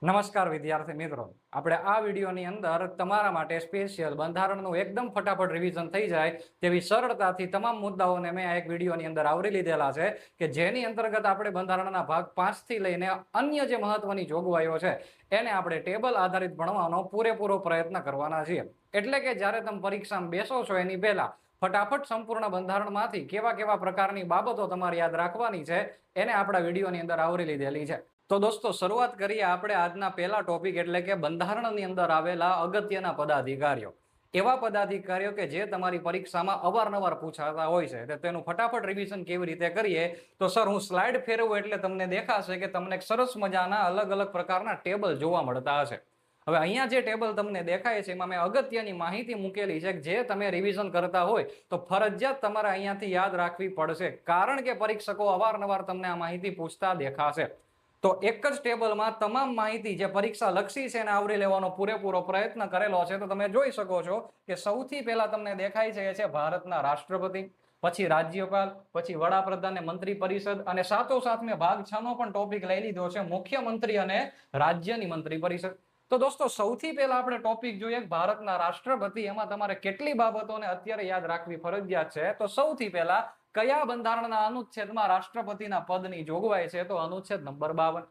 નમસ્કાર વિદ્યાર્થી મિત્રો, આપણે આ વિડીયોની અંદર તમારા માટે સ્પેશિયલ બંધારણનું એકદમ ફટાફટ રિવિઝન થઈ જાય તેવી સરળતાથી તમામ મુદ્દાઓને મેં આ એક વિડીયોની અંદર આવરી લીધેલા છે કે જેની અંતર્ગત આપણે બંધારણના ભાગ 5 થી લઈને અન્ય જે મહત્વની જોગવાઈઓ છે એને આપણે ટેબલ આધારિત ભણવાનો પૂરેપૂરો પ્રયત્ન કરવાના છીએ। એટલે કે જ્યારે તમે પરીક્ષામાં બેસો છો એની પહેલા ફટાફટ સંપૂર્ણ બંધારણમાંથી કેવા કેવા પ્રકારની બાબતો તમારે યાદ રાખવાની છે એને આપણા વિડીયોની અંદર આવરી લીધેલી છે। તો દોસ્તો શરૂઆત કરીએ આપણે આજના પહેલા ટોપિક એટલે કે બંધારણની અંદર આવેલા અગત્યના પદાધિકારીઓ। એવા પદાધિકારીઓ કે જે તમારી પરીક્ષામાં અવારનવાર પૂછાતા હોય છે તો તેનું ફટાફટ રિવિઝન કેવી રીતે કરીએ તો સર હું સ્લાઇડ ફેરવું એટલે તમને દેખાશે કે તમને સરસ મજાના અલગ અલગ પ્રકારના ટેબલ જોવા મળતા હશે। હવે અહીંયા જે ટેબલ તમને દેખાય છે એમાં મેં અગત્યની માહિતી મૂકેલી છે કે જે તમે રિવિઝન કરતા હોય તો ફરજિયાત તમારે અહીંયાથી યાદ રાખવી પડશે, કારણ કે પરીક્ષકો અવારનવાર તમને આ માહિતી પૂછતા દેખાશે। તો એક જ ટેબલમાં તમામ માહિતી જે પરીક્ષા લક્ષી છે એને આવરી લેવાનો પૂરેપૂરો પ્રયત્ન કરેલો છે। તો તમે જોઈ શકો છો કે સૌથી પહેલા તમને દેખાય છે એ છે ભારતના રાષ્ટ્રપતિ, પછી રાજ્યપાલ, પછી વડાપ્રધાન ને મંત્રી પરિષદ, અને સાથોસાથ મેં ભાગ 6 નો પણ ટોપિક લઈ લીધો છે મુખ્યમંત્રી અને રાજ્યની મંત્રી પરિષદ। તો દોસ્તો સૌથી પહેલા આપણે ટોપિક જોઈએ ભારતના રાષ્ટ્રપતિ, એમાં તમારે કેટલી બાબતોને અત્યારે યાદ રાખવી ફરજિયાત છે। તો સૌથી પહેલા કયા બંધારણના અનુચ્છેદમાં રાષ્ટ્રપતિના પદની જોગવાઈ છે તો અનુચ્છેદ નંબર 52।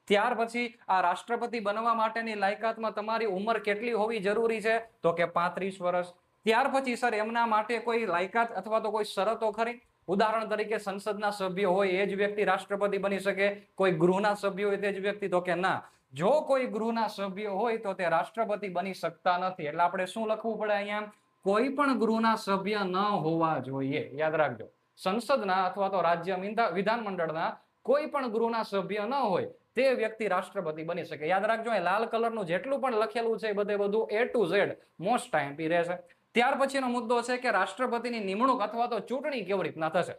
ત્યાર પછી આ રાષ્ટ્રપતિ બનવા માટેની લાયકાતમાં તમારી ઉંમર કેટલી હોવી જરૂરી છે તો કે 35 વર્ષ। ત્યાર પછી સર એમના માટે કોઈ લાયકાત અથવા તો કોઈ શરતો ખરી? ઉદાહરણ તરીકે સંસદના સભ્ય હોય એ જ વ્યક્તિ રાષ્ટ્રપતિ બની શકે, કોઈ ગૃહના સભ્ય હોય તે જ વ્યક્તિ, તો કે ના, જો કોઈ ગૃહના સભ્ય હોય તો તે રાષ્ટ્રપતિ બની શકતા નથી। એટલે આપણે શું લખવું પડે અહીંયા? કોઈ પણ ગૃહના સભ્ય ન હોવા જોઈએ, યાદ રાખજો। સંસદના અથવા તો રાજ્ય વિધાનમંડળના કોઈ પણ ગૃહના સભ્ય ન હોય તે વ્યક્તિ રાષ્ટ્રપતિ બની શકે। યાદ રાખજો એ લાલ કલરનું જેટલું પણ લખેલું છે એ બધું A to Z most IMP રહેશે। ત્યાર પછીનો મુદ્દો છે કે રાષ્ટ્રપતિની નિમણૂક અથવા તો ચૂંટણી કેવી રીતના થશે।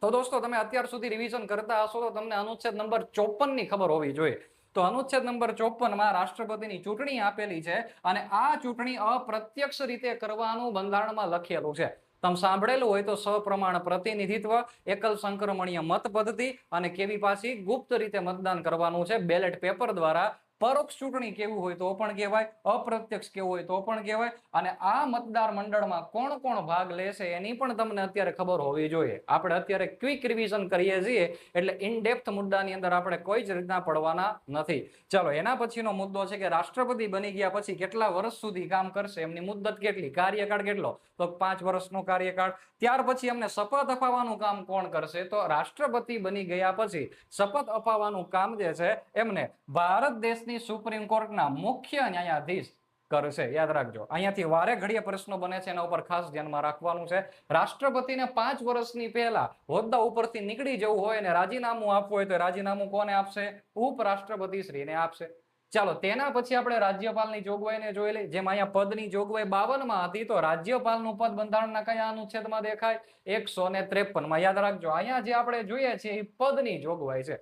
તો દોસ્તો તમે અત્યાર સુધી રિવિઝન કરતા હશો તો તમને અનુચ્છેદ નંબર 54 ની ખબર હોવી જોઈએ। તો અનુચ્છેદ નંબર 54 માં રાષ્ટ્રપતિની ચૂંટણી આપેલી છે અને આ ચૂંટણી અપ્રત્યક્ષ રીતે કરવાનું બંધારણમાં લખેલું છે। તમે સાંભળેલું હોય તો સપ્રમાણ પ્રતિનિધિત્વ, એકલ સંક્રમણીય મત પદ્ધતિ અને કેવી પાછી ગુપ્ત રીતે મતદાન કરવાનું છે બેલેટ પેપર દ્વારા। પરોક્ષ ચૂંટણી કેવું હોય તો પણ કહેવાય, અપ્રત્યક્ષ કેવું હોય તો પણ કહેવાય, અને આ મતદાર મંડળમાં કોણ કોણ ભાગ લેશે એની પણ તમને અત્યારે ખબર હોવી જોઈએ। આપણે અત્યારે ક્વિક રિવિઝન કરીએ છીએ એટલે ઇન ડેપ્થ મુદ્દાની અંદર આપણે કોઈ જ રીતના પડવાના નથી। ચલો એના પછીનો મુદ્દો છે કે રાષ્ટ્રપતિ બની ગયા પછી કેટલા વર્ષ સુધી કામ કરશે, એમની મુદ્દત કેટલી, કાર્યકાળ કેટલો તો 5 વર્ષનો કાર્યકાળ। ત્યાર પછી એમને શપથ અપાવવાનું કામ કોણ કરશે તો રાષ્ટ્રપતિ બની ગયા પછી શપથ અપાવવાનું કામ જે છે એમને ભારત દેશની સુપ્રીમ કોર્ટના મુખ્ય ન્યાયાધીશ કરશે, યાદ રાખજો। અહીંયાથી વારે ઘડીએ પ્રશ્નો બને છે, એના ઉપર ખાસ ધ્યાનમાં રાખવાનું છે। રાષ્ટ્રપતિને 5 વર્ષની પહેલા હોદ્દા ઉપરથી નીકળી જવું હોય અને રાજીનામું આપવું હોય તો રાજીનામું કોને આપશે? ઉપરાષ્ટ્રપતિ શ્રીને આપશે। ચાલો તેના પછી આપણે રાજ્યપાલની જોગવાઈને જોઈ લઈએ। જેમ અહીંયા પદની જોગવાઈ 52 માં હતી તો રાજ્યપાલનું પદ બંધારણના કયા અનુચ્છેદમાં દેખાય? 153 માં। યાદ રાખજો અહીંયા જે આપણે જોઈએ છીએ એ પદની જોગવાઈ છે,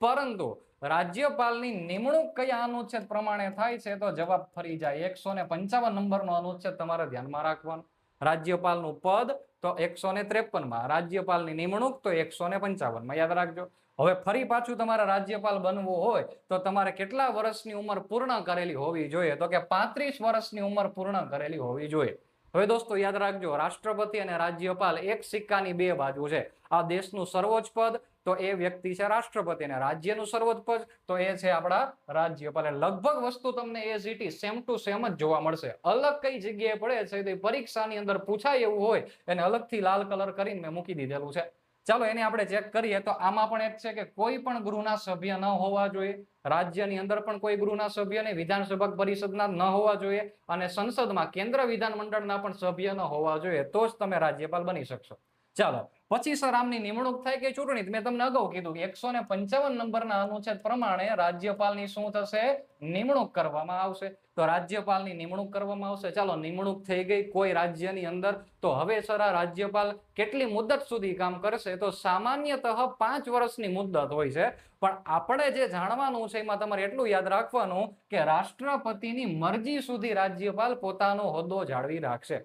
પરંતુ રાજ્યપાલની નિમણૂક કયા અનુચ્છેદ પ્રમાણે થાય છે તો જવાબ ફરી જાય 155 નંબરનો અનુચ્છેદ તમારે ધ્યાનમાં રાખવાનો। રાજ્યપાલનું પદ તો 153 માં, રાજ્યપાલની નિમણૂક તો 155 માં, યાદ રાખજો। હવે ફરી પાછું તમારે રાજ્યપાલ બનવું હોય તો તમારે કેટલા વર્ષની ઉંમર પૂર્ણ કરેલી હોવી જોઈએ તો કે 35 વર્ષની ઉંમર પૂર્ણ કરેલી હોવી જોઈએ। હવે દોસ્તો યાદ રાખજો રાષ્ટ્રપતિ અને રાજ્યપાલ એક સિક્કાની બે બાજુ છે। આ દેશનું સર્વોચ્ચ પદ તો એ વ્યક્તિ છે રાષ્ટ્રપતિ, અને રાજ્યનું સર્વોચ્ચ પદ તો એ છે આપણા રાજ્યપાલ। લગભગ વસ્તુ તમને as it is same to same જ જોવા મળશે। અલગ કઈ જગ્યાએ પડે છે તો પરીક્ષાની અંદર પૂછાય એવું હોય એને અલગથી લાલ કલર કરીને મેં મૂકી દીધેલું છે। ચાલો એને આપણે ચેક કરીએ તો આમાં પણ એક છે કે કોઈ પણ ગૃહના સભ્ય ન હોવા જોઈએ, રાજ્યની અંદર પણ કોઈ ગૃહના સભ્ય ને વિધાનસભા પરિષદના ન હોવા જોઈએ, અને સંસદમાં કેન્દ્ર વિધાનમંડળના પણ સભ્ય ન હોવા જોઈએ, તો જ તમે રાજ્યપાલ બની શકશો। ચાલો પછી સર આમની નિમણૂક થાય કે ચૂંટણી? મેં તમને અગાઉ કીધું કે 155 નંબરના અનુચ્છેદ પ્રમાણે રાજ્યપાલની શું થશે? નિમણૂક કરવામાં આવશે। તો રાજ્યપાલની નિમણૂક કરવામાં આવશે। ચાલો નિમણૂક થઈ ગઈ કોઈ રાજ્યની અંદર, તો હવે સર આ રાજ્યપાલ કેટલી મુદ્દત સુધી કામ કરશે તો સામાન્યતઃ 5 વર્ષની મુદ્દત હોય છે, પણ આપણે જે જાણવાનું છે એમાં તમારે એટલું યાદ રાખવાનું કે રાષ્ટ્રપતિની મરજી સુધી રાજ્યપાલ પોતાનો હોદ્દો જાળવી રાખશે।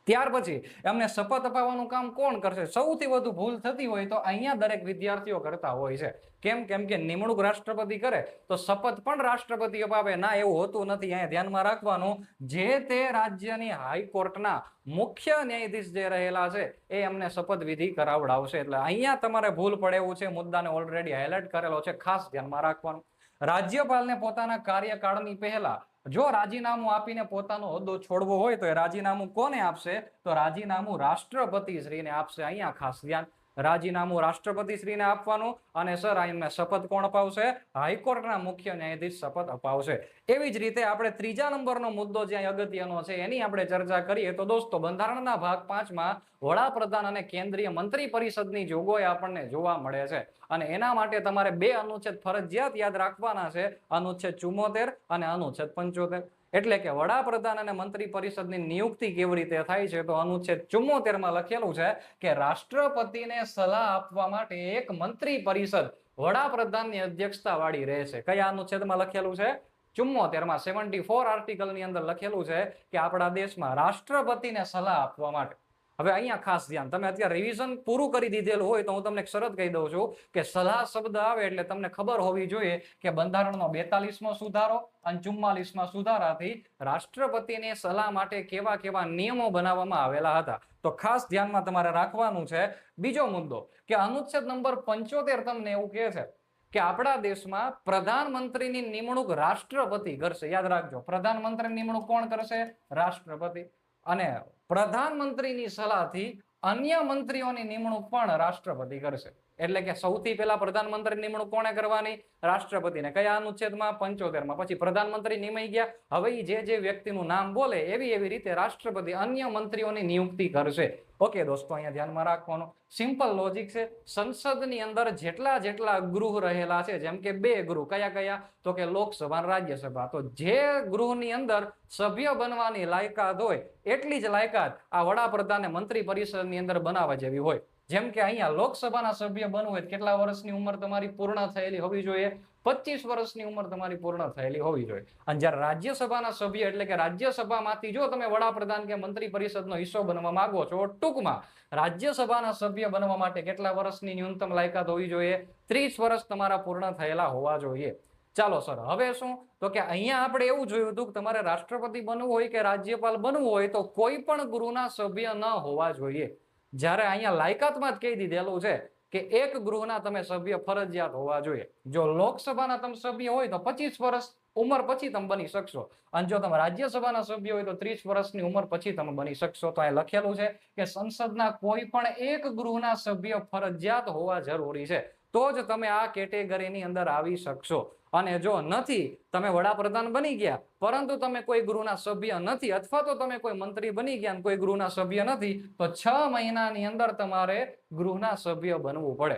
ત્યાર પછી એમને શપથ અપાવવાનું કામ કોણ કરશે? સૌથી વધુ ભૂલ થતી હોય તો અહીંયા દરેક વિદ્યાર્થીઓ કરતા હોય છે. કેમ કે નિમણૂક રાષ્ટ્રપતિ કરે તો શપથ પણ રાષ્ટ્રપતિ અપાવે. ના, એવું હોતું નથી. અહીંયા ધ્યાનમાં રાખવાનું, જે તે રાજ્યની હાઈકોર્ટના મુખ્ય ન્યાયાધીશ જે રહેલા છે એ એમને શપથવિધિ કરાવડાવશે. એટલે અહીંયા તમારે ભૂલ પડે એવું છે. મુદ્દાને ઓલરેડી હાઇલાઇટ કરેલો છે, ખાસ ધ્યાનમાં રાખવાનું. રાજ્યપાલને પોતાના કાર્યકાળની પહેલા જો રાજીનામું આપીને પોતાનો હોદ્દો છોડવો હોય તો એ રાજીનામું કોને આપશે? તો રાજીનામું રાષ્ટ્રપતિ શ્રીને આપશે. અહીંયા ખાસ ધ્યાન, રાજીનામું રાષ્ટ્રપતિ શ્રીને આપવાનું. અને સર એમને શપથ કોણ અપાવશે? હાઈકોર્ટના મુખ્ય ન્યાયાધીશ શપથ અપાવશે. એવી જ રીતે આપણે ત્રીજા નંબરનો મુદ્દો જ્યાં અગત્યનો છે એની આપણે ચર્ચા કરીએ તો દોસ્તો, બંધારણના ભાગ 5માં વડાપ્રધાન અને કેન્દ્રીય મંત્રી પરિષદની જોગવાઈ આપણને જોવા મળે છે. અને એના માટે તમારે 2 અનુચ્છેદ ફરજિયાત યાદ રાખવાના છે, અનુચ્છેદ 74 અને અનુચ્છેદ 75. એટલે કે વડાપ્રધાન અને મંત્રી પરિષદની નિયુક્તિ કેવી રીતે થાય છે? તો અનુચ્છેદ 74માં લખેલું છે કે રાષ્ટ્રપતિને સલાહ આપવા માટે એક મંત્રી પરિષદ વડાપ્રધાનની અધ્યક્ષતા વાળી રહેશે. કયા અનુચ્છેદમાં લખેલું છે? 74માં 74 આર્ટિકલની અંદર લખેલું છે કે આપણા દેશમાં રાષ્ટ્રપતિને સલાહ આપવા માટે. હવે અહીંયા ખાસ ધ્યાન, તમે અત્યારે રિવિઝન પૂરું કરી દીધેલું હોય તો હું તમને એક શરત કહી દઉં છું કે સલાહ શબ્દ આવે એટલે તમને ખબર હોવી જોઈએ કે બંધારણનો 42મો સુધારો અને 44મા સુધારાથી રાષ્ટ્રપતિની સલાહ માટે કેવા કેવા નિયમો બનાવવામાં આવેલા હતા. તો ખાસ ધ્યાનમાં તમારે રાખવાનું છે. બીજો મુદ્દો કે અનુચ્છેદ નંબર 75 તમને એવું કહે છે કે આપણા દેશમાં પ્રધાનમંત્રીની નિમણૂક રાષ્ટ્રપતિ કરશે. યાદ રાખજો, પ્રધાનમંત્રીની નિમણૂક કોણ કરશે? રાષ્ટ્રપતિ. અને પ્રધાનમંત્રીની સલાહથી અન્ય મંત્રીઓની નિમણૂક પણ રાષ્ટ્રપતિ કરશે. એટલે કે સૌથી પહેલા પ્રધાનમંત્રી નિમણૂક કોણે કરવાની? રાષ્ટ્રપતિને. કયા અનુચ્છેદમાં? 75માં. પછી પ્રધાનમંત્રી નિમાઈ ગયા, હવે જે વ્યક્તિનું નામ બોલે એવી રીતે રાષ્ટ્રપતિ અન્ય મંત્રીઓની નિયુક્તિ કરશે. ઓકે દોસ્તો, અહીંયા ધ્યાનમાં રાખવાનું સિમ્પલ લોજિક છે. સંસદની અંદર જેટલા ગૃહ રહેલા છે, જેમ કે 2 ગૃહ, કયા? તો કે લોકસભા અને રાજ્યસભા. તો જે ગૃહની અંદર સભ્ય બનવાની લાયકાત હોય એટલી જ લાયકાત આ વડાપ્રધાન મંત્રી પરિષદની અંદર બનાવવા જેવી હોય. જેમ કે અહીંયા લોકસભાના સભ્ય બનવું હોય કેટલા વર્ષની ઉંમર તમારી પૂર્ણ થયેલી હોવી જોઈએ? 25 વર્ષની ઉંમર તમારી પૂર્ણ થયેલી હોવી જોઈએ. અને જ્યારે રાજ્યસભાના સભ્ય એટલે કે રાજ્યસભામાંથી જો તમે વડાપ્રધાન કે મંત્રી પરિષદનો હિસ્સો બનવા માંગો છો, ટૂંકમાં રાજ્યસભાના સભ્ય બનવા માટે કેટલા વર્ષની ન્યૂનતમ લાયકાત હોવી જોઈએ? 30 વર્ષ તમારા પૂર્ણ થયેલા હોવા જોઈએ. ચાલો સર, હવે શું? તો કે અહીંયા આપણે એવું જોયું હતું કે તમારે રાષ્ટ્રપતિ બનવું હોય કે રાજ્યપાલ બનવું હોય તો કોઈ પણ ગૃહના સભ્ય ન હોવા જોઈએ. જ્યારે અહીંયા લાયકાતમાં જ કહી દીધેલું છે કે એક ગૃહના તમે સભ્ય ફરજિયાત હોવા જોઈએ. જો લોકસભાના તમે સભ્ય હોય તો 25 વર્ષ ઉંમર પછી તમે બની શકશો, અને જો તમે રાજ્યસભાના સભ્ય હોય તો 30 વર્ષની ઉંમર પછી તમે બની શકશો. તો અહીં લખેલું છે કે સંસદના કોઈ પણ એક ગૃહના સભ્ય ફરજિયાત હોવા જરૂરી છે, તો જ તમે આ કેટેગરીની અંદર આવી શકશો. અને જો નથી, તમે વડાપ્રધાન બની ગયા પરંતુ તમે કોઈ ગૃહના સભ્ય નથી, અથવા તો તમે કોઈ મંત્રી બની ગયા કોઈ ગૃહના સભ્ય નથી, તો 6 મહિનાની અંદર તમારે ગૃહના સભ્ય બનવું પડે.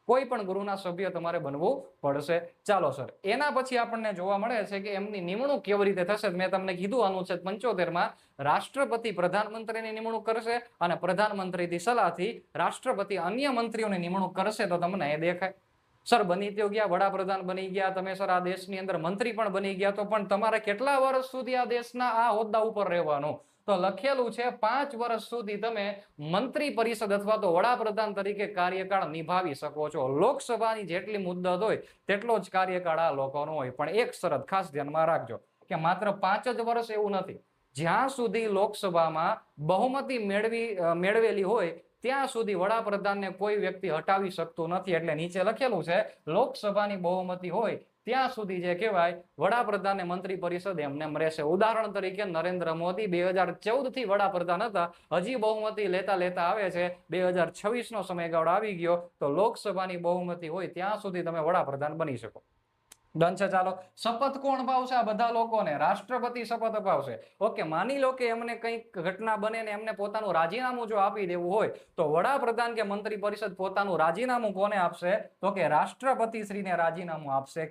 કોઈ પણ ગૃહના સભ્ય તમારે બનવું પડશે. ચાલો સર, એના પછી આપણને જોવા મળે છે કે એમની નિમણૂક કેવી રીતે થશે. મેં તમને કીધું અનુચ્છેદ 75માં રાષ્ટ્રપતિ પ્રધાનમંત્રીની નિમણૂક કરશે અને પ્રધાનમંત્રીની સલાહથી રાષ્ટ્રપતિ અન્ય મંત્રીઓની નિમણૂક કરશે. તો તમને એ દેખાય સર બની તો ગયા, વડાપ્રધાન બની ગયા તમે, સર આ દેશની અંદર મંત્રી પણ બની ગયા, તો પણ તમારે કેટલા વર્ષ સુધી આ દેશના આ હોદ્દા ઉપર રહેવાનું? તો લખેલું છે 5 વર્ષ સુધી તમે મંત્રી પરિષદ અથવા તો વડાપ્રધાન તરીકે કાર્યકાળ નિભાવી શકો છો. લોકસભાની જેટલી મુદ્દત હોય તેટલો જ કાર્યકાળ આ લોકોનો હોય. પણ એક શરત ખાસ ધ્યાનમાં રાખજો કે માત્ર 5 જ વર્ષ એવું નથી. જ્યાં સુધી લોકસભામાં બહુમતી મેળવેલી હોય ત્યાં સુધી વડાપ્રધાનને કોઈ વ્યક્તિ હટાવી શકતું નથી. એટલે નીચે લખેલું છે લોકસભાની બહુમતી હોય ત્યાં સુધી જે કહેવાય વડાપ્રધાન મંત્રી પરિષદ એમને રહેશે. ઉદાહરણ તરીકે નરેન્દ્ર મોદી 2014 થી વડાપ્રધાન હતા, હજી બહુમતી લેતા આવે છે, 2026નો સમયગાળો આવી ગયો, તો લોકસભાની બહુમતી હોય ત્યાં સુધી તમે વડાપ્રધાન બની શકો. ડન છે. ચાલો, શપથ કોણ અપાવશે? આ બધા લોકોને રાષ્ટ્રપતિ શપથ અપાવશે. ઓકે, માની લો કે એમને કંઈક ઘટના બને ને એમને પોતાનું રાજીનામું જો આપી દેવું હોય તો વડાપ્રધાન કે મંત્રી પરિષદ પોતાનું રાજીનામું કોને આપશે? તો કે રાષ્ટ્રપતિ શ્રીને રાજીનામું આપશે.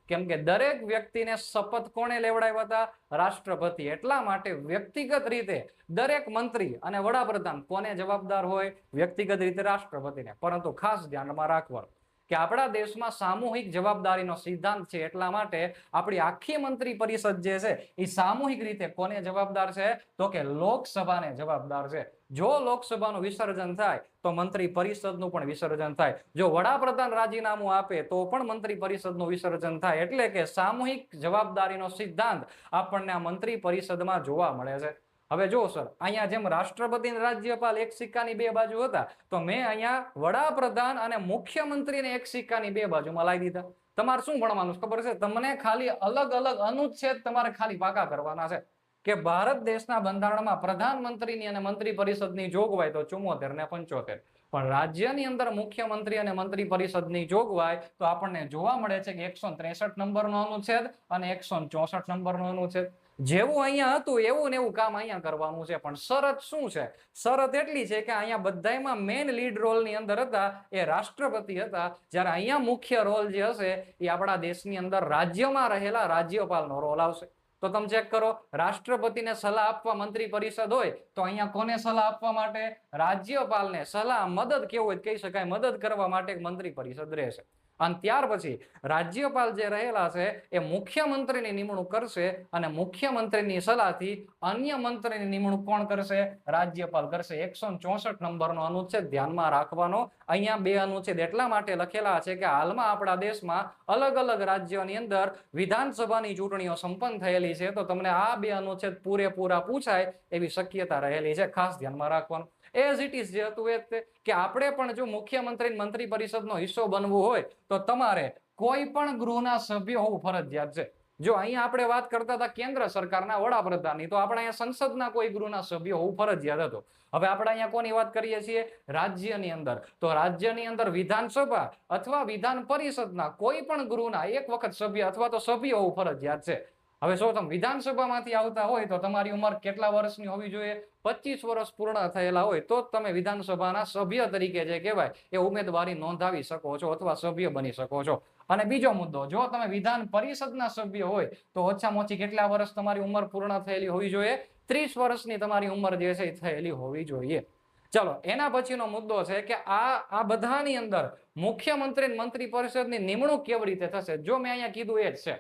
કેમ કે દરેક વ્યક્તિને શપથ કોણે લેવડાવ્યા હતા? રાષ્ટ્રપતિ. એટલા માટે વ્યક્તિગત રીતે દરેક મંત્રી અને વડાપ્રધાન કોને જવાબદાર હોય? વ્યક્તિગત રીતે રાષ્ટ્રપતિને. પરંતુ ખાસ ધ્યાનમાં રાખવાનું કે આપણા દેશમાં સામૂહિક જવાબદારીનો સિદ્ધાંત છે, એટલા માટે આપણી આખી મંત્રી પરિષદ જે છે એ સામૂહિક રીતે કોને જવાબદાર છે? તો કે લોકસભાને જવાબદાર છે. જો લોકસભાનું વિસર્જન થાય તો મંત્રી પરિષદનું પણ વિસર્જન થાય. જો વડાપ્રધાન રાજીનામું આપે તો પણ મંત્રી પરિષદનું વિસર્જન થાય. એટલે કે સામૂહિક જવાબદારીનો સિદ્ધાંત આપણને આ મંત્રી પરિષદમાં જોવા મળે છે. હવે જો સર, અહીંયા જેમ રાષ્ટ્રપતિ અને રાજ્યપાલ એક સિક્કાની બે બાજુ હતા, તો મેં અહીંયા વડાપ્રધાન અને મુખ્યમંત્રીને એક સિક્કાની બે બાજુમાં લાવી દીધા. તમારે શું ભણવાનું ખબર છે? તમને ખાલી અલગ અલગ અનુચ્છેદ તમારે ખાલી પાકા કરવાના છે કે ભારત દેશના બંધારણમાં પ્રધાનમંત્રીની અને મંત્રી પરિષદની જોગવાઈ તો 74 ને 75, પણ રાજ્યની અંદર મુખ્યમંત્રી અને મંત્રી પરિષદની જોગવાઈ તો આપણને જોવા મળે છે કે 163 નંબરનો અનુચ્છેદ અને 164 નંબરનો અનુચ્છેદ. જેવું અહીંયા હતું એવું ને એવું કામ અહીંયા કરવાનું છે. પણ શરત શું છે? શરત એટલી છે કે અહીંયા બધાયમાં મેઇન લીડ રોલની અંદર હતા એ રાષ્ટ્રપતિ હતા, જ્યારે અહીંયા મુખ્ય રોલ જે હશે એ આપણા દેશની અંદર રાજ્યમાં રહેલા રાજ્યપાલનો રોલ આવશે. તો તમે ચેક કરો, રાષ્ટ્રપતિને સલાહ આપવા મંત્રી પરિષદ હોય તો અહીંયા કોને સલાહ આપવા માટે? રાજ્યપાલને સલાહ મદદ કેવું હોય કહી શકાય, મદદ કરવા માટે મંત્રી પરિષદ રહેશે. અને ત્યાર પછી રાજ્યપાલ જે રહેલા છે એ મુખ્યમંત્રીની નિમણૂક કરશે અને મુખ્યમંત્રીની સલાહથી અન્ય મંત્રીની નિમણૂક કોણ કરશે? રાજ્યપાલ કરશે. 164 નંબરનો અનુચ્છેદ ધ્યાનમાં રાખવાનો. અહીંયા બે અનુચ્છેદ એટલા માટે લખેલા છે કે હાલમાં આપણા દેશમાં અલગ અલગ રાજ્યોની અંદર વિધાનસભાની ચૂંટણીઓ સંપન્ન થયેલી છે, તો તમને આ બે અનુચ્છેદ પૂરેપૂરા પૂછાય એવી શક્યતા રહેલી છે. ખાસ ધ્યાનમાં રાખવાનું. એઝ ઇટ ઇઝ જે હતું એ કે આપણે પણ જો મુખ્યમંત્રી મંત્રી પરિષદનો હિસ્સો બનવું હોય તો તમારે કોઈ પણ ગૃહના સભ્ય હોવું ફરજિયાત છે. જો અહીંયા આપણે વાત કરતા હતા કેન્દ્ર સરકારના વડાપ્રધાનની, તો આપણે અહીંયા સંસદના કોઈ ગૃહના સભ્ય હોવું ફરજિયાત હતું. હવે આપણે અહીંયા કોની વાત કરીએ છીએ? રાજ્યની અંદર. તો રાજ્યની અંદર વિધાનસભા અથવા વિધાન પરિષદના કોઈ પણ ગૃહના એક વખત સભ્ય અથવા તો સભ્ય હોવું ફરજિયાત છે. હવે જો તમે વિધાનસભામાંથી આવતા હોય તો તમારી ઉંમર કેટલા વર્ષની હોવી જોઈએ? 25 વર્ષ પૂર્ણ થયેલા હોય તો તમે વિધાનસભાના સભ્ય તરીકે જે કહેવાય એ ઉમેદવારી નોંધાવી શકો છો અથવા સભ્ય બની શકો છો. અને બીજો મુદ્દો, જો તમે વિધાન પરિષદના સભ્ય હોય તો ઓછામાં ઓછી કેટલા વર્ષ તમારી ઉંમર પૂર્ણ થયેલી હોવી જોઈએ? 30 વર્ષની તમારી ઉંમર જે છે એ થયેલી હોવી જોઈએ. ચલો, એના પછીનો મુદ્દો છે કે આ બધાની અંદર મુખ્યમંત્રી મંત્રી પરિષદની નિમણૂક કેવી રીતે થશે? જો મેં અહીંયા કીધું એ જ છે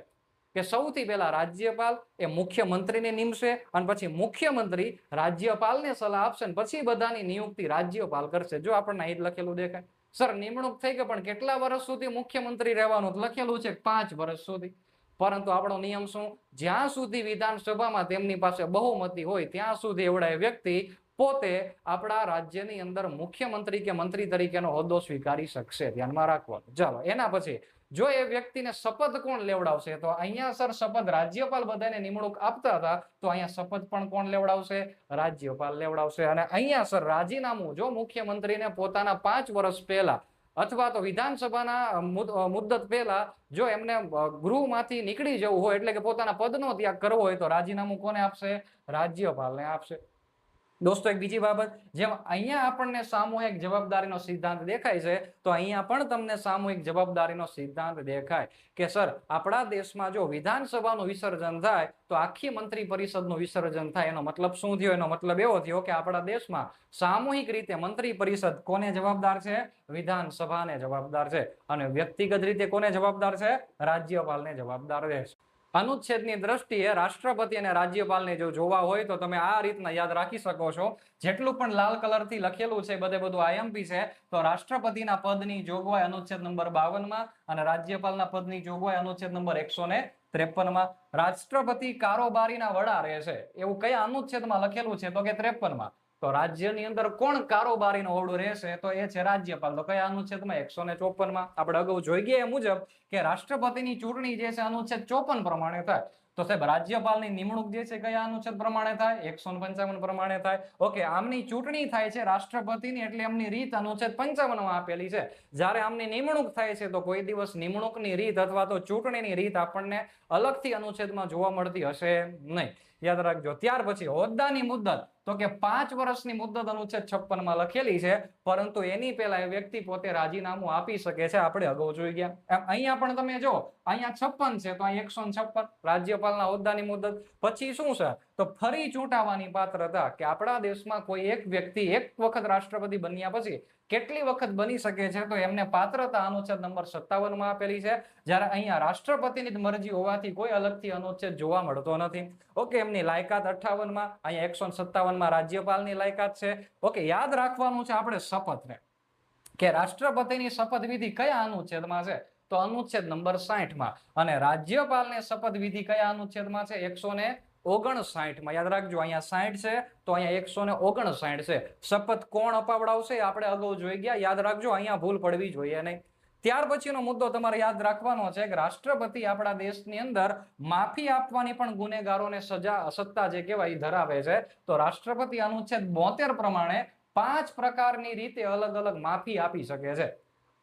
કે સૌથી પહેલા રાજ્યપાલ એ મુખ્યમંત્રીને નિમશે અને પછી મુખ્યમંત્રી રાજ્યપાલને સલાહ આપશે અને પછી બધાની નિયુક્તિ રાજ્યપાલ કરશે. જો આપણને અહીં લખેલું દેખાય, સર નિમણૂક થઈ ગઈ પણ કેટલા વર્ષ સુધી મુખ્યમંત્રી રહેવાનું? લખેલું છે 5 વર્ષ સુધી. પરંતુ આપણો નિયમ શું? જ્યાં સુધી વિધાનસભામાં તેમની પાસે બહુમતી હોય ત્યાં સુધી એવડા વ્યક્તિ પોતે આપણા રાજ્યની અંદર મુખ્યમંત્રી કે મંત્રી તરીકેનો હોદ્દો સ્વીકારી શકશે. ધ્યાનમાં રાખવાનું. ચાલો, એના પછી જો એ વ્યક્તિને શપથ કોણ લેવડાવશે? તો અહીંયા સર શપથ રાજ્યપાલ બધાને નિમણૂક આપતા હતા, તો અહીંયા શપથ પણ કોણ લેવડાવશે? રાજ્યપાલ લેવડાવશે. અને અહીંયા સર રાજીનામું જો મુખ્યમંત્રીને પોતાના 5 વર્ષ પહેલા અથવા તો વિધાનસભાના મુદ્દત પહેલા જો એમને ગૃહમાંથી નીકળી જવું હોય એટલે કે પોતાના પદનો ત્યાગ કરવો હોય તો રાજીનામું કોને આપશે? રાજ્યપાલને આપશે. દોસ્તો, એક બીજી બાબત, જેમ અહીંયા આપણને સામૂહિક જવાબદારીનો સિદ્ધાંત દેખાય છે, તો અહીંયા પણ તમને સામૂહિક જવાબદારીનો સિદ્ધાંત દેખાય કે સર આપણા દેશમાં જો વિધાનસભાનું વિસર્જન થાય તો આખી મંત્રી પરિષદનું વિસર્જન થાય. એનો મતલબ શું થયો? એનો મતલબ એવો થયો કે આપણા દેશમાં સામૂહિક રીતે મંત્રી પરિષદ કોને જવાબદાર છે? વિધાનસભાને જવાબદાર છે. અને વ્યક્તિગત રીતે કોને જવાબદાર છે? રાજ્યપાલને જવાબદાર રહેશે. અનુચ્છેદની દ્રષ્ટિએ રાષ્ટ્રપતિ અને રાજ્યપાલને જો જોવા હોય તો તમે આ રીતના યાદ રાખી શકો છો. જેટલું પણ લાલ કલરથી લખેલું છે બધું આઈએમપી છે. તો રાષ્ટ્રપતિના પદની જોગવાઈ અનુચ્છેદ નંબર 52 અને રાજ્યપાલના પદની જોગવાઈ અનુચ્છેદ નંબર 153. રાષ્ટ્રપતિ કારોબારીના વડા રહેશે એવું કયા અનુચ્છેદમાં લખેલું છે? તો કે 53. તો રાજ્યની અંદર કોણ કારોબારીનો વડું રહેશે? તો એ છે રાજ્યપાલ. તો કયા અનુચ્છેદમાં? 154. આપણે અગાઉ જોઈ ગયા એ મુજબ કે રાષ્ટ્રપતિની ચૂંટણી જે છે અનુચ્છેદ 54 પ્રમાણે થાય. તો સાહેબ રાજ્યપાલની નિમણૂક જે છે કયા અનુચ્છેદ પ્રમાણે થાય? 155 પ્રમાણે થાય. ઓકે, આમની ચૂંટણી થાય છે રાષ્ટ્રપતિની એટલે એમની રીત અનુચ્છેદ 55 આપેલી છે. જ્યારે આમની નિમણૂક થાય છે તો કોઈ દિવસ નિમણૂકની રીત અથવા તો ચૂંટણીની રીત આપણને અલગથી અનુચ્છેદમાં જોવા મળતી હશે નહીં. યાદ રાખજો. ત્યાર પછી હોદ્દાની મુદ્દત, તો કે 5 વર્ષની મુદ્દત અનુચ્છેદ 56 માં લખેલી છે, પરંતુ એની પહેલા એ વ્યક્તિ પોતે રાજીનામું આપી શકે છે. આપણે અગાઉ જોઈ ગયા. અહીંયા પણ તમે જો, અહીંયા 56 છે તો અહીંયા 156 રાજ્યપાલના હોદ્દાની મુદ્દત. પછી શું છે, તો ફરી ચૂંટાવાની પાત્રતા, કે આપણા દેશમાં કોઈ એક વ્યક્તિ એક વખત રાષ્ટ્રપતિ બન્યા પછી કેટલી વખત બની શકે છે, તો એમને પાત્રતા અનુચ્છેદ નંબર 57 માં આપેલી છે. જ્યારે અહીંયા રાષ્ટ્રપતિની જ મરજી હોવાથી કોઈ અલગથી અનુચ્છેદ જોવા મળતો નથી. ઓકે, એમની લાયકાત 58 માં, અહીંયા 157 માં રાજ્યપાલની લાયકાત છે. ઓકે, યાદ રાખવાનું છે આપણે શપથને, કે રાષ્ટ્રપતિની શપથવિધિ કયા અનુચ્છેદમાં છે, તો અનુચ્છેદ નંબર 60 માં. અને રાજ્યપાલને શપથવિધિ કયા અનુચ્છેદમાં છે, 159 માં. યાદ રાખજો, અહીંયા 60 છે તો અહીંયા 159 છે. શપથ કોણ અપાવડાવશે આપણે અગાઉ જોઈ ગયા. યાદ રાખજો, અહીંયા ભૂલ પડવી જોઈએ નહીં. ત્યાર પછીનો મુદ્દો તમારે યાદ રાખવાનો છે કે રાષ્ટ્રપતિ આપણા દેશની અંદર માફી આપવાની પણ ગુનેગારોને સત્તા જે કહેવાય ધરાવે છે. તો રાષ્ટ્રપતિ અનુચ્છેદ 72 પ્રમાણે 5 પ્રકારની રીતે અલગ અલગ માફી આપી શકે છે.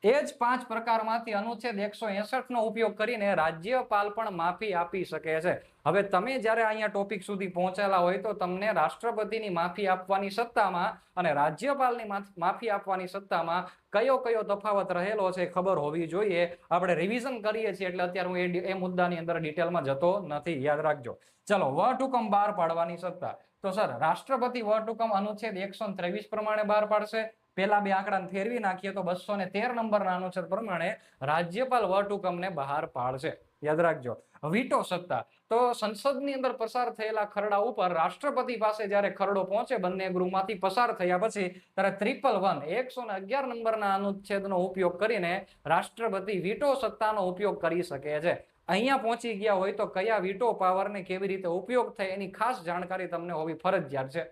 એ જ 5 પ્રકારમાંથી અનુચ્છેદ 161 નો ઉપયોગ કરીને રાજ્યપાલ પણ માફી આપી શકે છે. હવે તમે જ્યારે અહીંયા ટોપિક સુધી પહોંચેલા હોય તો તમને રાષ્ટ્રપતિની માફી આપવાની સત્તામાં અને રાજ્યપાલની માફી આપવાની સત્તામાં કયો કયો તફાવત રહેલો છે ખબર હોવી જોઈએ. આપણે રિવિઝન કરીએ છીએ એટલે અત્યારે હું એ મુદ્દાની અંદર ડિટેલમાં જતો નથી. યાદ રાખજો. ચલો, વટહુકમ બહાર પાડવાની સત્તા. તો સર, રાષ્ટ્રપતિ વટહુકમ અનુચ્છેદ 123 પ્રમાણે બહાર પાડશે. પેલા બે આંકડાને ફેરવી નાખીએ તો 213 નંબરના અનુચ્છેદ પ્રમાણે રાજ્યપાલ વટહુકમને બહાર પાડશે. યાદ રાખજો. વીટો સત્તા, તો સંસદની અંદર પસાર થયેલા ખરડા ઉપર રાષ્ટ્રપતિ પાસે જ્યારે ખરડો પહોંચે બંને ગૃહમાંથી પસાર થયા પછી, ત્યારે 111 નંબરના અનુચ્છેદનો ઉપયોગ કરીને રાષ્ટ્રપતિ વીટો સત્તાનો ઉપયોગ કરી શકે છે. અહીંયા પહોંચી ગયા હોય તો કયા વીટો પાવરને કેવી રીતે ઉપયોગ થાય એની ખાસ જાણકારી તમને હોવી ફરજિયાત છે.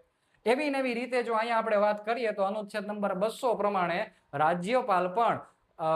એવી નવી રીતે જો અહીંયા આપણે વાત કરીએ તો અનુચ્છેદ નંબર 200 પ્રમાણે રાજ્યપાલ પણ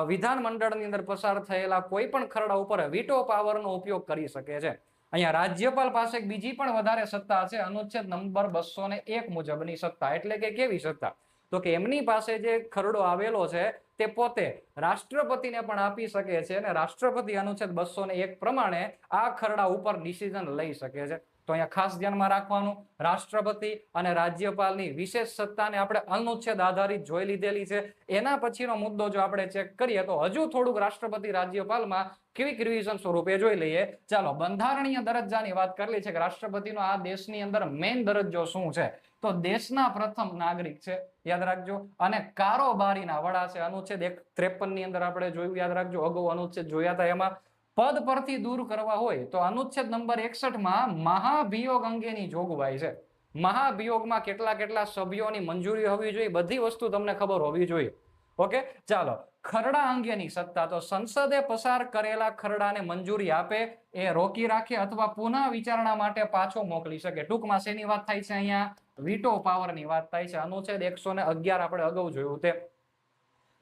વિધાનમંડળની અંદર પસાર થયેલા કોઈ પણ ખરડા ઉપર વીટો પાવરનો ઉપયોગ કરી શકે છે. અહીંયા રાજ્યપાલ પાસે બીજી પણ વધારે સત્તા છે, અનુચ્છેદ નંબર 201 મુજબની સત્તા. એટલે કે કેવી સત્તા, તો કે એમની પાસે જે ખરડો આવેલો છે તે પોતે રાષ્ટ્રપતિને પણ આપી શકે છે અને રાષ્ટ્રપતિ અનુચ્છેદ 201 પ્રમાણે આ ખરડા ઉપર ડિસિઝન લઈ શકે છે. તો અહીંયા ખાસ ધ્યાનમાં રાખવાનું, રાષ્ટ્રપતિ અને રાજ્યપાલની વિશેષ સત્તાને આપણે અનુચ્છેદ આધારિત જોઈ લીધેલી છે. એના પછીનો મુદ્દો જો આપણે ચેક કરીએ તો હજુ થોડુંક રાષ્ટ્રપતિ રાજ્યપાલમાં ક્વિક રિવિઝન સ્વરૂપે જોઈ લઈએ. ચાલો, બંધારણીય દરજ્જાની વાત કરેલી છે કે રાષ્ટ્રપતિનો આ દેશની અંદર મેઇન દરજ્જો શું છે, તો દેશના પ્રથમ નાગરિક છે. યાદ રાખજો. અને કારોબારીના વડા છે, અનુચ્છેદ 153 ની અંદર આપણે જોયું. યાદ રાખજો, અગાઉ અનુચ્છેદ જોયા હતા એમાં પદ પરથી દૂર કરવા હોય તો અનુચ્છેદ નંબર 61 માં મહાભિયોગ અંગેની જોગવાઈ છે. મહાભિયોગમાં કેટલા કેટલા સભ્યોની મંજૂરી હોવી જોઈએ, બધી વસ્તુ તમને ખબર હોવી જોઈએ. ઓકે, ચાલો, ખરડા અંગેની સત્તા, તો સંસદે પસાર કરેલા ખરડાને મંજૂરી આપે, એ રોકી રાખે અથવા પુનઃ વિચારણા માટે પાછો મોકલી શકે. ટૂંકમાં શેની વાત થાય છે, અહીંયા વીટો પાવરની વાત થાય છે. અનુચ્છેદ 111 આપણે અગાઉ જોયું તે.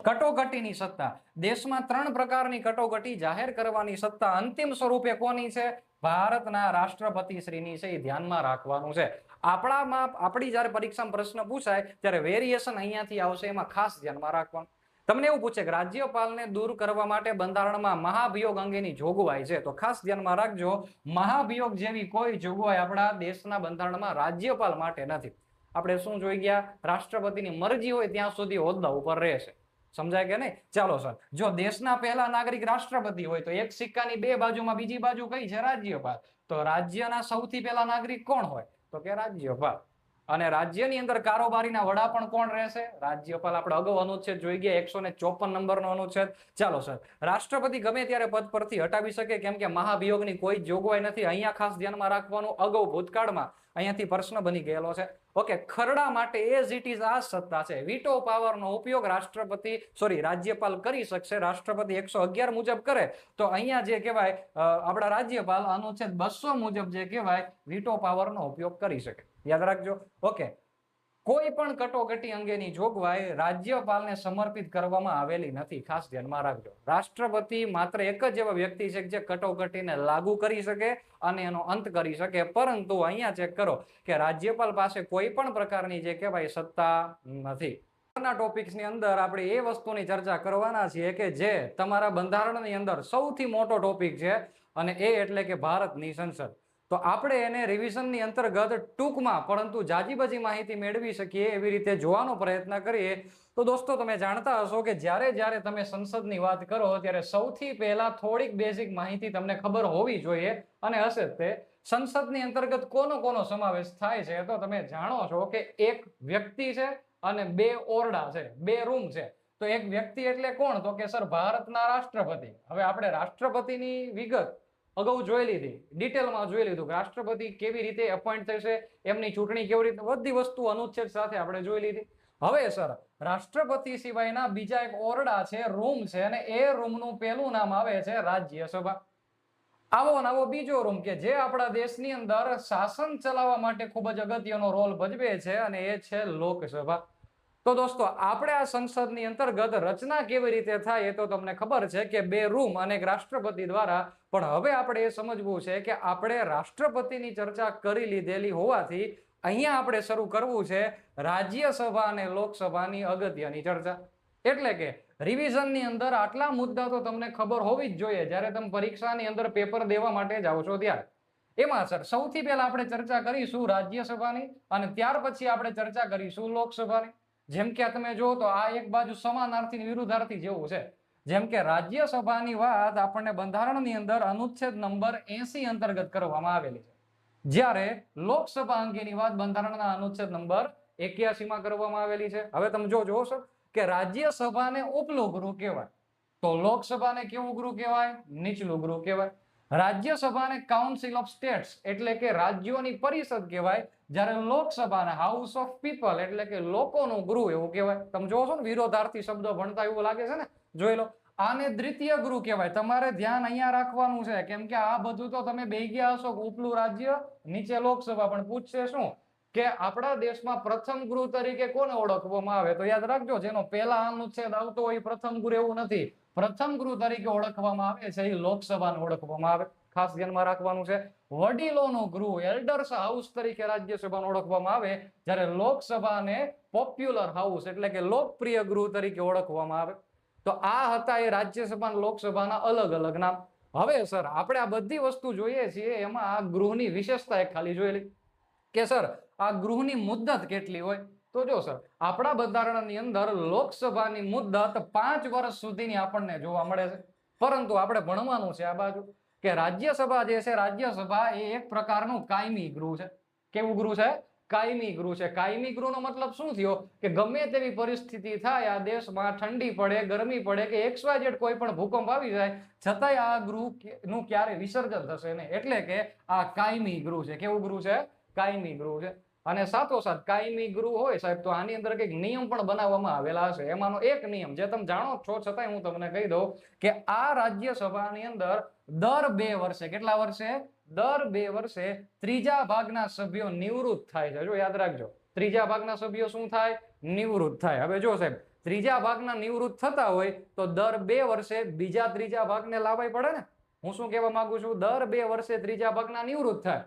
કટોકટીની સત્તા, દેશમાં 3 પ્રકારની કટોકટી જાહેર કરવાની સત્તા અંતિમ સ્વરૂપે કોની છે, ભારતના રાષ્ટ્રપતિ શ્રીની છે. એ ધ્યાનમાં રાખવાનું છે. આપણી જયારે પરીક્ષામાં પ્રશ્ન પૂછાય ત્યારે વેરિએશન અહીંયાથી આવશે, એમાં ખાસ ધ્યાનમાં રાખવાનું. તમને એવું પૂછે કે રાજ્યપાલને દૂર કરવા માટે બંધારણમાં મહાભિયોગ અંગેની જોગવાઈ છે, તો ખાસ ધ્યાનમાં રાખજો, મહાભિયોગ જેવી કોઈ જોગવાઈ આપણા દેશના બંધારણમાં રાજ્યપાલ માટે નથી. આપણે શું જોઈ ગયા, રાષ્ટ્રપતિની મરજી હોય ત્યાં સુધી હોદ્દા ઉપર રહેશે. સમજાય કે નહીં? ચાલો સર, જો દેશના પહેલા નાગરિક રાષ્ટ્રપતિ હોય તો એક સિક્કાની બે બાજુમાં બીજી બાજુ કઈ છે, રાજ્યપાલ. તો રાજ્યના સૌથી પહેલા નાગરિક કોણ હોય, તો કે રાજ્યપાલ. અને રાજ્યની અંદર કારોબારીના વડા પણ કોણ રહેશે, રાજ્યપાલ. આપણે અગાઉ અનુચ્છેદ જોઈ ગયા 154 નંબરનો અનુચ્છેદ. ચાલો સર, રાષ્ટ્રપતિ ગમે ત્યારે પદ પરથી હટાવી શકે કેમ કે મહાભિયોગની કોઈ જોગવાઈ નથી. અહીંયા ખાસ ધ્યાનમાં રાખવાનું, અગાઉ ભૂતકાળમાં અહીંયાથી પ્રશ્ન બની ગયેલો છે. ઓકે, ખરડા માટે એઝ ઇટ ઇઝ આ સત્તા છે. વીટો પાવરનો ઉપયોગ રાજ્યપાલ કરી શકશે. રાષ્ટ્રપતિ 111 મુજબ કરે તો અહીંયા જે કહેવાય આપણા રાજ્યપાલ અનુચ્છેદ 200 મુજબ જે કહેવાય વીટો પાવરનો ઉપયોગ કરી શકે. યાદ રાખજો. ઓકે, કોઈ પણ કટોકટી અંગેની જોગવાઈ રાજ્યપાલને સમર્પિત કરવામાં આવેલી નથી. ખાસ ધ્યાનમાં રાખજો. રાષ્ટ્રપતિ માત્ર એક જ એવા વ્યક્તિ છે જે કટોકટીને લાગુ કરી શકે અને એનો અંત કરી શકે. પરંતુ અહીંયા ચેક કરો કે રાજ્યપાલ પાસે કોઈ પણ પ્રકારની જે કહેવાય સત્તા નથી. ટોપિક્સની અંદર આપણે એ વસ્તુની ચર્ચા કરવાના છીએ કે જે તમારા બંધારણની અંદર સૌથી મોટો ટોપિક છે, અને એ એટલે કે ભારતની સંસદ. તો આપણે એને રિવિઝનની અંતર્ગત ટૂંકમાં પરંતુ જાજી માહિતી મેળવી શકીએ એવી રીતે જોવાનો પ્રયત્ન કરીએ. તો દોસ્તો તમે જાણતા હશો કે જ્યારે તમે સંસદની વાત કરો ત્યારે સૌથી પહેલા થોડીક બેઝિક માહિતી તમને ખબર હોવી જોઈએ અને હશે તે સંસદની અંતર્ગત કોનો સમાવેશ થાય છે. તો તમે જાણો છો કે એક વ્યક્તિ છે અને બે ઓરડા છે, બે રૂમ છે. તો એક વ્યક્તિ એટલે કોણ? તો કે સર ભારતના રાષ્ટ્રપતિ. હવે આપણે રાષ્ટ્રપતિની વિગત અગાઉ જોઈ લીધી, ડિટેલમાં જોઈ લીધું કે રાષ્ટ્રપતિ કેવી રીતે અપોઇન્ટ થશે, એમની ચૂંટણી કેવી રીતે, બધી વસ્તુ અનુચ્છેદ સાથે આપણે જોઈ લીધી. હવે સર રાષ્ટ્રપતિ સિવાયના બીજા એક ઓરડા છે, રૂમ છે, અને એ રૂમનું પહેલું નામ આવે છે રાજ્યસભા. આવો બીજો રૂમ કે જે આપણા દેશની અંદર શાસન ચલાવવા માટે ખૂબ જ અગત્યનો રોલ ભજવે છે અને એ છે લોકસભા. તો દોસ્તો આપણે આ સંસદની અંતર્ગત રચના કેવી રીતે થાય એ તો તમને ખબર છે કે બે રૂમ અને એક રાષ્ટ્રપતિ દ્વારા. પણ હવે આપણે એ સમજવું છે કે આપણે રાષ્ટ્રપતિની ચર્ચા કરી લીધેલી હોવાથી અહીંયા આપણે શરૂ કરવું છે રાજ્યસભા અને લોકસભાની અગત્યની ચર્ચા. એટલે કે રિવિઝનની અંદર આટલા મુદ્દા તો તમને ખબર હોવી જ જોઈએ જ્યારે તમે પરીક્ષાની અંદર પેપર દેવા માટે જાઓ છો ત્યારે. એમાં સર સૌથી પહેલા આપણે ચર્ચા કરીશું રાજ્યસભાની અને ત્યાર પછી આપણે ચર્ચા કરીશું લોકસભાની. જેમ કે તમે જો તો આ એક બાજુ સમાનાર્થી વિરુદ્ધાર્થી જેવું છે. જેમ કે રાજ્યસભાની વાત આપણને બંધારણની અંદર અનુચ્છેદ નંબર 80 અંતર્ગત કરવામાં આવેલી છે, જ્યારે લોકસભા અંગેની વાત બંધારણના અનુચ્છેદ નંબર 81 માં કરવામાં આવેલી છે. હવે તમે જોશો કે રાજ્યસભાને ઉપલું ગૃહ કહેવાય, તો લોકસભાને કેવું ગૃહ કહેવાય? નીચલું ગૃહ કહેવાય. રાજ્યસભાને કાઉન્સિલ ઓફ સ્ટેટ્સ એટલે કે રાજ્યોની પરિષદ કહેવાય, જ્યારે લોકસભાને હાઉસ ઓફ પીપલ એટલે કે લોકોનું ગૃહ એવું કહેવાય. તમે જોશો ને વિરોધાર્થી શબ્દો ભણતા એવું લાગે છે ને, જોઈ લો. આને દ્વિતીય ગૃહ કહેવાય. તમારે ધ્યાન અહીંયા રાખવાનું છે કેમ કે આ બધું તો તમે બેહી ગયા હશો કે ઉપલું રાજ્ય નીચે લોકસભા, પણ પૂછશે શું કે આપણા દેશમાં પ્રથમ ગૃહ તરીકે કોને ઓળખવામાં આવે? તો યાદ રાખજો જેનો પહેલા અનુચ્છેદ આવતો હોય પ્રથમ ગૃહ એવું નથી. પ્રથમ ગૃહ તરીકે ઓળખવામાં આવે છે એ લોકસભાને ઓળખવામાં આવે. ખાસ ધ્યાનમાં રાખવાનું છે. વડીલોનું ગૃહ એલ્ડર્સ હાઉસ તરીકે રાજ્યસભાને ઓળખવામાં આવે, જ્યારે લોકસભાને પોપ્યુલર હાઉસ એટલે કે લોકપ્રિય ગૃહ તરીકે ઓળખવામાં આવે. તો આ હતા એ રાજ્યસભા અને લોકસભાના અલગ અલગ નામ. હવે સર આપણે આ બધી વસ્તુ જોઈએ છીએ એમાં આ ગૃહની વિશેષતા એક ખાલી જોયેલી કે સર આ ગૃહની મુદ્દત કેટલી હોય? તો જો સર આપણા બંધારણની અંદર લોકસભાની મુદ્દત 5 વર્ષ સુધીની આપણને જોવા મળે છે. પરંતુ આપણે ભણવાનું છે આ બાજુ કે રાજ્યસભા જે છે, રાજ્યસભા એ એક પ્રકારનું કાયમી ગૃહ છે. કેવું ગૃહ છે? કાયમી ગૃહ છે. કાયમી ગૃહનો મતલબ શું થયો કે ગમે તેવી પરિસ્થિતિ થાય આ દેશમાં, ઠંડી પડે, ગરમી પડે કે XYZ કોઈ પણ ભૂકંપ આવી જાય, છતાંય આ ગૃહનું ક્યારે વિસર્જન થશે નહીં. એટલે કે આ કાયમી ગૃહ છે. કેવું ગૃહ છે? કાયમી ગૃહ છે. અને સાથોસાથ કાયમી ગૃહ હોય સાહેબ તો આની અંદર કંઈક નિયમ પણ બનાવવામાં આવેલા હશે. એમાંનો એક નિયમ જે તમે જાણો છો છતાંય હું તમને કહી દઉં કે આ રાજ્યસભાની અંદર દર 2 વર્ષે, કેટલા વર્ષે? દર 2 વર્ષે ત્રીજા ભાગના સભ્યો નિવૃત્ત થાય છે. જો યાદ રાખજો, ત્રીજા ભાગના સભ્યો શું થાય? નિવૃત્ત થાય. હવે જો સાહેબ ત્રીજા ભાગના નિવૃત્ત થતા હોય તો દર 2 વર્ષે બીજા ત્રીજા ભાગને લાવવા પડે ને. હું શું કહેવા માંગુ છું? દર 2 વર્ષે ત્રીજા ભાગના નિવૃત્ત થાય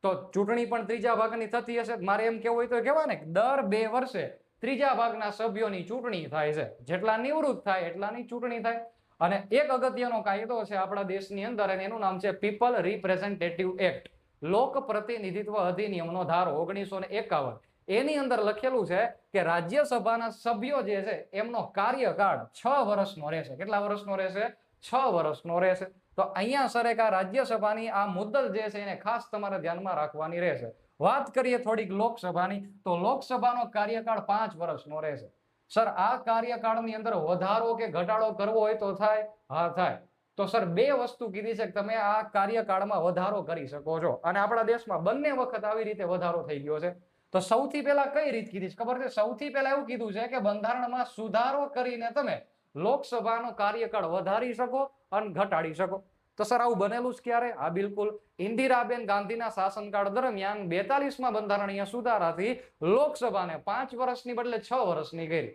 તો ચૂંટણી પણ ત્રીજા ભાગની થતી હશે. મારે એમ કેવું હોય તો કહેવાય ને દર 2 વર્ષે ત્રીજા ભાગના સભ્યોની ચૂંટણી થાય છે. જેટલા નિવૃત્ત થાય એટલાની ચૂંટણી થાય. અને એક અગત્યનો કાયદો છે આપણા દેશની અંદર અને એનું નામ છે પીપલ રિપ્રેઝેન્ટેટિવ એક્ટ, લોક પ્રતિનિધિત્વ અધિનિયમનો ધારો 1951. એની અંદર લખેલું છે કે રાજ્યસભાના સભ્યો જે છે એમનો કાર્યકાળ 6 વર્ષનો રહેશે. કેટલા વર્ષનો રહેશે? 6 વર્ષનો રહેશે. તો અહીંયા સર એક આ રાજ્યસભાની આ મુદ્દત જે છે એને ખાસ તમારે ધ્યાનમાં રાખવાની રહેશે. વાત કરીએ થોડીક લોકસભાની, તો લોકસભાનો કાર્યકાળ 5 વર્ષનો રહેશે. સર આ કાર્યકાળની અંદર વધારો કે ઘટાડો કરવો હોય તો થાય? હા થાય. તો સર 2 વસ્તુ કીધી છે કે તમે આ કાર્યકાળમાં વધારો કરી શકો છો અને આપણા દેશમાં બંને વખત આવી રીતે વધારો થઈ ગયો છે. તો સૌથી પહેલા કઈ રીત કીધી છે ખબર છે? સૌથી પહેલા એવું કીધું છે કે બંધારણમાં સુધારો કરીને તમે લોકસભાનો કાર્યકાળ વધારી શકો અને ઘટાડી શકો. તો સર આવું બનેલું જ ક્યારે? આ બિલકુલ ઇન્દિરાબેન ગાંધીના શાસનકાળ દરમિયાન 42માં બંધારણીય સુધારાથી લોકસભાને 5 વર્ષની બદલે 6 વર્ષની કરી.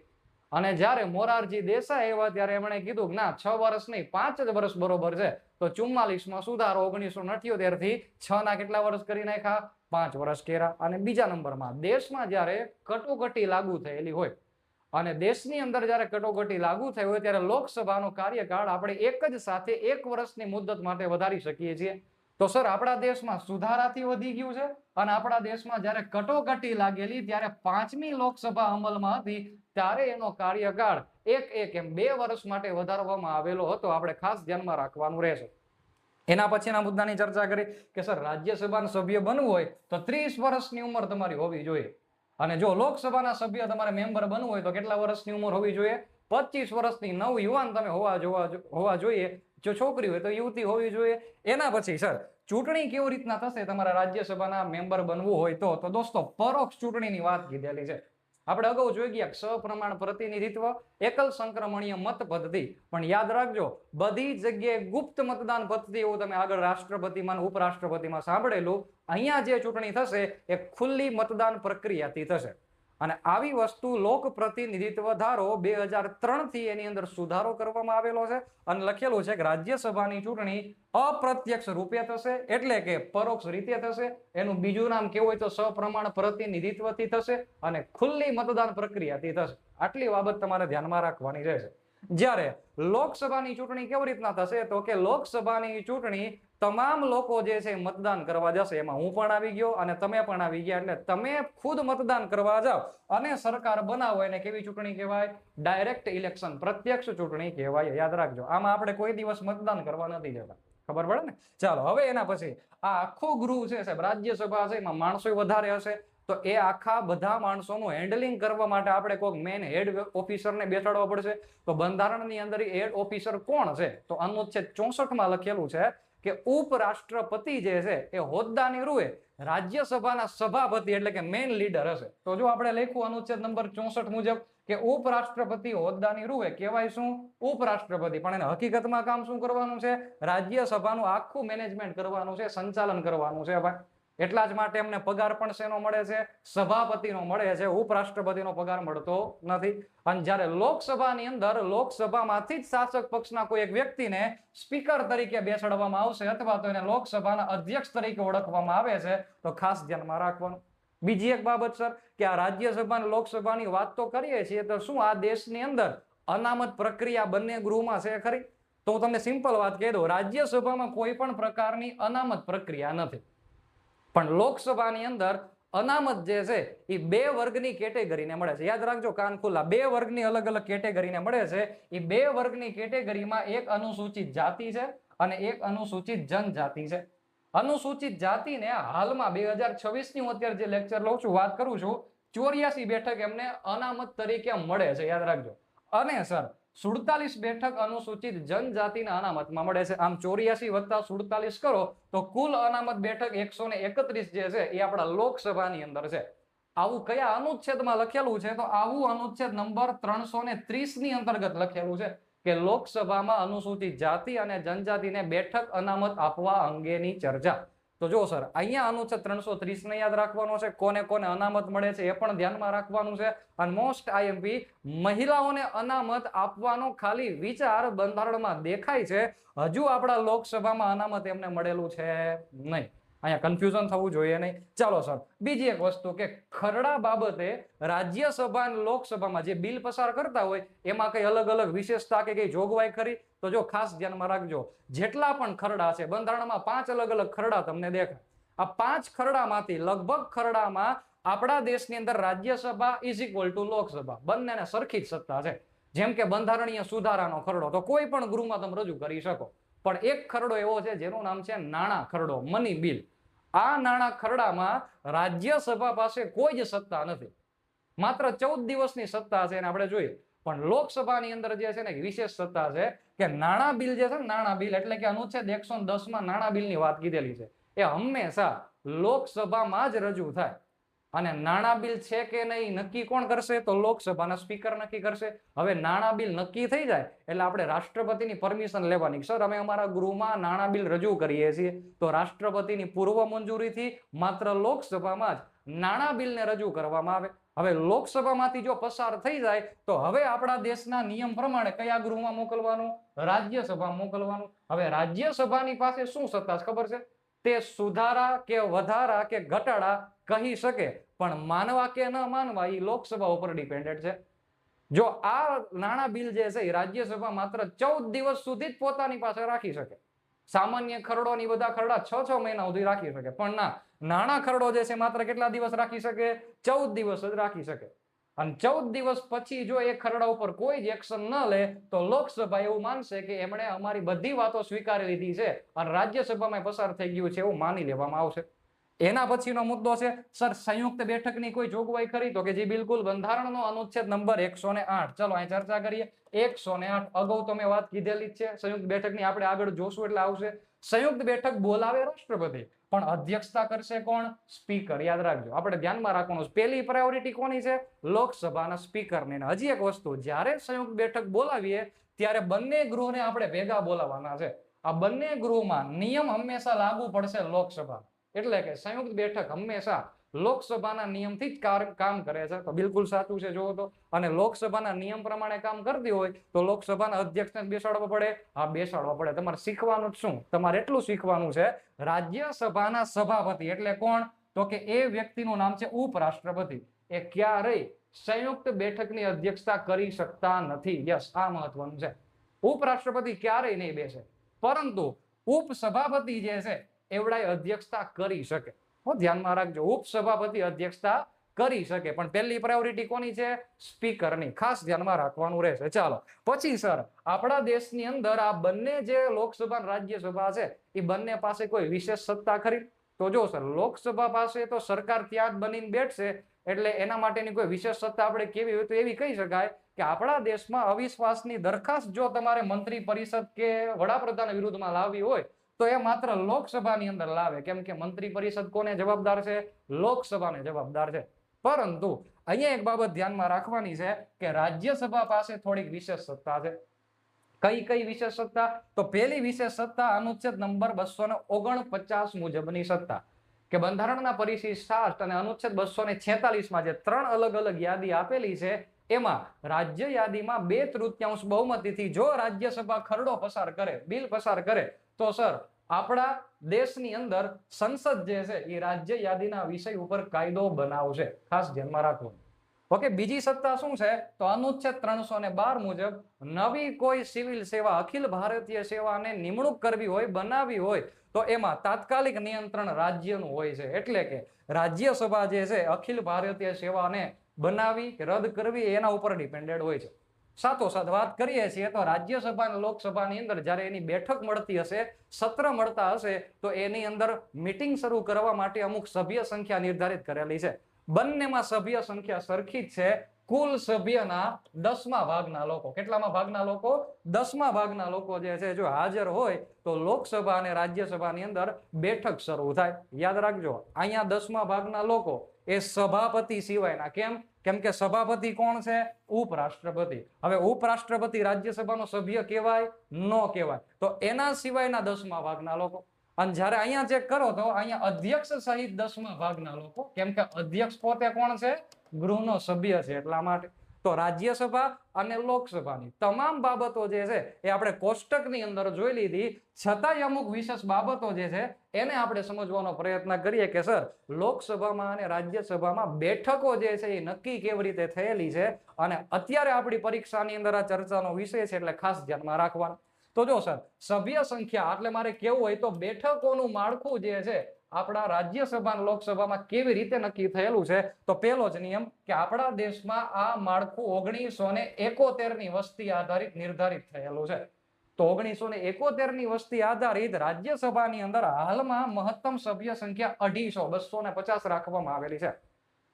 અને જ્યારે મોરારજી દેસાઈ આવ્યા ત્યારે એમણે કીધું કે ના 6 વર્ષ નહીં 5 જ વર્ષ બરોબર છે. તો 44માં સુધારો 1978 થી 6 ના કેટલા વર્ષ કરી નાખ્યા? 5 વર્ષ કર્યા. અને બીજા નંબરમાં દેશમાં જ્યારે કટોકટી લાગુ થયેલી હોય અને દેશની અંદર જ્યારે કટોકટી લાગુ થઈ હોય ત્યારે લોકસભાનો કાર્યકાળ આપણે એક જ સાથે 1 વર્ષની મુદ્દત માટે વધારી શકીએ છીએ. તો સર આપણા દેશમાં સુધારાથી વધી ગયું છે અને આપણા દેશમાં જ્યારે કટોકટી લાગેલી ત્યારે 5મી લોકસભા અમલમાં હતી ત્યારે એનો કાર્યકાળ એક એમ 2 વર્ષ માટે વધારવામાં આવેલો હતો. આપણે ખાસ ધ્યાનમાં રાખવાનું રહેશે. એના પછીના મુદ્દાની ચર્ચા કરી કે સર રાજ્યસભાના સભ્ય બનવું હોય તો 30 વર્ષની ઉંમર તમારી હોવી જોઈએ અને જો લોકસભાના સભ્ય તમારે મેમ્બર બનવું હોય તો કેટલા વર્ષની ઉંમર હોવી જોઈએ? 25 વર્ષની નવ યુવાન તમે હોવા જોઈએ. જો છોકરી હોય તો યુવતી હોવી જોઈએ. એના પછી સર ચૂંટણી કેવી રીતના થશે તમારા રાજ્યસભાના મેમ્બર બનવું હોય તો દોસ્તો પરોક્ષ ચૂંટણીની વાત કીધેલી છે. આપણે અગાઉ જોઈ ગયા સપ્રમાણ પ્રતિનિધિત્વ, એકલ સંક્રમણીય મત પદ્ધતિ, પણ યાદ રાખજો બધી જગ્યાએ ગુપ્ત મતદાન પદ્ધતિ એવું તમે આગળ રાષ્ટ્રપતિમાં ઉપરાષ્ટ્રપતિમાં સાંભળેલું. અહીંયા જે ચૂંટણી થશે એ ખુલ્લી મતદાન પ્રક્રિયાથી થશે અને આવી વસ્તુ લોક પ્રતિનિધિત્વ ધારો 2003 થી એની અંદર સુધારો કરવામાં આવેલો છે અને લખેલું છે કે રાજ્યસભાની ચૂંટણી અપ્રત્યક્ષ રૂપે થશે એટલે કે પરોક્ષ રીતે થશે. એનું બીજું નામ કેવું હોય તો સપ્રમાણ પ્રતિનિધિત્વથી થશે અને ખુલ્લી મતદાન પ્રક્રિયાથી થશે. આટલી બાબત તમારે ધ્યાનમાં રાખવાની રહેશે. જ્યારે લોકસભાની ચૂંટણી કેવી રીતના થશે તો કે લોકસભાની ચૂંટણી તમામ લોકો જે છે મતદાન કરવા જશે. એમાં હું પણ આવી ગયો અને તમે પણ આવી ગયા એટલે તમે ખુદ મતદાન કરવા જાઓ અને સરકાર બનાવો એને કેવી ચૂંટણી કહેવાય? ડાયરેક્ટ ઇલેક્શન, પ્રત્યક્ષ ચૂંટણી કહેવાય. યાદ રાખજો આમાં આપણે કોઈ દિવસ મતદાન કરવા નથી જતા. ખબર પડે ને? ચાલો હવે એના પછી આ આખું ગૃહ છે સાહેબ રાજ્યસભા છે એમાં માણસો વધારે હશે તો એ આખા બધા માણસોનું હેન્ડલિંગ કરવા માટે આપણે કોઈ મેન હેડ ઓફિસરને બેસાડવા પડશે. તો બંધારણની અંદર હેડ ઓફિસર કોણ છે? તો અનુચ્છેદ 64માં લખેલું છે કે ઉપરાષ્ટ્રપતિ જે છે એ હોદ્દાની રૂએ રાજ્યસભાના સભાપતિ એટલે કે મેઇન લીડર હશે. તો જો આપણે લખ્યું અનુચ્છેદ નંબર 64 મુજબ કે ઉપરાષ્ટ્રપતિ હોદ્દાની રૂએ કહેવાય શું? ઉપરાષ્ટ્રપતિ. પણ એને હકીકતમાં કામ શું કરવાનું છે? રાજ્યસભાનું આખું મેનેજમેન્ટ કરવાનું છે, સંચાલન કરવાનું છે ભાઈ. એટલા જ માટે એમને પગાર પણ શેનો મળે છે? સભાપતિનો મળે છે. ઉપરાષ્ટ્રપતિનો પગાર મળતો નથી. અને જ્યારે લોકસભાની અંદર લોકસભામાંથી જ શાસક પક્ષના કોઈ એક વ્યક્તિને સ્પીકર તરીકે બેસાડવામાં આવશે અથવા તો એને લોકસભાના અધ્યક્ષ તરીકે ઓળખવામાં આવે છે તો ખાસ ધ્યાનમાં રાખવાનું. બીજી એક બાબત સર કે આ રાજ્યસભા અને લોકસભાની વાત તો કરીએ છીએ તો શું આ દેશની અંદર અનામત પ્રક્રિયા બંને ગૃહમાં છે ખરી? તો હું તમને સિમ્પલ વાત કહી દઉં, રાજ્યસભામાં કોઈ પણ પ્રકારની અનામત પ્રક્રિયા નથી પણ લોકસભાની અંદર અનામત જે છે એ 2 વર્ગની કેટેગરીને મળે છે. યાદ રાખજો કાન ખુલ્લા, 2 વર્ગની અલગ અલગ કેટેગરીને મળે છે. એ 2 વર્ગની કેટેગરીમાં એક અનુસૂચિત જાતિ છે અને એક અનુસૂચિત જનજાતિ છે. અનુસૂચિત જાતિને હાલમાં 2026 ની હું અત્યારે જે લેક્ચર લઉં છું વાત કરું છું 84 બેઠક એમને અનામત તરીકે મળે છે. યાદ રાખજો. અને સર 47 બેઠક અનુસૂચિત જનજાતિના અનામતમાં મળે છે. આમ 84 + 47 કરો તો કુલ અનામત બેઠક 131 જે છે એ આપણા લોકસભાની અંદર છે. આવું કયા અનુચ્છેદમાં લખેલું છે? તો આવું અનુચ્છેદ નંબર 330 ની અંતર્ગત લખેલું છે કે લોકસભામાં અનુસૂચિત જાતિ અને જનજાતિને બેઠક અનામત આપવા અંગેની ચર્ચા. તો જો સર અહીંયા અનુચ્છેદ 330 ને યાદ રાખવાનો છે. કોને કોને અનામત મળે છે એ પણ ધ્યાનમાં રાખવાનું છે. અને મોસ્ટ આઈએમપી મહિલાઓને અનામત આપવાનો ખાલી વિચાર બંધારણમાં દેખાય છે, હજુ આપણા લોકસભામાં અનામત એમને મળેલું છે નહીં. અહીંયા કન્ફ્યુઝન થવું જોઈએ નહીં. ચાલો સર બીજી એક વસ્તુ કે ખરડા બાબતે રાજ્યસભા અને લોકસભામાં જે બિલ પસાર કરતા હોય એમાં કઈ અલગ અલગ વિશેષતા કે કઈ જોગવાઈ ખરી? તો જો ખાસ ધ્યાનમાં રાખજો જેટલા પણ ખરડા છે બંધારણમાં 5 અલગ અલગ ખરડા તમને દેખાય. આ 5 ખરડામાંથી લગભગ ખરડામાં આપણા દેશની અંદર રાજ્યસભા = લોકસભા બંનેને સરખી જ સત્તા છે. જેમ કે બંધારણીય સુધારાનો ખરડો તો કોઈ પણ ગૃહમાં તમે રજૂ કરી શકો, પણ એક ખરડો એવો છે જેનું નામ છે નાણાં ખરડો, મની બિલ. આ નાણાં ખરડામાં રાજ્યસભા પાસે કોઈ જ સત્તા નથી, માત્ર 14 દિવસની સત્તા છે. અને આપણે જોઈએ પણ લોકસભાની અંદર જે છે ને વિશેષ સત્તા છે કે નાણાં બિલ જે છે ને નાણાં બિલ એટલે કે અનુચ્છેદ 110માં નાણાં બિલની વાત કીધેલી છે એ હંમેશા લોકસભામાં જ રજૂ થાય. અને નાણાં બિલ છે કે નહીં નક્કી કોણ કરશે? તો લોકસભાના સ્પીકર નક્કી કરશે. હવે નાણાં બિલ નક્કી થઈ જાય એટલે આપણે રાષ્ટ્રપતિની પરમિશન લેવાની. સર અમે અમારા ગૃહમાં નાણાં બિલ રજૂ કરીએ છીએ તો રાષ્ટ્રપતિની પૂર્વ મંજૂરીથી માત્ર લોકસભામાં જ નાણાં બિલને રજૂ કરવામાં આવે. હવે લોકસભામાંથી જો પસાર થઈ જાય તો હવે આપણા દેશના નિયમ પ્રમાણે કયા ગૃહમાં મોકલવાનું? રાજ્યસભામાં મોકલવાનું. હવે રાજ્યસભાની પાસે શું સત્તા છે ખબર છે? તે સુધારા કે વધારા કે ઘટાડા કહી શકે, પણ માનવા કે ન માનવા એ લોકસભા ઉપર ડિપેન્ડન્ટ છે. જો આ નાણાં બિલ જે છે એ રાજ્યસભા માત્ર 14 દિવસ સુધી જ પોતાની પાસે રાખી શકે. સામાન્ય ખરડોની બધા ખરડા 6 મહિના સુધી રાખી શકે, પણ ના, નાણાં ખરડો જે છે માત્ર કેટલા દિવસ રાખી શકે? 14 દિવસ જ રાખી શકે. અને 14 દિવસ પછી જો એ ખરડા ઉપર કોઈ જ એક્શન ન લે તો લોકસભા એવું માનશે કે એમણે અમારી બધી વાતો સ્વીકારી લીધી છે અને રાજ્યસભામાં પસાર થઈ ગયું છે એવું માની લેવામાં આવશે. એના પછીનો મુદ્દો છે સર સંયુક્ત બેઠકની કોઈ જોગવાઈ ખરી? તો કે જે બિલકુલ બંધારણનો અનુચ્છેદ નંબર 108. ચલો અહીં ચર્ચા કરીએ. 108 અગાઉ તો મેં વાત કીધેલી જ છે. સંયુક્ત બેઠકની આપણે આગળ જોશું એટલે આવશે. સંયુક્ત બેઠક બોલાવે રાષ્ટ્રપતિ, પણ અધ્યક્ષતા કરશે કોણ? સ્પીકર. યાદ રાખજો, આપણે ધ્યાનમાં રાખવાનું. પહેલી પ્રાયોરિટી કોની છે? લોકસભાના સ્પીકરની. હજી એક વસ્તુ, જ્યારે સંયુક્ત બેઠક બોલાવીએ ત્યારે બંને ગૃહને આપણે ભેગા બોલાવવાના છે. આ બંને ગૃહમાં નિયમ હંમેશા લાગુ પડશે લોકસભા, એટલે કે સંયુક્ત બેઠક હંમેશા લોકસભાના નિયમથી જ કામ કરે છે. તો બિલકુલ સાચું છે જોવો તો. અને લોકસભાના નિયમ પ્રમાણે કામ કરતી હોય તો લોકસભાના અધ્યક્ષને બેસાડવા પડે. હા, બેસાડવા પડે. તમારે શીખવાનું જ શું? તમારે એટલું શીખવાનું છે, રાજ્યસભાના સભાપતિ એટલે કોણ? તો કે એ વ્યક્તિનું નામ છે ઉપરાષ્ટ્રપતિ. એ ક્યારેય સંયુક્ત બેઠકની અધ્યક્ષતા કરી શકતા નથી. યસ, આ મહત્વનું છે. ઉપરાષ્ટ્રપતિ ક્યારેય નહીં બેસે, પરંતુ ઉપસભાપતિ જે છે એવડાય અધ્યક્ષતા કરી શકે. ધ્યાનમાં રાખજો, ઉપસભાપતિ અધ્યક્ષતા કરી શકે, પણ પહેલી પ્રાયોરિટી કોની છે? સ્પીકરની. ખાસ ધ્યાનમાં રાખવાનું રહેશે. ચાલો પછી સર, આપણા દેશની અંદર આ બંને જે લોકસભા અને રાજ્યસભા છે એ બંને પાસે કોઈ વિશેષ સત્તા ખરી? તો જો સર, લોકસભા પાસે તો સરકાર ત્યાં જ બનીને બેઠશે, એટલે એના માટેની કોઈ વિશેષ સત્તા આપણે કેવી હોય તો એવી કહી શકાય કે આપણા દેશમાં અવિશ્વાસની દરખાસ્ત જો તમારે મંત્રી પરિષદ કે વડાપ્રધાન વિરુદ્ધમાં લાવવી હોય તો એ માત્ર લોકસભાની અંદર લાવે, કેમ કે મંત્રી પરિષદ કોને જવાબદાર છે? લોકસભાને જવાબદાર છે. પરંતુ અહીંયા એક બાબત ધ્યાનમાં રાખવાની છે કે રાજ્યસભા પાસે થોડીક વિશેષ સત્તા છે. કઈ વિશેષ સત્તા? તો પહેલી વિશેષ સત્તા અનુચ્છેદ નંબર 249 મુજબની સત્તા, કે બંધારણના પરિશિષ્ટ 7 અને અનુચ્છેદ 246 જે 3 અલગ અલગ યાદી આપેલી છે એમાં રાજ્ય યાદીમાં 2/3 બહુમતીથી જો રાજ્યસભા ખરડો પસાર કરે, બિલ પસાર કરે, તો સર આપણા દેશની અંદર સંસદ જે છે એ રાજ્ય યાદીના વિષય ઉપર કાયદો બનાવશે. ખાસ ધ્યાનમાં રાખવું. ઓકે, બીજી સત્તા શું છે? તો અનુચ્છેદ 312 મુજબ નવી કોઈ સિવિલ સેવા, અખિલ ભારતીય સેવાને નિમણૂક કરવી હોય, બનાવવી હોય તો એમાં તાત્કાલિક નિયંત્રણ રાજ્યનું હોય છે. એટલે કે રાજ્યસભા જે છે અખિલ ભારતીય સેવાને બનાવી કે રદ કરવી એના ઉપર ડિપેન્ડેડ હોય છે. સાથોસાથ વાત કરીએ છીએ તો રાજ્યસભા અને લોકસભાની અંદર જ્યારે એની બેઠક મળતી હશે, સત્ર મળતા હશે, તો એની અંદર મીટિંગ શરૂ કરવા માટે અમુક સભ્ય સંખ્યા નિર્ધારિત કરેલી છે. બંનેમાં સભ્ય સંખ્યા સરખી જ છે. કુલ સભ્યના 10મા ભાગના લોકો. કેટલામાં ભાગના લોકો? 10મા ભાગના લોકો જે છે જો હાજર હોય તો લોકસભા અને રાજ્યસભાની અંદર બેઠક શરૂ થાય. યાદ રાખજો, અહીંયા 10મા ભાગના લોકો એ સભાપતિ સિવાયના. કેમ કે સભાપતિ કોણ છે? ઉપરાષ્ટ્રપતિ. હવે ઉપરાષ્ટ્રપતિ રાજ્યસભાનો સભ્ય કહેવાય? નો કહેવાય. તો એના સિવાયના 10મા ભાગના લોકો. અને જ્યારે અહીંયા ચેક કરો તો અહીંયા અધ્યક્ષ સહિત 10મા ભાગના લોકો, કેમ કે અધ્યક્ષ પોતે કોણ છે? ગૃહનો સભ્ય છે. એટલા માટે તો રાજ્યસભા અને લોકસભાની તમામ બાબતો જે છે એ આપણે કોષ્ટકની અંદર જોઈ લીધી. છતાંય અમુક વિશેષ બાબતો જે છે એને આપણે સમજવાનો પ્રયત્ન કરીએ કે સર લોકસભામાં અને રાજ્યસભામાં બેઠકો જે છે એ નક્કી કેવી રીતે થયેલી છે, અને અત્યારે આપણી પરીક્ષાની અંદર આ ચર્ચાનો વિષય છે એટલે ખાસ ધ્યાનમાં રાખવાનું. તો જો સર, સભ્ય સંખ્યા એટલે મારે કેવું હોય તો બેઠકોનું માળખું જે છે આપણા રાજ્યસભા અને લોકસભામાં કેવી રીતે નક્કી થયેલું છે, તો પહેલો જ નિયમ કે આપણા દેશમાં આ માળખું 1971ની વસ્તી આધારિત નિર્ધારિત થયેલું છે. તો 1971ની વસ્તી આધારિત રાજ્યસભાની અંદર હાલમાં મહત્તમ સભ્ય સંખ્યા 250 રાખવામાં આવેલી છે,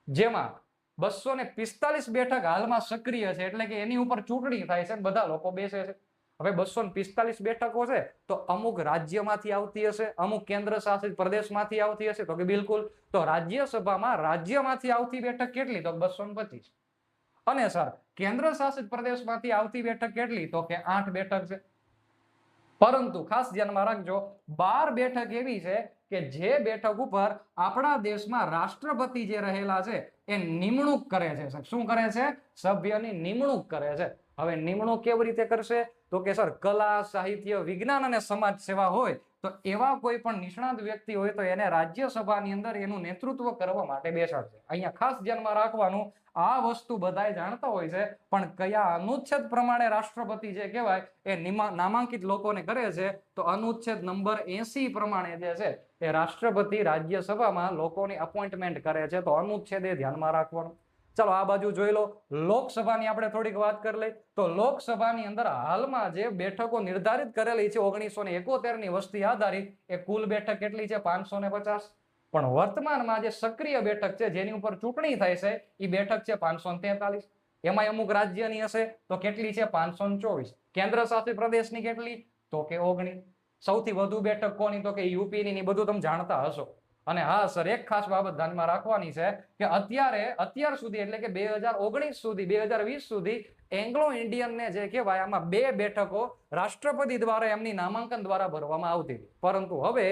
જેમાં 245 બેઠક હાલમાં સક્રિય છે, એટલે કે એની ઉપર ચૂંટણી થાય છે, બધા લોકો બેસે છે. હવે 245 બેઠકો છે તો અમુક રાજ્યમાંથી આવતી હશે, અમુક કેન્દ્ર શાસિત પ્રદેશમાંથી આવતી હશે, તો કે બિલકુલ. તો રાજ્યસભામાં રાજ્યમાંથી આવતી બેઠક કેટલી? તો 225. અને સર કેન્દ્ર શાસિત પ્રદેશમાંથી આવતી બેઠક કેટલી? તો કે 8 બેઠક છે. પરંતુ ખાસ ધ્યાનમાં રાખજો, 12 બેઠક એવી છે કે જે બેઠક ઉપર આપણા દેશમાં રાષ્ટ્રપતિ જે રહેલા છે એ નિમણૂક કરે છે. શું કરે છે? સભ્યની નિમણૂક કરે છે. હવે નિમણૂક કેવી રીતે કરશે? તો કે સર કલા, સાહિત્ય, વિજ્ઞાન અને સમાજ સેવા હોય તો એવા કોઈ પણ નિષ્ણાત વ્યક્તિ હોય તો એને રાજ્યસભાની અંદર એનું નેતૃત્વ કરવા માટે બેસાડશે. અહીંયા ખાસ ધ્યાનમાં રાખવાનું, આ વસ્તુ બધાય જાણતા હોય છે, પણ કયા અનુચ્છેદ પ્રમાણે રાષ્ટ્રપતિ જે કહેવાય એ નામાંકિત લોકોને કરે છે, તો અનુચ્છેદ નંબર 80 પ્રમાણે જે છે એ રાષ્ટ્રપતિ રાજ્યસભામાં લોકોની અપોઇન્ટમેન્ટ કરે છે. તો અનુચ્છેદ એ ધ્યાનમાં રાખવાનું. ચલો આ બાજુ જોઈ લો, લોકસભાની આપણે થોડીક વાત કરી લઈ. તો લોકસભાની અંદર હાલમાં જે બેઠકો નિર્ધારિત કરેલી છે 1971 ની વસ્તી આધારિત, એ કુલ બેઠક કેટલી છે? 550. પણ વર્તમાનમાં જે સક્રિય બેઠક છે જેની ઉપર ચૂંટણી થાય છે એ બેઠક છે 543. એમાં અમુક રાજ્યની હશે તો કેટલી છે? 524. કેન્દ્ર શાસિત પ્રદેશની કેટલી? તો કે 19. સૌથી વધુ બેઠક કોની? તો કે યુપી ની. બધું તમે જાણતા હશો. અને હા સર, એક ખાસ બાબત ધ્યાનમાં રાખવાની છે કે અત્યાર સુધી એટલે કે 2019 સુધી 2020 સુધી એંગ્લો ઇન્ડિયન ને જે કહેવાય આમાં 2 બેઠકો રાષ્ટ્રપતિ દ્વારા એમની નામાંકન દ્વારા ભરવામાં આવતી હતી. પરંતુ હવે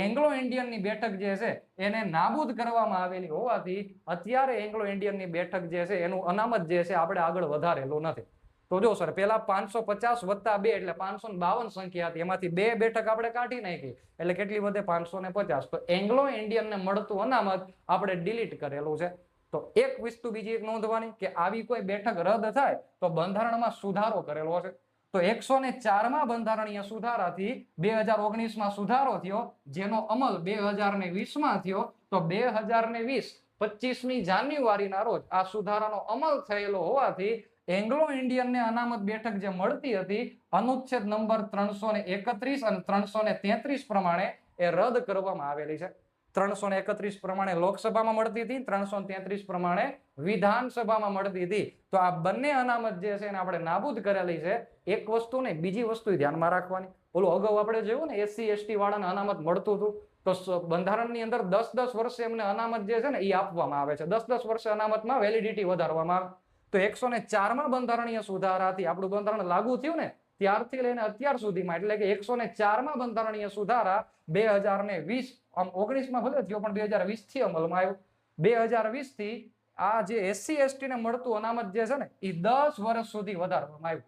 એંગ્લો ઇન્ડિયન ની બેઠક જે છે એને નાબૂદ કરવામાં આવેલી હોવાથી અત્યારે એંગ્લો ઇન્ડિયન ની બેઠક જે છે એનું અનામત જે છે આપણે આગળ વધારેલું નથી. તો જો સર, પેલા 550 વત્તા 2 એટલે 552 સંખ્યા હતી, એમાંથી 2 બેઠક આપણે કાઢી નાખી એટલે કેટલી વધે? 550. તો એંગ્લો ઇન્ડિયન ને મળતું અનામત આપણે ડિલીટ કરેલું છે. તો એક વસ્તુ બીજી એક નોંધવાની કે આવી કોઈ બેઠક રદ થાય તો બંધારણમાં સુધારો કરેલો છે. તો 104 માં બંધારણીય સુધારાથી 2019 માં સુધારો થયો, જેનો અમલ 2020 માં થયો. તો 2020 25મી જાન્યુઆરીના રોજ આ સુધારાનો અમલ થયેલો હોવાથી એંગ્લો ઇન્ડિયન ને અનામત બેઠક જે મળતી હતી અનુચ્છેદ નંબર 331 અને 333 પ્રમાણે એ રદ કરવામાં આવેલી છે. 331 પ્રમાણે લોકસભામાં મળતી હતી, 333 પ્રમાણે વિધાનસભામાં મળતી હતી. તો આ બંને અનામત જે છે એને આપણે નાબૂદ કરેલી છે. એક વસ્તુ ને બીજી વસ્તુ ધ્યાનમાં રાખવાની. ઓલું અગાઉ આપણે જોયું ને SC ST વાળાને અનામત મળતું હતું, તો બંધારણની અંદર 10 વર્ષે એમને અનામત જે છે ને એ આપવામાં આવે છે. 10 વર્ષે અનામતમાં વેલિડિટી વધારવામાં આવે. તો 104 માં બંધારણીય સુધારાથી આપણું બંધારણ લાગુ થયું ને ત્યારથી લઈને અત્યાર સુધીમાં, એટલે કે 104 માં બંધારણીય સુધારા 2020 19 માં ભલે થયો પણ 2020 થી અમલમાં આવ્યો. 2020 થી આ જે SC ST ને મળતું અનામત જે છે ને એ 10 વર્ષ સુધી વધારવામાં આવ્યું.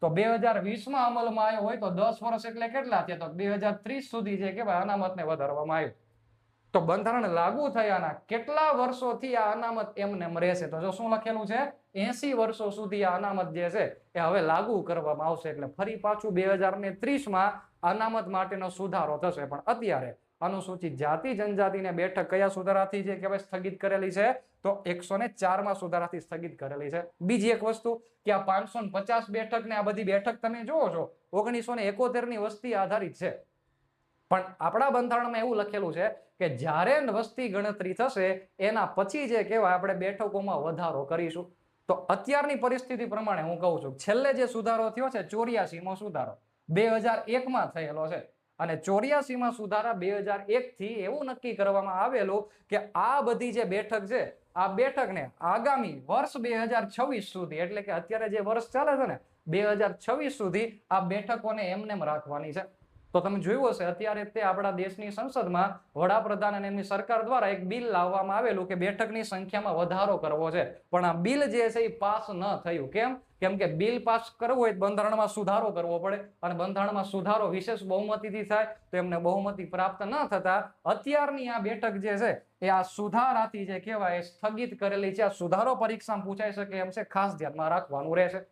તો 2020 માં અમલમાં આવ્યો હોય તો 10 વર્ષ એટલે કેટલા થયા? તો 2030 સુધી જે કહેવાય અનામતને વધારવામાં આવ્યું. તો બંધારણ લાગુ થયાના કેટલા વર્ષોથી આ અનામત એમને રહેશે? તો જો શું લખેલું છે? 80 વર્ષો સુધી આ અનામત જે છે એ હવે લાગુ કરવામાં આવશે. એટલે ફરી પાછું 2030 માં અનામત માટેનો સુધારો થશે. પણ અત્યારે અનુસૂચિત જાતિ જનજાતિને બેઠક કયા સુધારાથી જે કહેવાય સ્થગિત કરેલી છે? તો 104 માં સુધારાથી સ્થગિત કરેલી છે. બીજી એક વસ્તુ કે આ 550 બેઠક ને આ બધી બેઠક તમે જોવો છો 1971 ની વસ્તી આધારિત છે. પણ આપણા બંધારણમાં એવું લખેલું છે કે જ્યારે વસ્તી ગણતરી થશે એના પછી જે કહેવાય આપણે બેઠકોમાં વધારો કરીશું. તો અત્યારની પરિસ્થિતિ પ્રમાણે હું કહું છું, છેલ્લે જે સુધારો થયો છે 84 મો સુધારો 2001 માં થયેલો છે. અને 84 માં સુધારા 2001 થી એવું નક્કી કરવામાં આવેલું કે આ બધી જે બેઠક છે આ બેઠકને આગામી વર્ષ 2026 સુધી, એટલે કે અત્યારે જે વર્ષ ચાલે છે ને 2026 સુધી આ બેઠકોને એમને રાખવાની છે. તો તમે જોયું હશે અત્યારે તે આપણા દેશની સંસદમાં વડાપ્રધાન અને એમની સરકાર દ્વારા એક બિલ લાવવામાં આવેલું કે બેઠકની સંખ્યામાં વધારો કરવો છે. પણ આ બિલ જે છે એ પાસ ન થયું. કેમ કે બિલ પાસ કરવું હોય બંધારણમાં સુધારો કરવો પડે, અને બંધારણમાં સુધારો વિશેષ બહુમતીથી થાય તો એમને બહુમતી પ્રાપ્ત ન થતા અત્યારની આ બેઠક જે છે એ આ સુધારાથી જે કહેવાય સ્થગિત કરેલી છે. આ સુધારો પરીક્ષામાં પૂછાઈ શકે એમ છે, ખાસ ધ્યાનમાં રાખવાનું રહેશે.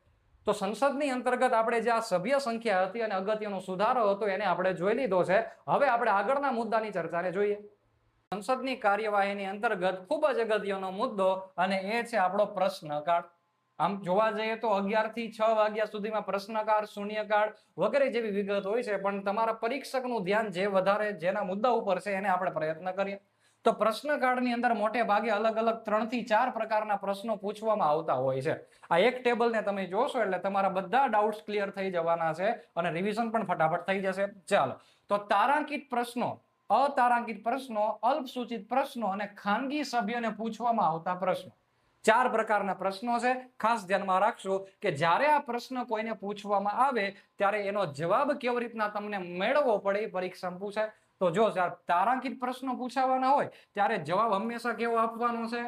તો સંસદની અંતર્ગત આપણે જે આ સભ્ય સંખ્યા હતી અને અગત્યનો સુધારો હતો એને આપણે જોઈ લીધો છે. હવે આપણે આગળના મુદ્દાની ચર્ચાને જોઈએ. સંસદની કાર્યવાહીની અંતર્ગત ખૂબ જ અગત્યનો મુદ્દો, અને એ છે આપણો પ્રશ્નકાળ. આમ જોવા જઈએ તો 11 થી 6 વાગ્યા સુધીમાં પ્રશ્નકાળ, શૂન્યકાળ વગેરે જેવી વિગત હોય છે, પણ તમારા પરીક્ષકનું ધ્યાન જે વધારે જેના મુદ્દા ઉપર છે એને આપણે પ્રયત્ન કરીએ. તો પ્રશ્નકાળની અંદર મોટે ભાગે અલગ અલગ 3 થી 4 પ્રકારના પ્રશ્નો પૂછવામાં આવતા હોય છે. આ એક ટેબલને તમે જોશો એટલે તમારા બધા ડાઉટ્સ ક્લિયર થઈ જવાના છે અને રિવિઝન પણ ફટાફટ થઈ જશે. ચાલો, તો તારાંકિત પ્રશ્નો, અતારાંકિત પ્રશ્નો, અલ્પસૂચિત પ્રશ્નો અને ખાનગી સભ્યોને પૂછવામાં આવતા પ્રશ્નો, 4 પ્રકારના પ્રશ્નો છે. ખાસ ધ્યાનમાં રાખજો કે જ્યારે આ પ્રશ્ન કોઈને પૂછવામાં આવે ત્યારે એનો જવાબ કેવી રીતના તમને મેળવવો પડે એ પરીક્ષામાં પૂછાય. તો જો તારાંકિત પ્રશ્નો પૂછાવાના હોય ત્યારે જવાબ હંમેશા કેવો આપવાનો છે?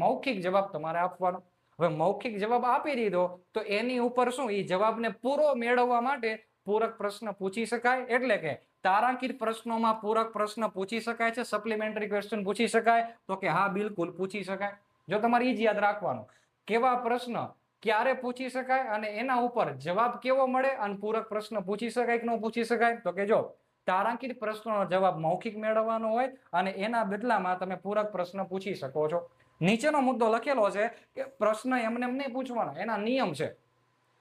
મૌખિક જવાબ તમારે આપવાનો. હવે મૌખિક જવાબ આપી દીધો તો એની ઉપર શું એ જવાબને પૂરો મેળવવા માટે પૂરક પ્રશ્ન પૂછી શકાય. એટલે કે તારાંકિત પ્રશ્નોમાં પૂરક પ્રશ્ન પૂછી શકાય છે, સપ્લિમેન્ટરી ક્વેશ્ચન પૂછી શકાય? તો કે હા, બિલકુલ પૂછી શકાય. જો તમારે ઈ જ યાદ રાખવાનું, કેવા પ્રશ્ન ક્યારે પૂછી શકાય અને એના ઉપર જવાબ કેવો મળે, અને પૂરક પ્રશ્ન પૂછી શકાય કે ન પૂછી શકાય? તો કે જો તારાંકિત પ્રશ્નોનો જવાબ મૌખિક મેળવવાનો હોય અને એના બદલામાં તમે પૂરક પ્રશ્ન પૂછી શકો છો. નીચેનો મુદ્દો લખેલો છે કે પ્રશ્ન એમને એમ નહીં પૂછવાનો, એના નિયમ છે.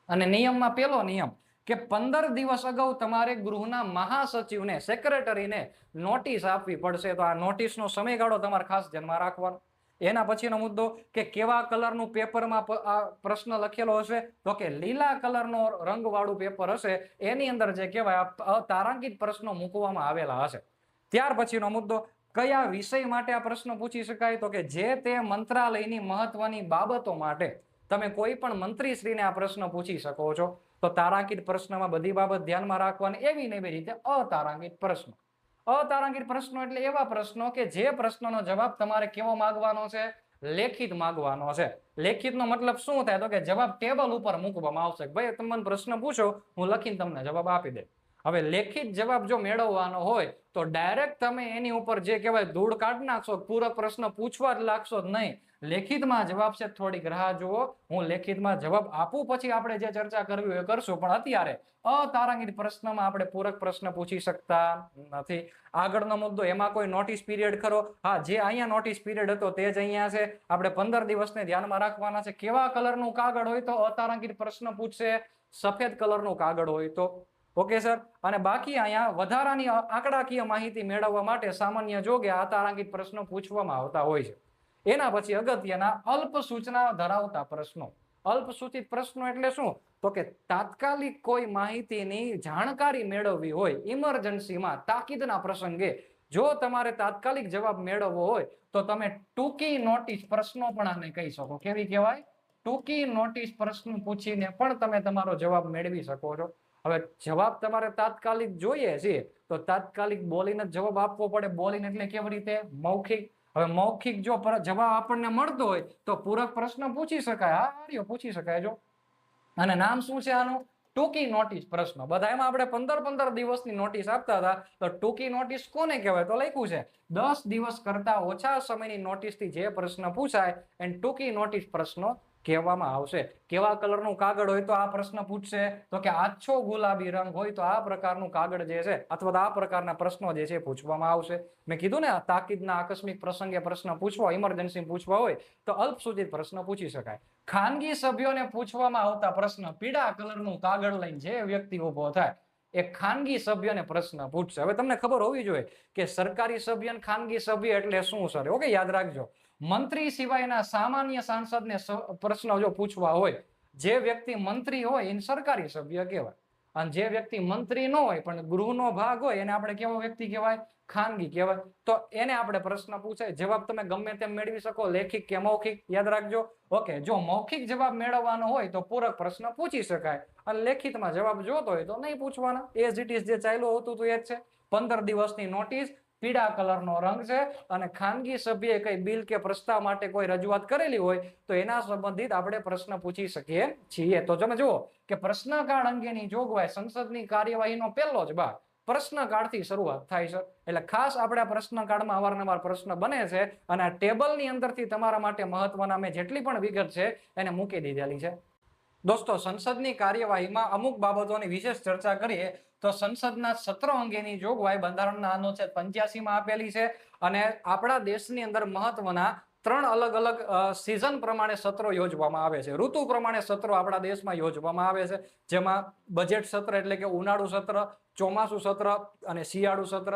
અને નિયમમાં પહેલો નિયમ કે 15 દિવસ અગાઉ તમારે ગૃહના મહાસચિવને, સેક્રેટરીને નોટિસ આપવી પડશે. તો આ નોટિસનો સમયગાળો તમારે ખાસ ધ્યાનમાં રાખવાનો. એના પછીનો મુદ્દો કે કેવા કલરનું પેપરમાં આ પ્રશ્ન લખેલો હશે? તો કે લીલા કલરનો રંગવાળું પેપર હશે, એની અંદર જે કહેવાય તારાંકિત પ્રશ્નો મૂકવામાં આવેલા હશે. ત્યાર પછીનો મુદ્દો, કયા વિષય માટે આ પ્રશ્ન પૂછી શકાય? તો કે જે તે મંત્રાલયની મહત્વની બાબતો માટે તમે કોઈ પણ મંત્રીશ્રીને આ પ્રશ્ન પૂછી શકો છો. તો તારાંકિત પ્રશ્નમાં બધી બાબત ધ્યાનમાં રાખવાની. એવી ને એવી રીતે અતારાંકિત પ્રશ્નો. અતારાંકિત પ્રશ્નો એટલે એવા પ્રશ્નો કે જે પ્રશ્નનો જવાબ તમારે કેવો માંગવાનો છે? લેખિત માંગવાનો છે. લેખિતનો મતલબ શું થાય? તો કે જવાબ ટેબલ ઉપર મૂકવામાં આવશે. ભાઈ તમે મને પ્રશ્ન પૂછો, હું લખીને તમને જવાબ આપી દે. હવે લેખિત જવાબ જો મેળવવાનો હોય તો ડાયરેક્ટ તમે એની ઉપર જે કહેવાય ધૂળ કાઢી નાખશો, પૂરક પ્રશ્ન પૂછવા જ લાગશો જ નહીં. લેખિતમાં જવાબ છે, થોડીક રાહ જુઓ, હું લેખિતમાં જવાબ આપું પછી આપણે જે ચર્ચા કરવી હોય કરશું. પણ અત્યારે અતારાંકિત પ્રશ્નમાં આપણે પૂરક પ્રશ્ન પૂછી શકતા નથી. આગળનો મુદ્દો, એમાં કોઈ નોટિસ પીરિયડ ખરો? હા, જે અહીંયા નોટિસ પીરિયડ હતો તે જ અહીંયા છે. આપણે 15 દિવસને ધ્યાનમાં રાખવાના છે. કેવા કલરનું કાગળ હોય તો અતારાંકિત પ્રશ્ન પૂછશે? સફેદ કલરનું કાગળ હોય તો. Okay sir. અને બાકી અહીંયા વધારાની આંકડાકીય માહિતી મેળવવા માટે સામાન્ય જોગે આ તારાંકિત પ્રશ્નો પૂછવામાં આવતા હોય છે. એના પછી અગત્યના અલ્પ સૂચના ધરાવતા પ્રશ્નો. અલ્પ સૂચિત પ્રશ્નો એટલે શું? તો કે તાત્કાલિક કોઈ માહિતીની જાણકારી મેળવવી હોય, ઇમરજન્સીમાં, તાકીદના પ્રસંગે જો તમારે તાત્કાલિક જવાબ મેળવવો હોય તો તમે ટૂંકી નોટિસ પ્રશ્નો પણ આને કહી શકો. કેવી કહેવાય? ટૂંકી નોટિસ પ્રશ્ન પૂછીને પણ તમે તમારો જવાબ મેળવી શકો છો. હવે જવાબ તમારે તાત્કાલિક જોઈએ છે તો તાત્કાલિક બોલીને જવાબ આપવો પડે. બોલીને એટલે કેવી રીતે? મૌખિક. હવે મૌખિક જો જવાબ આપણને મળતો હોય તો પૂરક પ્રશ્ન પૂછી શકાય. હા, પૂછી શકાય. જો અને નામ શું છે આનું? ટૂંકી નોટિસ પ્રશ્ન. બધામાં આપણે 15 દિવસની નોટિસ આપતા હતા, તો ટૂંકી નોટિસ કોને કહેવાય? તો લખ્યું છે 10 દિવસ કરતા ઓછા સમયની નોટિસથી જે પ્રશ્ન પૂછાય એને ટૂંકી નોટિસ પ્રશ્નો કહેવામાં આવશે. કેવા કલરનું કાગળ હોય તો આ પ્રશ્ન પૂછશે? તો કે આછો ગુલાબી રંગ હોય તો આ પ્રકારનું કાગળ જે છે અથવા તો આ પ્રકારના પ્રશ્નો જે છે પૂછવામાં આવશે. મેં કીધું ને, તાકીદના આકસ્મિક પ્રસંગે પ્રશ્ન પૂછવા, ઇમરજન્સી પૂછવા હોય તો અલ્પસૂચિત પ્રશ્ન પૂછી શકાય. ખાનગી સભ્યોને પૂછવામાં આવતા પ્રશ્ન, પીળા કલરનું કાગળ લઈને જે વ્યક્તિ ઉભો થાય એ ખાનગી સભ્યને પ્રશ્ન પૂછશે. હવે તમને ખબર હોવી જોઈએ કે સરકારી સભ્ય અને ખાનગી સભ્ય એટલે શું સર? ઓકે, યાદ રાખજો. મંત્રી સિવાયના સામાન્ય સાંસદને પ્રશ્ન જો પૂછવા હોય, જે વ્યક્તિ મંત્રી હોય એને સરકારી સભ્ય કહેવાય, અને જે વ્યક્તિ મંત્રી ન હોય પણ ગૃહનો ભાગ હોય એને આપણે કેવો વ્યક્તિ કહેવાય? ખાનગી કહેવાય. તો એને આપણે પ્રશ્ન પૂછાય. જવાબ તમે ગમે તેમ મેળવી શકો, લેખિત કે મૌખિક. યાદ રાખજો. ઓકે, જો મૌખિક જવાબ મેળવવાનો હોય તો પૂરક પ્રશ્ન પૂછી શકાય, અને લેખિતમાં જવાબ જોતો હોય તો નહીં પૂછવાના. એઝ ઇટ ઇઝ જે ચાલ્યું હતું તો એ જ છે. 15 દિવસની નોટિસ, પીળા કલરનો રંગ છે, અને ખાનગી સભ્યએ કઈ બિલ કે પ્રસ્તાવ માટે કોઈ રજૂઆત કરેલી હોય તો એના સંબંધિત આપણે પ્રશ્ન પૂછી શકીએ છીએ. તો તમે જુઓ કે પ્રશ્નકાળ અંગેની જોગવાઈ સંસદની કાર્યવાહીનો પહેલો જ ભાગ પ્રશ્નકાળથી શરૂઆત થાય છે. એટલે ખાસ આપણે પ્રશ્નકાળમાં અવારનવાર પ્રશ્ન બને છે, અને આ ટેબલની અંદરથી તમારા માટે મહત્વના મેં જેટલી પણ વિગત છે એને મૂકી દીધેલી છે. દોસ્તો, સંસદની કાર્યવાહીમાં અમુક બાબતોની વિશેષ ચર્ચા કરીએ તો સંસદના સત્રો અંગેની જોગવાઈ બંધારણના અનુચ્છેદ 85માં આપેલી છે, અને આપણા દેશની અંદર મહત્વના 3 અલગ અલગ સિઝન પ્રમાણે સત્રો યોજવામાં આવે છે. ઋતુ પ્રમાણે સત્રો આપણા દેશમાં યોજવામાં આવે છે, જેમાં બજેટ સત્ર એટલે કે ઉનાળુ સત્ર, ચોમાસુ સત્ર અને શિયાળુ સત્ર.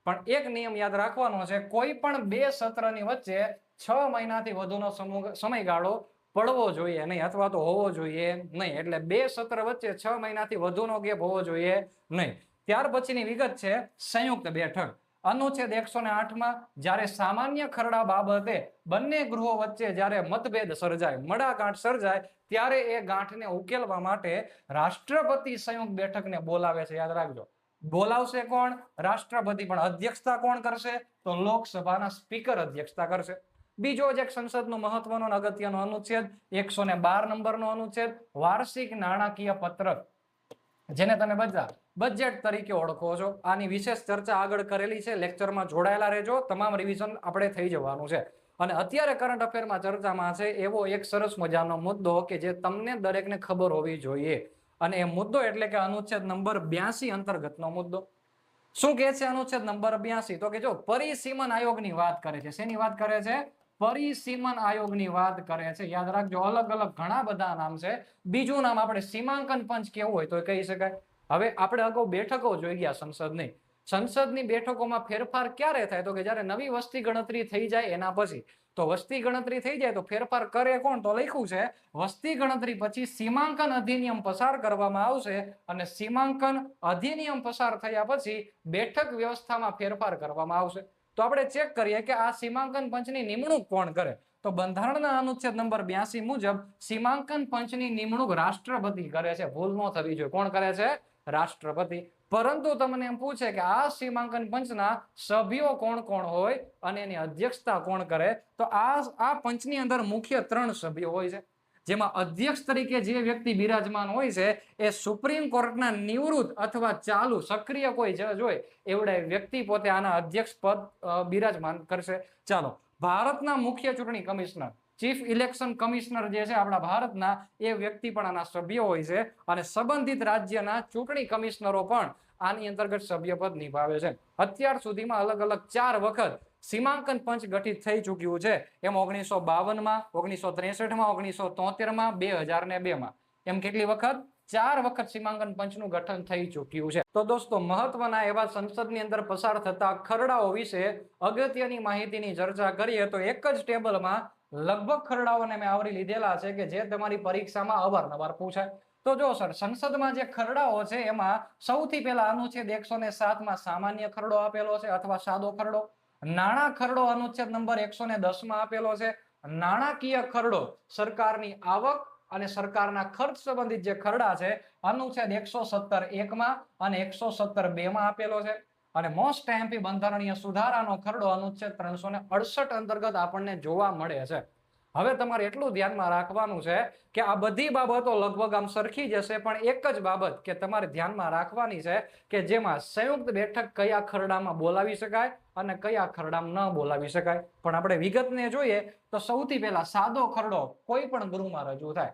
પણ એક નિયમ યાદ રાખવાનો છે, કોઈ પણ 2 સત્રની વચ્ચે 6 મહિનાથી વધુનો સમયગાળો પડવો જોઈએ નહીં, અથવા તો હોવો જોઈએ નહીં. એટલે 2 સત્ર વચ્ચે 6 મહિનાથી વધુનો ગેપ હોવો જોઈએ નહીં. ત્યાર પછીની વિગત છે સંયુક્ત બેઠક. અનુચ્છેદ 108માં જ્યારે સામાન્ય ખરડા બાબતે બંને ગૃહો વચ્ચે જ્યારે મતભેદ સર્જાય, મડાગાંઠ સર્જાય, ત્યારે એ ગાંઠને ઉકેલવા માટે રાષ્ટ્રપતિ સંયુક્ત બેઠકને બોલાવે છે. યાદ રાખજો, બોલાવશે કોણ? રાષ્ટ્રપતિ. પણ અધ્યક્ષતા કોણ કરશે? તો લોકસભાના સ્પીકર અધ્યક્ષતા કરશે. બીજો જ એક સંસદનો મહત્વનો અગત્યનો અનુચ્છેદ 112 નંબરનો અનુચ્છેદ, વાર્ષિક નાણાકીય પત્રક. જેને તમે બધા બજેટ તરીકે ઓળખો છો. આની વિશેષ ચર્ચા આગળ કરેલી છે, લેક્ચરમાં જોડાયેલા રહેજો, તમામ રિવિઝન આપણે થઈ જવાનું છે. અને અત્યારે કરંટ અફેરમાં ચર્ચામાં છે એવો એક સરસ મજાનો મુદ્દો કે જે તમને દરેકને ખબર હોવી જોઈએ, અને એ મુદ્દો એટલે કે અનુચ્છેદ નંબર 82 અંતર્ગતનો મુદ્દો. શું કહે છે અનુચ્છેદ નંબર 82? તો કે જો પરિસીમન આયોગની વાત કરે છે. શેની વાત કરે છે? પરિસીમન આયોગની વાત કરે છે. યાદ રાખજો, અલગ અલગ ઘણા બધા નામ છે. બીજું નામ આપણે સીમાંકન પંચ કેવું હોય તો કહી શકાય. હવે આપણે અગાઉ બેઠકો જોઈ ગયા સંસદની. સંસદની બેઠકોમાં ફેરફાર ક્યારે થાય? તો કે જ્યારે નવી વસ્તી ગણતરી થઈ જાય એના પછી. તો વસ્તી ગણતરી થઈ જાય તો ફેરફાર કરે કોણ? તો લખ્યું છે વસ્તી ગણતરી પછી સીમાંકન અધિનિયમ પસાર કરવામાં આવશે, અને સીમાંકન અધિનિયમ પસાર થયા પછી બેઠક વ્યવસ્થામાં ફેરફાર કરવામાં આવશે. તો આપણે ચેક કરીએ કે આ સીમાંકન પંચની નિમણૂક કોણ કરે. તો બંધારણના અનુચ્છેદ નંબર 82 મુજબ સીમાંકન પંચની નિમણૂક રાષ્ટ્રપતિ કરે છે. ભૂલ ન થવી જોઈએ. કોણ કરે છે? રાષ્ટ્રપતિ. પરંતુ તમને એમ પૂછે કે આ સીમાંકન પંચના સભ્યો કોણ કોણ હોય અને એની અધ્યક્ષતા કોણ કરે? તો આ પંચની અંદર મુખ્ય 3 સભ્યો હોય છે, જેમાં અધ્યક્ષ તરીકે જે વ્યક્તિ બિરાજમાન હોય છે એ સુપ્રીમ કોર્ટના નિવૃત્ત અથવા ચાલુ સક્રિય કોઈ જજ હોય એવડા વ્યક્તિ પોતે આના અધ્યક્ષ પદ બિરાજમાન કરશે. ચાલો, ભારતના મુખ્ય ચૂંટણી કમિશનર, ચીફ ઇલેક્શન કમિશનર જે છે આપણા ભારતના, એ વ્યક્તિ પણ આના સભ્ય હોય છે, અને સંબંધિત રાજ્યના ચૂંટણી કમિશનરો પણ આની અંતર્ગત સભ્યપદ નિભાવે છે. અત્યાર સુધીમાં અલગ અલગ 4 વખત સીમાંકન પંચ ગઠિત થઈ ચૂક્યું છે. એમ 1952માં, 1963માં, 1973માં, 2002માં. એમ કેટલી વખત? 4 વખત સીમાંકન પંચનું ગઠન થઈ ચૂક્યું છે. તો દોસ્તો, મહત્વના એવા સંસદની અંદર પસાર થતા ખરડાઓ વિશે અગત્યની માહિતીની ચર્ચા કરીએ તો એક જ ટેબલમાં લગભગ ખરડાઓને મેં આવરી લીધેલા છે કે જે તમારી પરીક્ષામાં અવારનવાર પૂછાય. તો જો સર, સંસદમાં જે ખરડાઓ છે એમાં સૌથી પહેલા અનુચ્છેદ 107માં સામાન્ય ખરડો આપેલો છે અથવા સાદો ખરડો. નાણાં ખરડો અનુચ્છેદ નંબર 110માં આપેલો છે. નાણાકીય ખરડો સરકારની આવક અને સરકારના ખર્ચ સંબંધિત જે ખરડા છે અનુચ્છેદ 117(1) અને 117(2) આપેલો છે. અને મોસ્ટ આઈએમપી બંધારણીય સુધારાનો ખરડો અનુચ્છેદ 368 અંતર્ગત આપણને જોવા મળે છે. હવે તમારે એટલું ધ્યાનમાં રાખવાનું છે કે આ બધી બાબતો લગભગ આમ સરખી જશે, પણ એક જ બાબત કે તમારે ધ્યાનમાં રાખવાની છે કે જેમાં સંયુક્ત બેઠક કયા ખરડામાં બોલાવી શકાય અને કયા ખરડામાં ન બોલાવી શકાય. પણ આપણે વિગતને જોઈએ તો સૌથી પહેલા સાદો ખરડો કોઈ પણ ગૃહમાં રજૂ થાય.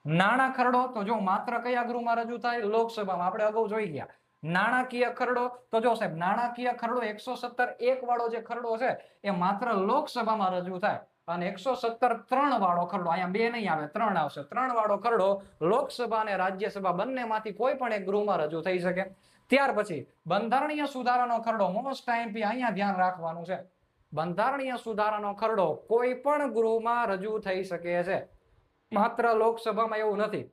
નાણાં ખરડો તો જો માત્ર કયા ગૃહમાં રજૂ થાય? લોકસભામાં. આપણે અગાઉ જોઈ ગયા. નાણાકીય ખરડો તો જો સાહેબ, નાણાકીય ખરડો 117(1) વાળો જે ખરડો છે એ માત્ર લોકસભામાં રજૂ થાય, અને 117(3) વાળો ખરડો, અહીંયા 2 નહીં આવે, 3 આવશે. 3 વાળો ખરડો લોકસભા અને રાજ્યસભા બંનેમાંથી કોઈ પણ એક ગૃહમાં રજૂ થઈ શકે. ત્યાર પછી બંધારણીય સુધારાનો ખરડો, મોસ્ટ આઈએમપી, અહીંયા ધ્યાન રાખવાનું છે. બંધારણીય સુધારાનો ખરડો કોઈ પણ ગૃહમાં રજૂ થઈ શકે છે, માત્ર લોકસભામાં એવું નથી.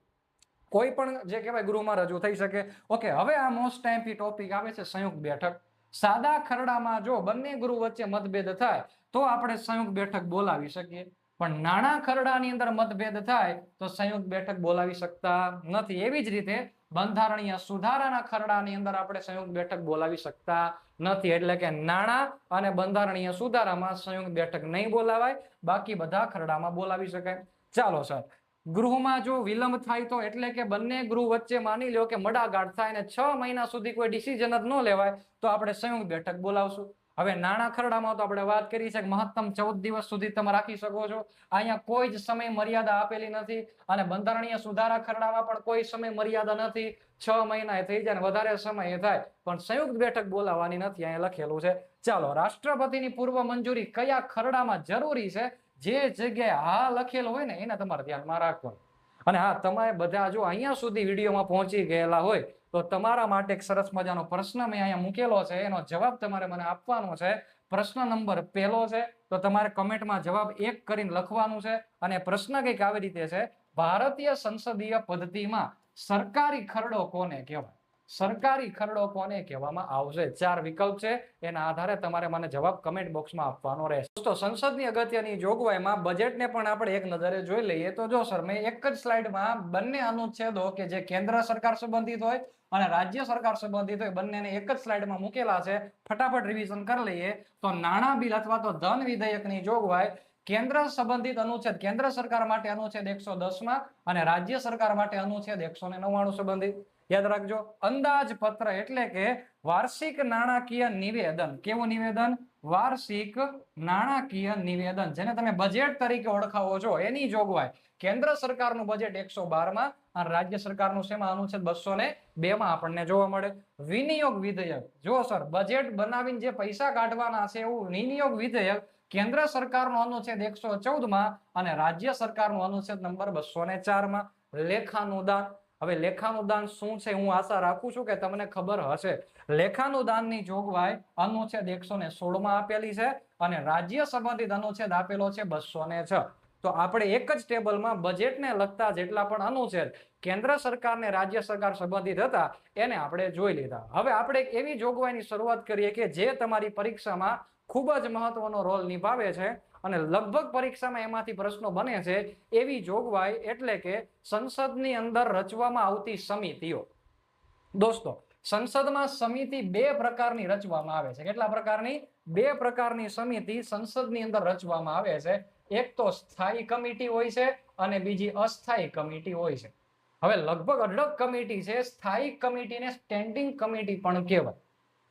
કોઈ પણ જે કહેવાય ગૃહમાં રજૂ થઈ શકે. ઓકે, હવે આ મોસ્ટ આઈએમપી ટોપિક આવે છે સંયુક્ત બેઠક. સાદા ખરડામાં જો બંને ગૃહ વચ્ચે મતભેદ થાય તો આપણે સંયુક્ત બેઠક બોલાવી શકીએ, પણ નાણાં ખરડાની અંદર મતભેદ થાય તો સંયુક્ત બેઠક બોલાવી શકતા નથી. એવી જ રીતે બંધારણીય સુધારાના ખરડાની અંદર આપણે સંયુક્ત બેઠક બોલાવી શકતા નથી. એટલે કે નાણાં અને બંધારણીય સુધારામાં સંયુક્ત બેઠક નહીં બોલાવાય, બાકી બધા ખરડામાં બોલાવી શકાય. ચાલો સર, ગૃહમાં જો વિલંબ થાય તો, એટલે કે બંને ગૃહ વચ્ચે માની લો કે મડાગાંઠ થાય અને 6 મહિના સુધી કોઈ ડિસિઝન જ ન લેવાય તો આપણે સંયુક્ત બેઠક બોલાવશું. હવે નાણાં ખરડામાં તો આપણે વાત કરી છે કે મહત્તમ 14 દિવસ સુધી તમે રાખી શકો છો. અહીંયા કોઈ જ સમય મર્યાદા આપેલી નથી, અને બંધારણીય સુધારા ખરડામાં પણ કોઈ સમય મર્યાદા નથી. 6 મહિના થઈ જાય ને વધારે સમય થાય, પણ સંયુક્ત બેઠક બોલાવવાની નથી, અહીંયા લખેલું છે. ચાલો, રાષ્ટ્રપતિની પૂર્વ મંજૂરી કયા ખરડામાં જરૂરી છે? જે જગ્યાએ હા લખેલું હોય ને એને તમારે ધ્યાનમાં રાખવાનું. અને હા, તમે બધા જો અહીંયા સુધી વિડીયોમાં પહોંચી ગયેલા હોય તો તમારા માટે એક સરસ મજાનો પ્રશ્ન મેં અહીંયા મૂકેલો છે, એનો જવાબ તમારે મને આપવાનો છે. પ્રશ્ન નંબર 1 છે, તો તમારે કમેન્ટમાં જવાબ 1 કરીને લખવાનું છે. અને પ્રશ્ન કંઈક આવી રીતે છે: ભારતીય સંસદીય પદ્ધતિમાં સરકારી ખરડો કોને કહેવાય? સરકારી ખરડો કોને કહેવામાં આવશે? 4 વિકલ્પ છે, એના આધારે તમારે મને જવાબ કમેન્ટ બોક્સમાં આપવાનો રહેશે. દોસ્તો, સંસદની અગત્યની જોગવાઈમાં બજેટને પણ આપણે એક નજરે જોઈ લઈએ તો જો સર, મેં એક જ સ્લાઇડમાં બંને અનુચ્છેદો કે જે કેન્દ્ર સરકાર સંબંધિત હોય અને રાજ્ય સરકાર સંબંધિત હોય બંનેને એક જ સ્લાઇડમાં મૂકેલા છે. ફટાફટ રિવિઝન કરી લઈએ તો નાણાં બિલ અથવા તો ધન વિધેયકની જોગવાઈ કેન્દ્ર સંબંધિત અનુચ્છેદ, કેન્દ્ર સરકાર માટે અનુચ્છેદ 110માં અને રાજ્ય સરકાર માટે અનુચ્છેદ 199 સંબંધિત. યાદ રાખજો, અંદાજપત્ર એટલે કે વાર્ષિક નાણાકીય નિવેદન. કેવું નિવેદન? વાર્ષિક નાણાકીય નિવેદન, જેને તમે બજેટ તરીકે ઓળખાવો છો, એની જોગવાઈ કેન્દ્ર સરકારનું બજેટ 112 માં અને રાજ્ય સરકારનું શેમાં? અનુચ્છેદ 202 માં આપણને જોવા મળે. વિનિયોગ વિધેયક, જો સર બજેટ બનાવીને જે પૈસા કાઢવાના છે એવું વિનિયોગ વિધેયક કેન્દ્ર સરકારનો અનુચ્છેદ 114 માં અને રાજ્ય સરકારનું અનુચ્છેદ નંબર 204 માં. લેખાનું દાન. હવે લેખાનું દાન શું છે? હું આશા રાખું છું કે તમને ખબર હશે. લેખાનું દાનની જોગવાઈ અનુચ્છેદ 116 માં આપેલી છે અને રાજ્ય સંબંધિત અનુચ્છેદ આપેલો છે 206. તો આપણે એક જ ટેબલમાં બજેટને લગતા જેટલા પણ અનુચ્છેદ કેન્દ્ર સરકાર ને રાજ્ય સરકાર સંબંધિત હતા એને આપણે જોઈ લીધા. હવે આપણે એક એવી જોગવાઈની શરૂઆત કરીએ કે જે તમારી પરીક્ષામાં ખૂબ જ મહત્વનો રોલ નિભાવે છે અને લગભગ પરીક્ષામાં એમાંથી પ્રશ્નો બને છે. એવી જોગવાઈ એટલે કે સંસદની અંદર રચવામાં આવતી સમિતિઓ. દોસ્તો, સંસદમાં સમિતિ બે પ્રકારની રચવામાં આવે છે. કેટલા પ્રકારની? બે પ્રકારની સમિતિ સંસદની અંદર રચવામાં આવે છે. એક તો સ્થાયી કમિટી હોય છે અને બીજી અસ્થાયી કમિટી હોય છે. હવે લગભગ અઢળક કમિટી છે. સ્થાયી કમિટીને સ્ટેન્ડિંગ કમિટી પણ કહેવાય.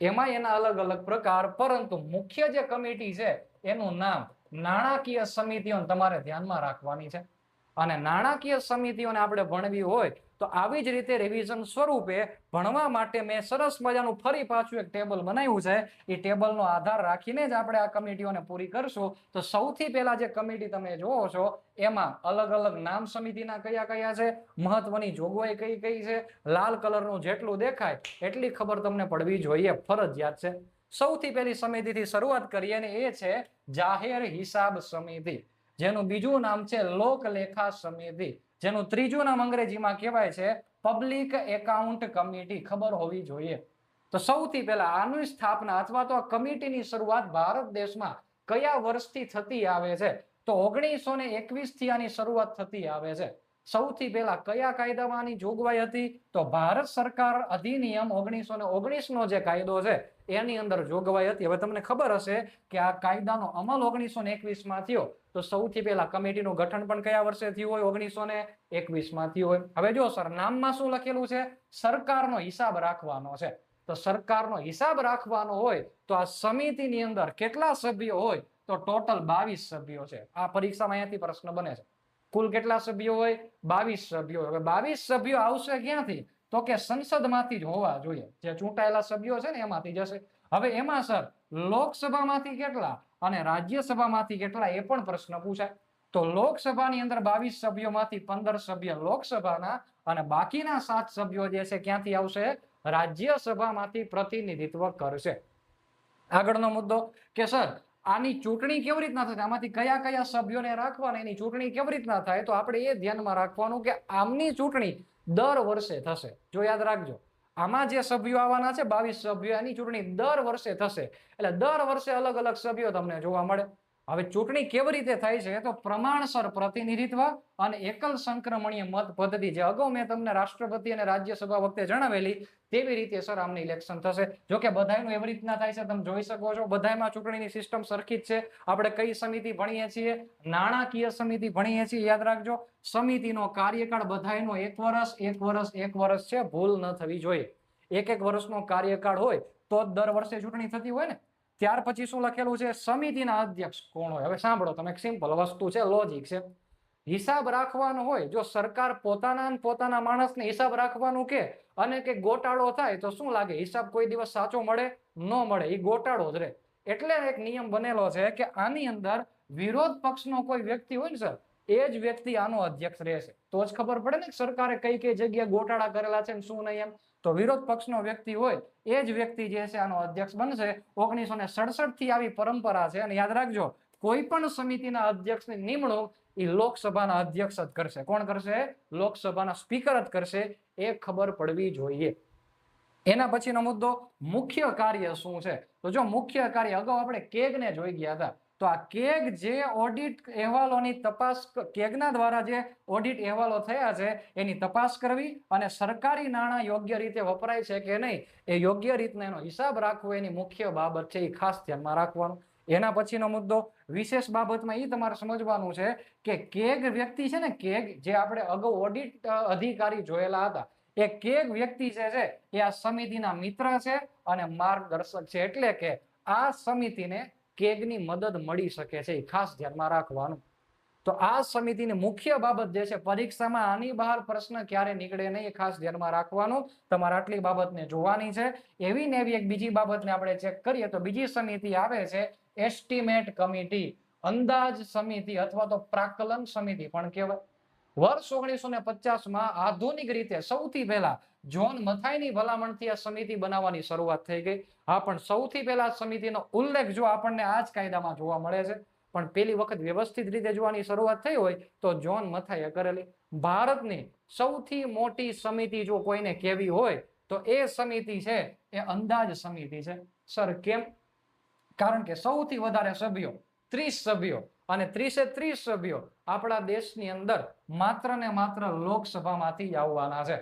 એમાં એના અલગ અલગ પ્રકાર, પરંતુ મુખ્ય જે કમિટી છે એનું નામ નાણાકીય સમિતિઓ તમારે ધ્યાનમાં રાખવાની છે. અને નાણાકીય સમિતિઓને આપણે ભણવી હોય તો આવી જ રીતે રિવિઝન સ્વરૂપે ભણવા માટે મેં સરસ મજાનું ફરી પાછું એક ટેબલ બનાવ્યું છે. એ ટેબલનો આધાર રાખીને જ આપણે આ કમિટીઓને પૂરી કરશું. તો સૌથી પહેલા જે કમિટી તમે જોવો છો એમાં અલગ અલગ નામ સમિતિના કયા કયા છે, મહત્વની જોગવાઈ કઈ કઈ છે, લાલ કલરનું જેટલું દેખાય એટલી ખબર તમને પડવી જોઈએ, ફરજિયાત છે. સૌથી પહેલી સમિતિથી શરૂઆત કરીએ અને એ છે જાહેર હિસાબ સમિતિ, જેનું બીજું નામ છે લોકલેખા સમિતિ, જેનું ત્રીજું નામ અંગ્રેજીમાં કહેવાય છે પબ્લિક એકાઉન્ટ કમિટી. ખબર હોવી જોઈએ. તો સૌથી પહેલા આની સ્થાપના અથવા તો આ કમિટીની શરૂઆત ભારત દેશમાં કયા વર્ષથી થતી આવે છે? તો 1921 થી આની શરૂઆત થતી આવે છે. સૌથી પહેલા કયા કાયદામાં આની જોગવાઈ હતી? તો ભારત સરકાર અધિનિયમ 1919 નો જે કાયદો છે એની અંદર જોગવાઈ હતી. હવે તમને ખબર હશે કે આ કાયદાનો અમલ 1921 માં થયો. તો સૌથી પહેલા કમિટીનું ગઠન પણ કયા વર્ષે થયું હોય? 1921 માં થયું હોય. હવે જો સર નામમાં શું લખેલું છે? સરકારનો હિસાબ રાખવાનો છે. તો સરકારનો હિસાબ રાખવાનો હોય તો આ સમિતિની અંદર કેટલા સભ્યો હોય? તો ટોટલ 22 સભ્યો છે. આ પરીક્ષામાં અહીંયાથી પ્રશ્ન બને છે. કુલ કેટલા સભ્યો હોય? 22 સભ્યો. હવે 22 સભ્યો આવશે ક્યાંથી? તો કે સંસદમાંથી જ હોવા જોઈએ. જે ચૂંટાયેલા સભ્યો છે ને એમાંથી જશે. હવે એમાં સર લોકસભામાંથી કેટલા અને રાજ્યસભામાંથી કેટલા એ પણ પ્રશ્ન પૂછાય. તો લોકસભાની અંદર 22 સભ્યોમાંથી 15 સભ્ય લોકસભાના અને બાકીના 7 સભ્યો જે છે ક્યાંથી આવશે? રાજ્યસભામાંથી પ્રતિનિધિત્વ કરશે. આગળનો મુદ્દો કે સર આની ચૂંટણી કેવી રીતના થશે? આમાંથી કયા કયા સભ્યોને રાખવાના, એની ચૂંટણી કેવી રીતના થાય? તો આપણે એ ધ્યાનમાં રાખવાનું કે આમની ચૂંટણી દર વર્ષે થશે. જો યાદ રાખજો, આમાં જે સભ્યો આવવાના છે 22 સભ્યો, એની ચૂંટણી દર વર્ષે થશે. એટલે દર વર્ષે અલગ અલગ સભ્યો તમને જોવા મળે. હવે ચૂંટણી કેવી રીતે થાય છે? તો પ્રમાણસર પ્રતિનિધિત્વ અને એકલ સંક્રમણીય મત પદ્ધતિ, જે અગાઉ મેં તમને રાષ્ટ્રપતિ અને રાજ્યસભા વખતે જણાવેલી તેવી રીતે સર આમનું ઇલેક્શન થશે. જો કે બધાયનું એવી રીતના થાય છે, તમે જોઈ શકો છો બધાયમાં ચૂંટણીની સિસ્ટમ સરખી જ છે. આપણે કઈ સમિતિ ભણીએ છીએ? નાણાકીય સમિતિ ભણીએ છીએ. યાદ રાખજો, સમિતિનો કાર્યકાળ બધાયનો 1 વર્ષ 1 વર્ષ 1 વર્ષ છે. ભૂલ ન થવી જોઈએ. એક વર્ષનો કાર્યકાળ હોય તો જ દર વર્ષે ચૂંટણી થતી હોય ને. ત્યાર પછી શું લખેલું છે? સમિતિના અધ્યક્ષ કોણ હોય? હવે સાંભળો તમે, એક સિમ્પલ વસ્તુ છે, લોજિક છે. હિસાબ રાખવાનો હોય, જો સરકાર પોતાના માણસને હિસાબ રાખવાનું કે અને કે ગોટાળો થાય તો શું લાગે? હિસાબ કોઈ દિવસ સાચો મળે? ન મળે. એ ગોટાળો જ રહે. એટલે એક નિયમ બનેલો છે કે આની અંદર વિરોધ પક્ષનો કોઈ વ્યક્તિ હોય ને સર, એ જ વ્યક્તિ આનો અધ્યક્ષ રહેશે. તો જ ખબર પડે ને સરકારે કઈ કઈ જગ્યાએ ગોટાળા કરેલા છે ને શું નહીં એમ. તો વિરોધ પક્ષનો વ્યક્તિ હોય એ જ વ્યક્તિ જે છે આનો અધ્યક્ષ બનશે. 1967 થી આવી પરંપરા છે. અને યાદ રાખજો, કોઈ પણ સમિતિના અધ્યક્ષની નિમણૂક એ લોકસભાના અધ્યક્ષ જ કરશે. કોણ કરશે? લોકસભાના સ્પીકર જ કરશે. એ ખબર પડવી જોઈએ. એના પછીનો મુદ્દો મુખ્ય કાર્ય શું છે? તો જો મુખ્ય કાર્ય, અગાઉ આપણે કેગને જોઈ ગયા હતા. તો આ કેગ જે ઓડિટ અહેવાલોની તપાસ, કેગના દ્વારા જે ઓડિટ અહેવાલો થયા છે એની તપાસ કરવી અને સરકારી નાણાં યોગ્ય રીતે વપરાય છે કે નહીં એ યોગ્ય રીતના એનો હિસાબ રાખવો એની મુખ્ય બાબત છે. એ ખાસ ધ્યાનમાં રાખવાનું. એના પછીનો મુદ્દો વિશેષ બાબતમાં એ તમારે સમજવાનું છે કે કેગ વ્યક્તિ છે ને, કેગ જે આપણે અગાઉ ઓડિટ અધિકારી જોયેલા હતા એક વ્યક્તિ છે એ આ સમિતિના મિત્ર છે અને માર્ગદર્શક છે, એટલે કે આ સમિતિને કેગની મદદ મળી શકે છે, એ ખાસ ધ્યાનમાં રાખવાનું. તો આ સમિતિની મુખ્ય બાબત જે છે, પરીક્ષામાં આની બહાર પ્રશ્ન ક્યારે નીકળે નહીં, એ ખાસ ધ્યાનમાં રાખવાનું. તમારે આટલી બાબતને જોવાની છે. એવી ને એવી એક બીજી બાબતને આપણે ચેક કરીએ તો બીજી સમિતિ આવે છે એસ્ટિમેટ કમિટી, અંદાજ સમિતિ અથવા તો પ્રાકલન સમિતિ પણ કહેવાય. વર્ષ 1950 આધુનિક રીતે સૌથી પહેલા જોન મથાઈની ભલામણથી આ સમિતિ બનાવવાની શરૂઆત થઈ ગઈ. હા, પણ સૌથી પહેલા સમિતિનો ઉલ્લેખ જો આપણને આ જ કાયદામાં જોવા મળે છે, પણ પેલી વખત વ્યવસ્થિત રીતે જોવાની શરૂઆત થઈ હોય તો જોન મથાઈએ કરેલી. ભારતની સૌથી મોટી સમિતિ જો કોઈને કહેવી હોય તો એ સમિતિ છે એ અંદાજ સમિતિ છે. સર કેમ? કારણ કે સૌથી વધારે સભ્યો 30 સભ્યો અને 30 સભ્યો આપણા દેશની અંદર માત્ર ને માત્ર લોકસભામાંથી આવવાના છે.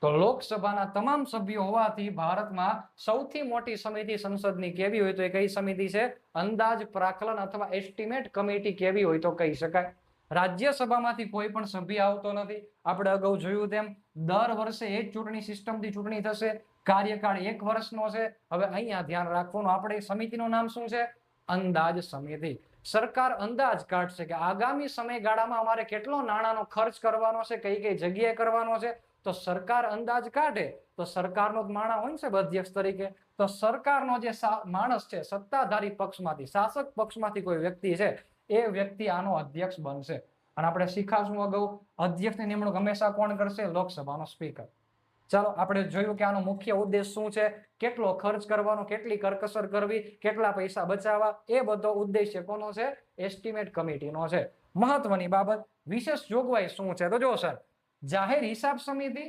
તો લોકસભાના તમામ સભ્યો હોવાથી ભારતમાં સૌથી મોટી સમિતિ સંસદની કેવી હોય તો એ કઈ સમિતિ છે? અંદાજ પ્રાકલન અથવા એસ્ટિમેટ કમિટી કેવી હોય તો કહી શકાય. રાજ્યસભામાંથી કોઈ પણ સભ્ય આવતો નથી. આપણે અગાઉ જોયું તેમ દર વર્ષે એ જ ચૂંટણી સિસ્ટમથી ચૂંટણી થશે. કાર્યકાળ 1 વર્ષનો છે. હવે અહીંયા ધ્યાન રાખવાનું, આપણે સમિતિનું નામ શું છે? અંદાજ સમિતિ. સરકાર અંદાજ કાઢશે કે આગામી સમયગાળામાં અમારે કેટલો નાણાંનો ખર્ચ કરવાનો છે, કઈ કઈ જગ્યાએ કરવાનો છે. તો સરકાર અંદાજ કાઢે તો સરકારનો જ માણસ હોય છે અધ્યક્ષ તરીકે. તો સરકારનો જે માણસ છે સત્તાધારી પક્ષમાંથી, શાસક પક્ષમાંથી કોઈ વ્યક્તિ છે, એ વ્યક્તિ આનો અધ્યક્ષ બનશે. અને આપણે શીખાશું અગાઉ, અધ્યક્ષની નિમણૂક હંમેશા કોણ કરશે? લોકસભાનો સ્પીકર. ચાલો, આપણે જોયું કે આનો મુખ્ય ઉદ્દેશ શું છે, કેટલો ખર્ચ કરવાનો, કેટલી કરકસર કરવી, કેટલા પૈસા બચાવવા, એ બધો ઉદ્દેશ્ય કોનો છે? એસ્ટિમેટ કમિટીનો છે. મહત્વની બાબત, વિશેષ જોગવાઈ શું છે? તો જો સર, જાહેર હિસાબ સમિતિ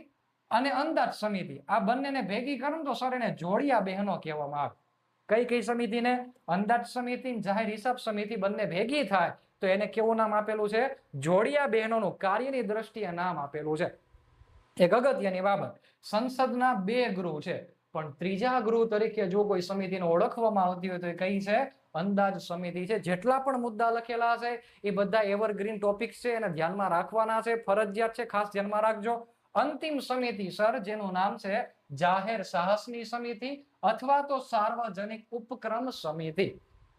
અને અંદાજ સમિતિ આ બંનેને ભેગી કરો તો સર એને જોડિયા બહેનો કહેવામાં આવે. કઈ કઈ સમિતિને? અંદાજ સમિતિ, જાહેર હિસાબ સમિતિ બંને ભેગી થાય તો એને કેવું નામ આપેલું છે? જોડિયા બહેનોનું કાર્યની દ્રષ્ટિએ નામ આપેલું છે. એક અગત્યની બાબત, સંસદના 2 ગૃહ છે, પણ ત્રીજા ગૃહ તરીકે જો કોઈ સમિતિને ઓળખવામાં આવતી હોય તો એ કઈ છે? અંદાજ સમિતિ છે. જેટલા પણ મુદ્દા લખેલા છે એ બધા એવરગ્રીન ટોપિક્સ છે, એને ધ્યાનમાં રાખવાના છે, ફરજિયાત છે, ખાસ ધ્યાનમાં રાખજો. અંતિમ સમિતિ સર, જેનું નામ છે જાહેર સાહસની સમિતિ અથવા તો સાર્વજનિક ઉપક્રમ સમિતિ.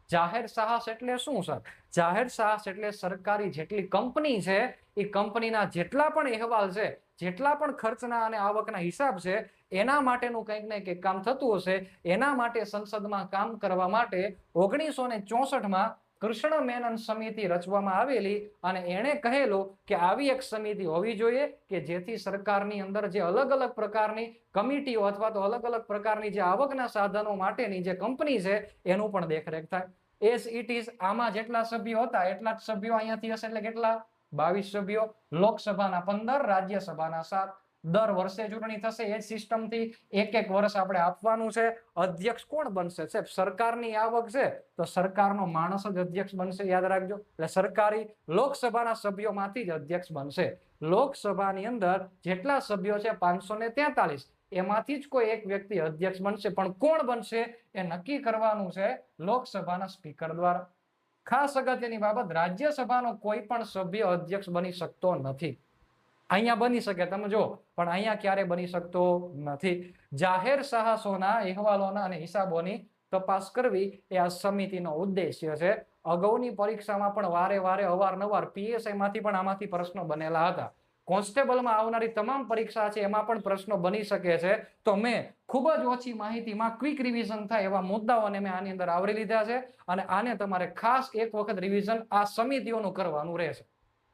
જાહેર સાહસ એટલે શું સર? જાહેર સાહસ એટલે સરકારી જેટલી કંપની છે એ કંપનીના જેટલા પણ અહેવાલ છે, જેટલા પણ ખર્ચના અને આવકના હિસાબ છે, એના માટેનું કંઈક ને કંઈક કામ થતું હશે. એના માટે સંસદમાં કામ કરવા માટે 1964 કૃષ્ણ મેનન સમિતિ રચવામાં આવેલી અને એણે કહેલું કે આવી એક સમિતિ હોવી જોઈએ કે જેથી સરકારની અંદર જે અલગ અલગ પ્રકારની કમિટીઓ અથવા તો અલગ અલગ પ્રકારની જે આવકના સાધનો માટેની જે કંપની છે એનું પણ દેખરેખ થાય. એઝ ઇટ ઇઝ આમાં જેટલા સભ્યો હતા એટલા જ સભ્યો અહીંયાથી હશે, એટલે કેટલા? 22 સભ્યો. લોકસભાના 15, રાજ્યસભાના 7. દર વર્ષે ચૂંટણી થશે એ જ સિસ્ટમથી. એક વર્ષ આપણે આપવાનું છે. અધ્યક્ષ કોણ બનશે? સાહેબ, સરકારની આવક છે તો સરકારનો માણસ જ અધ્યક્ષ બનશે, યાદ રાખજો. એટલે સરકારી લોકસભાના સભ્યોમાંથી જ અધ્યક્ષ બનશે. લોકસભાની અંદર જેટલા સભ્યો છે 543, એમાંથી જ કોઈ એક વ્યક્તિ અધ્યક્ષ બનશે, પણ કોણ બનશે એ નક્કી કરવાનું છે લોકસભાના સ્પીકર દ્વારા. ખાસ અગત્યની બાબત, રાજ્યસભાનો કોઈ પણ સભ્ય અધ્યક્ષ બની શકતો નથી. અહીંયા બની શકે, તમે જો, પણ અહીંયા ક્યારે બની શકતો નથી. જાહેર સાહસોના અહેવાલોના અને હિસાબોની તપાસ કરવી એ આ સમિતિનો ઉદ્દેશ્ય છે. અગાઉની પરીક્ષામાં પણ વારે અવારનવાર PSI માંથી પણ આમાંથી પ્રશ્નો બનેલા હતા. કોન્સ્ટેબલમાં આવનારી તમામ પરીક્ષા છે એમાં પણ પ્રશ્નો બની શકે છે. તો મેં ખૂબ જ ઓછી માહિતીમાં ક્વિક રિવિઝન થાય એવા મુદ્દાઓને મેં આની અંદર આવરી લીધા છે અને આને તમારે ખાસ એક વખત રિવિઝન આ સમિતિઓનું કરવાનું રહેશે.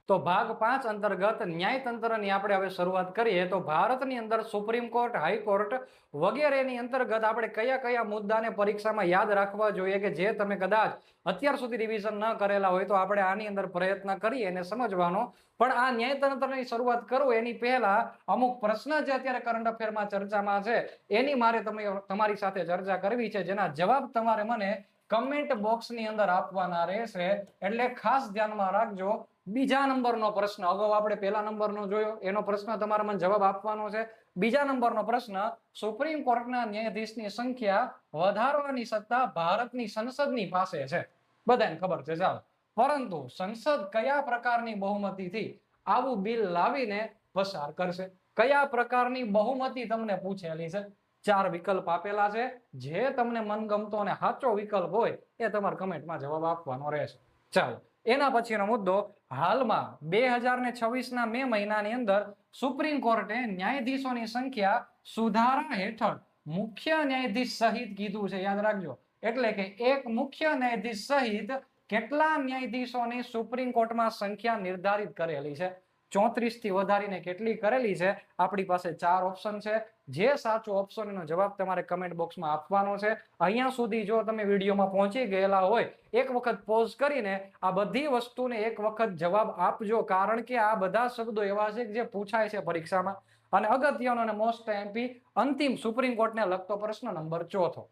તો ભાગ 5 અંતર્ગત ન્યાયતંત્રની આપણે હવે શરૂઆત કરીએ. તો ભારતની અંદર સુપ્રીમ કોર્ટ, હાઈકોર્ટ વગેરેની અંતર્ગત આપણે કયા કયા મુદ્દાને પરીક્ષામાં યાદ રાખવા જોઈએ કે જે તમે કદાચ અત્યાર સુધી રિવિઝન ન કરેલા હોય તો આપણે આની અંદર પ્રયત્ન કરીએ એને સમજવાનો. પણ આ ન્યાયતંત્રની શરૂઆત કરું એની પહેલા અમુક પ્રશ્ન જે અત્યારે કરંટ અફેરમાં ચર્ચામાં છે એની મારે તમારી સાથે ચર્ચા કરવી છે, જેના જવાબ તમારે મને કમેન્ટ બોક્સની અંદર આપવાના રહેશે. એટલે ખાસ ધ્યાનમાં રાખજો. બીજા નંબરનો પ્રશ્ન, અગાઉ આપણે પહેલા નંબરનો જોયો, એનો પ્રશ્ન તમારે મને જવાબ આપવાનો છે. બીજા નંબરનો પ્રશ્ન, સુપ્રીમ કોર્ટના ન્યાયાધીશની સંખ્યા વધારવાની સત્તા ભારતની સંસદની પાસે છે, બધાને ખબર છે. ચાલો, પરંતુ સંસદ કયા પ્રકારની બહુમતીથી આવું બિલ લાવીને પસાર કરશે? કયા પ્રકારની બહુમતી તમને પૂછેલી છે? 4 વિકલ્પ આપેલા છે. જે તમને મનગમતો અને સાચો વિકલ્પ હોય એ તમારે કમેન્ટમાં જવાબ આપવાનો રહેશે. ચાલો, એના પછીનો મુદ્દો, હાલમાં 2026 ના મે મહિનાની અંદર સુપ્રીમ કોર્ટે ન્યાયાધીશોની સંખ્યા સુધારા હેઠળ મુખ્ય ન્યાયાધીશ સહિત કીધું છે, યાદ રાખજો. એટલે કે એક મુખ્ય ન્યાયાધીશ સહિત કેટલા ન્યાયાધીશોની સુપ્રીમ કોર્ટમાં સંખ્યા નિર્ધારિત કરેલી છે? 34 થી વધારીને કેટલી કરેલી છે? આપણી પાસે 4 ઓપ્શન છે. જે સાચો ઓપ્શન એનો જવાબ તમારે કમેન્ટ બોક્સમાં આપવાનો છે. અહીંયા સુધી જો તમે વિડીયોમાં પહોંચી ગયેલા હોય, એક વખત પોઝ કરીને આ બધી વસ્તુને એક વખત જવાબ આપજો, કારણ કે આ બધા શબ્દો એવા છે જે પૂછાય છે પરીક્ષામાં. અને અગત્યનો અને મોસ્ટ એમપી અંતિમ સુપ્રીમ કોર્ટને લગતો પ્રશ્ન નંબર 4,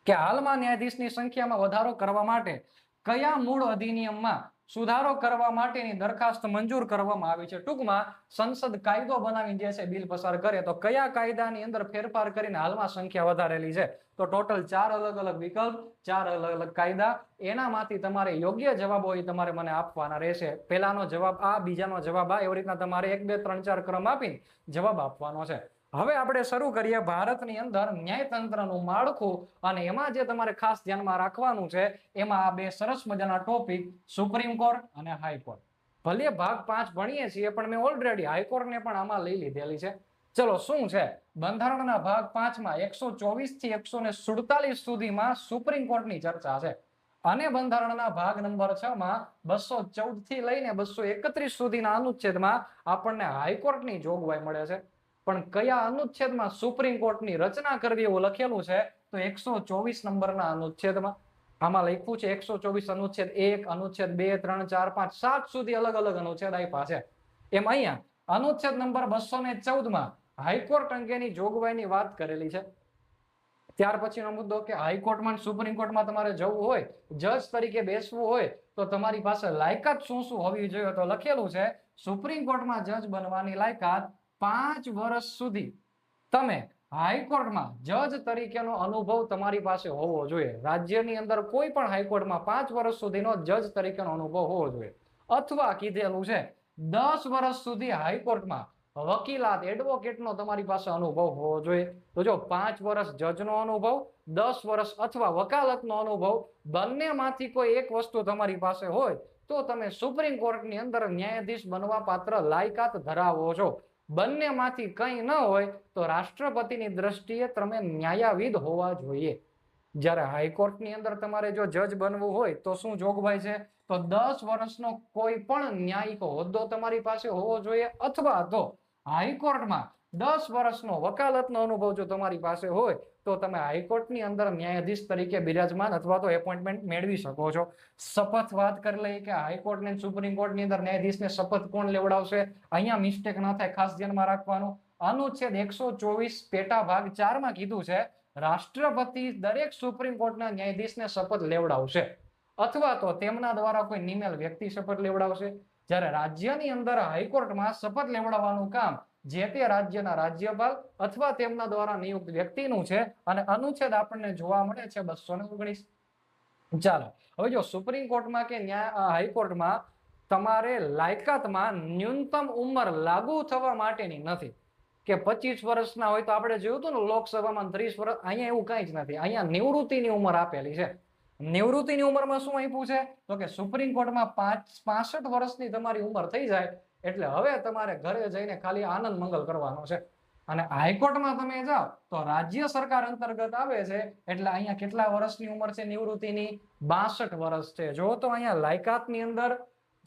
કે હાલમાં ન્યાયાધીશની સંખ્યામાં વધારો કરવા માટે કયા મૂળ અધિનિયમમાં સુધારો કરવા માટેની દરખાસ્ત મંજૂર કરવામાં આવી છે? ટૂંકમાં સંસદ કાયદો બનાવીને જે છે બિલ પસાર કરે, તો કયા કાયદાની અંદર ફેરફાર કરીને હાલમાં સંખ્યા વધારેલી છે? તો ટોટલ 4 અલગ અલગ વિકલ્પ, 4 અલગ અલગ કાયદા. એનામાંથી તમારે યોગ્ય જવાબ હોય તમારે મને આપવાના રહેશે. પહેલાનો જવાબ આ, બીજાનો જવાબ આ, એવી રીતના તમારે 1 2 3 4 ક્રમ આપીને જવાબ આપવાનો છે. હવે આપણે શરૂ કરીએ ભારતની અંદર ન્યાયતંત્રનું માળખું, અને એમાં જે તમારે ખાસ ધ્યાનમાં રાખવાનું છે, એમાં આ 2 સરસ મજાના ટોપિક, સુપ્રીમ કોર્ટ અને હાઈકોર્ટ. ભલે ભાગ 5 ભણીએ છીએ, પણ મેં ઓલરેડી હાઈકોર્ટને પણ આમાં લઈ લીધેલી છે. ચલો, શું છે બંધારણના ભાગ 5 માં 124 થી 147 સુધીમાં સુપ્રીમ કોર્ટની ચર્ચા છે, અને બંધારણના ભાગ નંબર 6 માં 214 થી લઈને 231 સુધીના અનુચ્છેદમાં આપણને હાઈકોર્ટની જોગવાઈ મળે છે. પણ કયા અનુચ્છેદમાં સુપ્રીમ કોર્ટની રચના કરવી એવું લખેલું છે? તો 124 નંબરના અનુચ્છેદમાં. આમાં લખ્યું છે 124 અનુચ્છેદ 1, અનુચ્છેદ 2, 3, 4, 5, 7 સુધી અલગ અલગ અનુચ્છેદ આપ્યા છે. એમ અહીંયા અનુચ્છેદ નંબર 214 માં હાઈકોર્ટ અંગેની જોગવાઈની વાત કરેલી છે. ત્યાર પછીનો મુદ્દો, કે હાઈકોર્ટમાં સુપ્રીમ કોર્ટમાં તમારે જવું હોય, જજ તરીકે બેસવું હોય, તો તમારી પાસે લાયકાત શું શું હોવી જોઈએ? તો લખેલું છે સુપ્રીમ કોર્ટમાં જજ બનવાની લાયકાત 5 વર્ષ સુધી તમે હાઈકોર્ટમાં જજ તરીકેનો અનુભવ તમારી પાસે હોવો જોઈએ. રાજ્યની અંદર કોઈ પણ હાઈકોર્ટમાં 5 વર્ષ સુધીનો જજ તરીકેનો અનુભવ હોવો જોઈએ. અથવા કીધેલું છે 10 વર્ષ સુધી હાઈકોર્ટમાં વકીલાત, એડવોકેટનો તમારી પાસે અનુભવ હોવો જોઈએ. તો જો 5 વર્ષ જજનો અનુભવ, 10 વર્ષ અથવા વકાલતનો અનુભવ, બંનેમાંથી કોઈ એક વસ્તુ તમારી પાસે હોય તો તમે સુપ્રીમ કોર્ટની અંદર ન્યાયાધીશ બનવા પાત્ર લાયકાત ધરાવો છો. બંનેમાંથી કંઈ ન હોય તો રાષ્ટ્રપતિની દ્રષ્ટિએ તમે ન્યાયાવિદ હોવા જોઈએ. જ્યારે હાઈકોર્ટની અંદર તમારે જો જજ બનવું હોય તો શું જોગવાઈ છે? તો 10 વર્ષનો કોઈ પણ ન્યાયિક હોદ્દો તમારી પાસે હોવો જોઈએ, અથવા તો હાઈકોર્ટમાં 10 વર્ષનો વકાલતનો અનુભવ જો તમારી પાસે હોય તો તમે હાઈકોર્ટની અંદર ન્યાયાધીશ તરીકે બિરાજમાન અથવા તો એપોઇન્ટમેન્ટ મેળવી શકો છો. શપથ વાત કરી લઈએ કે હાઈકોર્ટ ને સુપ્રીમ કોર્ટની અંદર ન્યાયાધીશને શપથ કોણ લેવડાવશે? અહીંયા મિસ્ટેક ન થાય, ખાસ ધ્યાનમાં રાખવાનું. અનુચ્છેદ 124 પેટા ભાગ 4 માં કીધું છે રાષ્ટ્રપતિ દરેક સુપ્રીમ કોર્ટના ન્યાયાધીશને શપથ લેવડાવશે, અથવા તો તેમના દ્વારા કોઈ નિમેલ વ્યક્તિ શપથ લેવડાવશે. જ્યારે રાજ્યની અંદર હાઈકોર્ટમાં શપથ લેવડાવવાનું કામ જે તે રાજ્યના રાજ્યપાલ અથવા તેમના દ્વારા નિયુક્ત વ્યક્તિનું છે, અને અનુચ્છેદ આપણને જોવા મળે છે 219. ચાલો, હવે જો સુપ્રીમ કોર્ટમાં કે હાઈકોર્ટમાં તમારે લાયકાતમાં ન્યૂનતમ ઉંમર લાગુ થવા માટેની નથી, કે 25 વર્ષના હોય તો આપણે જોયું હતું ને લોકસભામાં 30 વર્ષ. અહીંયા એવું કઈ જ નથી. અહીંયા નિવૃત્તિની ઉંમર આપેલી છે. નિવૃત્તિની ઉંમરમાં શું આપ્યું છે? તો કે સુપ્રીમ કોર્ટમાં 65 વર્ષની તમારી ઉંમર થઈ જાય એટલે હવે તમારે ઘરે જઈને ખાલી આનંદ મંગલ કરવાનો છે. અને હાઈકોર્ટમાં તમે જાઓ તો રાજ્ય સરકાર અંતર્ગત આવે છે, એટલે અહીંયા કેટલા વર્ષની ઉંમર છે નિવૃત્તિની? 62 વર્ષ છે. જો તો અહીંયા લાયકાતની અંદર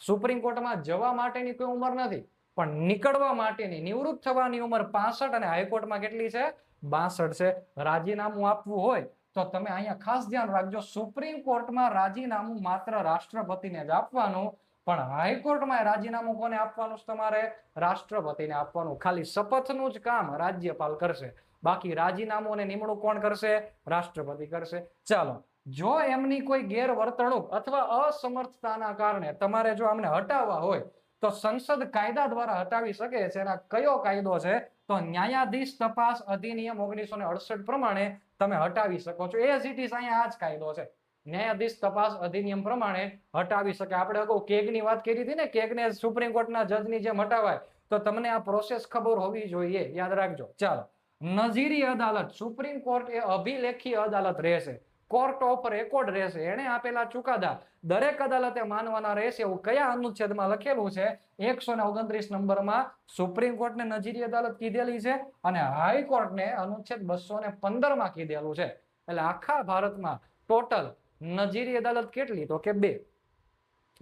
સુપ્રીમ કોર્ટમાં જવા માટેની કોઈ ઉંમર નથી, પણ નીકળવા માટેની, નિવૃત્ત થવાની ઉંમર 65, અને હાઈકોર્ટમાં કેટલી છે? 62 છે. રાજીનામું આપવું હોય તો તમે અહીંયા ખાસ ધ્યાન રાખજો, સુપ્રીમ કોર્ટમાં રાજીનામું માત્ર રાષ્ટ્રપતિને જ આપવાનું, પણ હાઈકોર્ટમાં રાજીનામું કોને આપવાનું? તમારે રાષ્ટ્રપતિને આપવાનું. ખાલી શપથનું જ કામ રાજ્યપાલ કરશે, બાકી રાજીનામું અને નિમણૂક કોણ કરશે? રાષ્ટ્રપતિ કરશે. ચાલો, જો એમની કોઈ ગેરવર્તણૂક અથવા અસમર્થતાના કારણે તમારે જો આમને હટાવવા હોય તો સંસદ કાયદા દ્વારા હટાવી શકે છે. એના કયો કાયદો છે? તો ન્યાયાધીશ તપાસ અધિનિયમ 1968 પ્રમાણે તમે હટાવી શકો છો. એઝ ઇટ ઇઝ અહીંયા આ જ કાયદો છે. ન્યાયાધીશ તપાસ અધિનિયમ પ્રમાણે હટાવી શકે. આપણે અગાઉ કેગની વાત કરી હતી ને, કેગને સુપ્રીમ કોર્ટના જજની જેમ હટાવાય, તો તમને આ પ્રોસેસ ખબર હોવી જોઈએ, યાદ રાખજો. ચાલો, નજીરી અદાલત, સુપ્રીમ કોર્ટ એ અભિલેખી અદાલત રહેશે, કોર્ટ ઓફ રેકોર્ડ રહેશે. એને આપેલા ચુકાદા દરેક અદાલતે માનવાના રહેશે. એવું કયા અનુચ્છેદમાં લખેલું છે? 129 નંબરમાં સુપ્રીમ કોર્ટને નજીરી અદાલત કીધેલી છે અને હાઈકોર્ટને અનુચ્છેદ 215 કીધેલું છે. એટલે આખા ભારતમાં ટોટલ નજીરી અદાલત કેટલી? તો કે 2.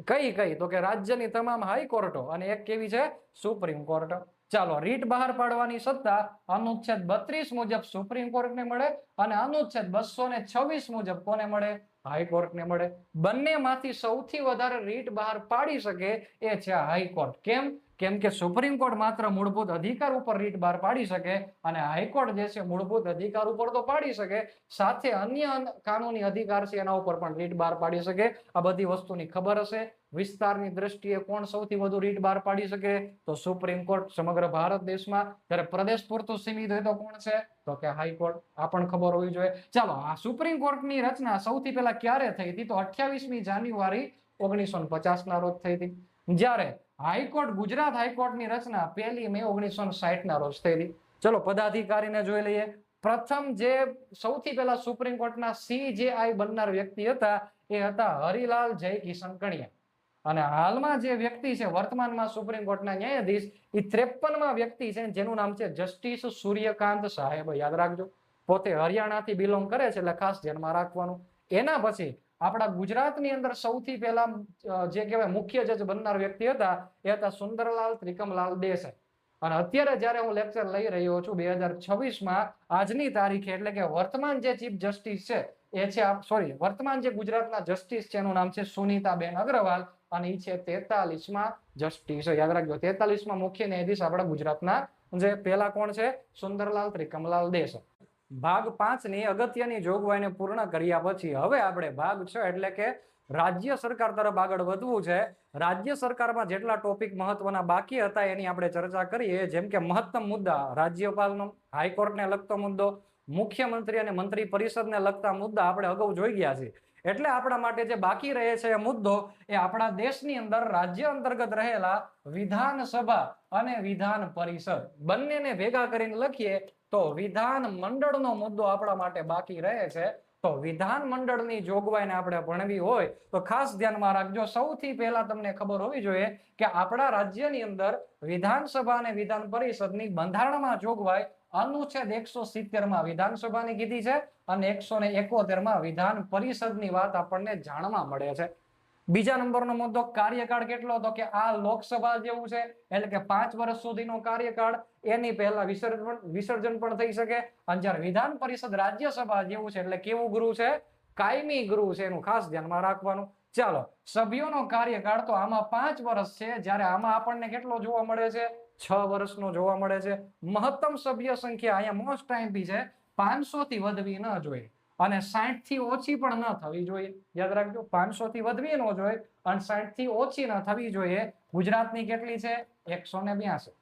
કઈ કઈ? તો કે રાજ્યની તમામ હાઈકોર્ટો અને એક કેવી છે? Supreme court. ચાલો, રીટ બહાર પાડવાની સત્તા અનુચ્છેદ 32 મુજબ સુપ્રીમ કોર્ટને મળે અને અનુચ્છેદ 226 મુજબ કોને મળે? હાઈકોર્ટને મળે. બંનેમાંથી સૌથી વધારે રીટ બહાર પાડી શકે એ છે હાઈકોર્ટ. કેમ કે સુપ્રીમ કોર્ટ માત્ર મૂળભૂત અધિકાર ઉપર રીટ બહાર પાડી શકે અને હાઈકોર્ટ જે છે મૂળભૂત અધિકાર ઉપર તો પાડી શકે, સાથે અન્ય કાનૂની અધિકાર છે એના ઉપર પણ રીટ બહાર પાડી શકે. આ બધી વસ્તુની ખબર હશે. વિસ્તારની દ્રષ્ટિએ કોણ સૌથી વધુ રીટ બહાર પાડી શકે? તો સુપ્રીમ કોર્ટ સમગ્ર ભારત દેશમાં. ત્યારે પ્રદેશ પૂરતું સીમિત હોય તો કોણ છે? તો કે હાઈકોર્ટ. આ પણ ખબર હોવી જોઈએ. ચાલો, આ સુપ્રીમ કોર્ટની રચના સૌથી પહેલા ક્યારે થઈ હતી? તો 28મી જાન્યુઆરી 1950 ના રોજ થઈ હતી. જ્યારે હાઈકોર્ટ, ગુજરાત હાઈકોર્ટની રચના 1 મે 1960 ના રોજ થઈ હતી. ચલો, પદાધિકારીને જોઈ લઈએ. પ્રથમ જે સૌથી પહેલા સુપ્રીમ કોર્ટના CJI બનનાર વ્યક્તિ હતા એ હતા હરિલાલ જય કિશન કણિયા. અને હાલમાં જે વ્યક્તિ છે વર્તમાનમાં સુપ્રીમ કોર્ટના ન્યાયાધીશ, એ 53મા વ્યક્તિ છે જેનું નામ છે જસ્ટિસ સૂર્યકાંત સાહેબ. યાદ રાખજો, પોતે હરિયાણાથી બિલોંગ કરે છે એટલે ખાસ ધ્યાનમાં રાખવાનું. એના પછી આપણા ગુજરાતની અંદર સૌથી પહેલા જે કહેવાય મુખ્ય જજ બનનાર વ્યક્તિ હતા એ હતા સુંદરલાલ ત્રિકમલાલ દેસાઈ. અને અત્યારે જયારે હું લેક્ચર લઈ રહ્યો છું 2026માં આજની તારીખે, એટલે કે વર્તમાન જે ચીફ જસ્ટિસ છે એ છે વર્તમાન જે ગુજરાતના જસ્ટિસ છે એનું નામ છે સુનીતાબેન અગ્રવાલ અને એ છે 43મા જસ્ટિસ. યાદ રાખજો, 43મા મુખ્ય ન્યાયાધીશ આપણા ગુજરાતના. જે પહેલા કોણ છે? સુંદરલાલ ત્રિકમલાલ દેસાઈ. ભાગ 5ની અગત્યની જોગવાઈને પૂર્ણ કર્યા પછી હવે આપણે ભાગ 6 એટલે કે રાજ્ય સરકાર તરફ આગળ વધવું છે. રાજ્ય સરકારમાં જેટલા ટોપિક મહત્વના બાકી હતા એની આપણે ચર્ચા કરીએ. જેમ કે મહત્તમ મુદ્દા, રાજ્યપાલનો, હાઈકોર્ટને લગતો મુદ્દો, મુખ્યમંત્રી અને મંત્રી પરિષદને લગતા મુદ્દા આપણે અગાઉ જોઈ ગયા છે. એટલે આપણા માટે જે બાકી રહે છે એ મુદ્દો એ આપણા દેશની અંદર રાજ્ય અંતર્ગત રહેલા વિધાનસભા અને વિધાન પરિષદ બંનેને ભેગા કરીને લખીએ તો વિધાન મંડળનો મુદ્દો આપણા માટે બાકી રહે છે. તો વિધાન મંડળની જોગવાઈને આપણે ભણવી હોય તો ખાસ ધ્યાનમાં રાખજો. સૌથી પહેલા તમને ખબર હોવી જોઈએ કે આપણા રાજ્યની અંદર વિધાનસભા અને વિધાન પરિષદની બંધારણમાં જોગવાઈ અનુચ્છેદ 170માં વિધાનસભાની કીધી છે અને 171માં વિધાન પરિષદની વાત આપણને જાણવા મળે છે. બીજા નંબરનો મુદ્દો કાર્યકાળ કેટલો? તો કે આ લોકસભા જેવું છે, એટલે કે 5 વર્ષ સુધીનો કાર્યકાળ. એની પહેલા વિસર્જન પણ થઈ શકે. અને જ્યારે વિધાન પરિષદ રાજ્યસભા જેવું છે એટલે કેવું ગૃહ છે? કાયમી ગૃહ છે. એનું ખાસ ધ્યાનમાં રાખવાનું. ચાલો, સભ્યોનો કાર્યકાળ તો આમાં 5 વર્ષ છે, જ્યારે આમાં આપણને કેટલો જોવા મળે છે? 6 વર્ષનો જોવા મળે છે. મહત્તમ સભ્ય સંખ્યા અહીંયા મોસ્ટ આઈમ્પી છે, 500 થી વધવી ન જોઈએ અને 60 થી ઓછી પણ ન થવી જોઈએ. યાદ રાખજો, 500 થી વધવી ન જોઈએ અને 60 થી ઓછી ન થવી જોઈએ. ગુજરાતની કેટલી છે? 182.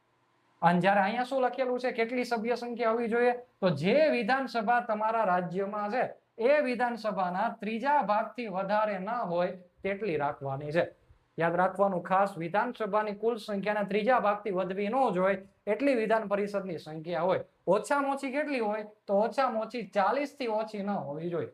અને જયારે અહીંયા શું લખેલું છે? કેટલી સભ્ય સંખ્યા હોવી જોઈએ? તો જે વિધાનસભા તમારા રાજ્યમાં છે એ વિધાનસભાના 3જા ભાગથી વધારે ન હોય તેટલી રાખવાની છે. યાદ રાખવાનું ખાસ, વિધાનસભાની કુલ સંખ્યાના 3જા ભાગથી વધવી ન જોઈએ એટલી વિધાન પરિષદની સંખ્યા હોય. ઓછામાં ઓછી કેટલી હોય? તો ઓછામાં ઓછી 40 થી ઓછી ન હોવી જોઈએ.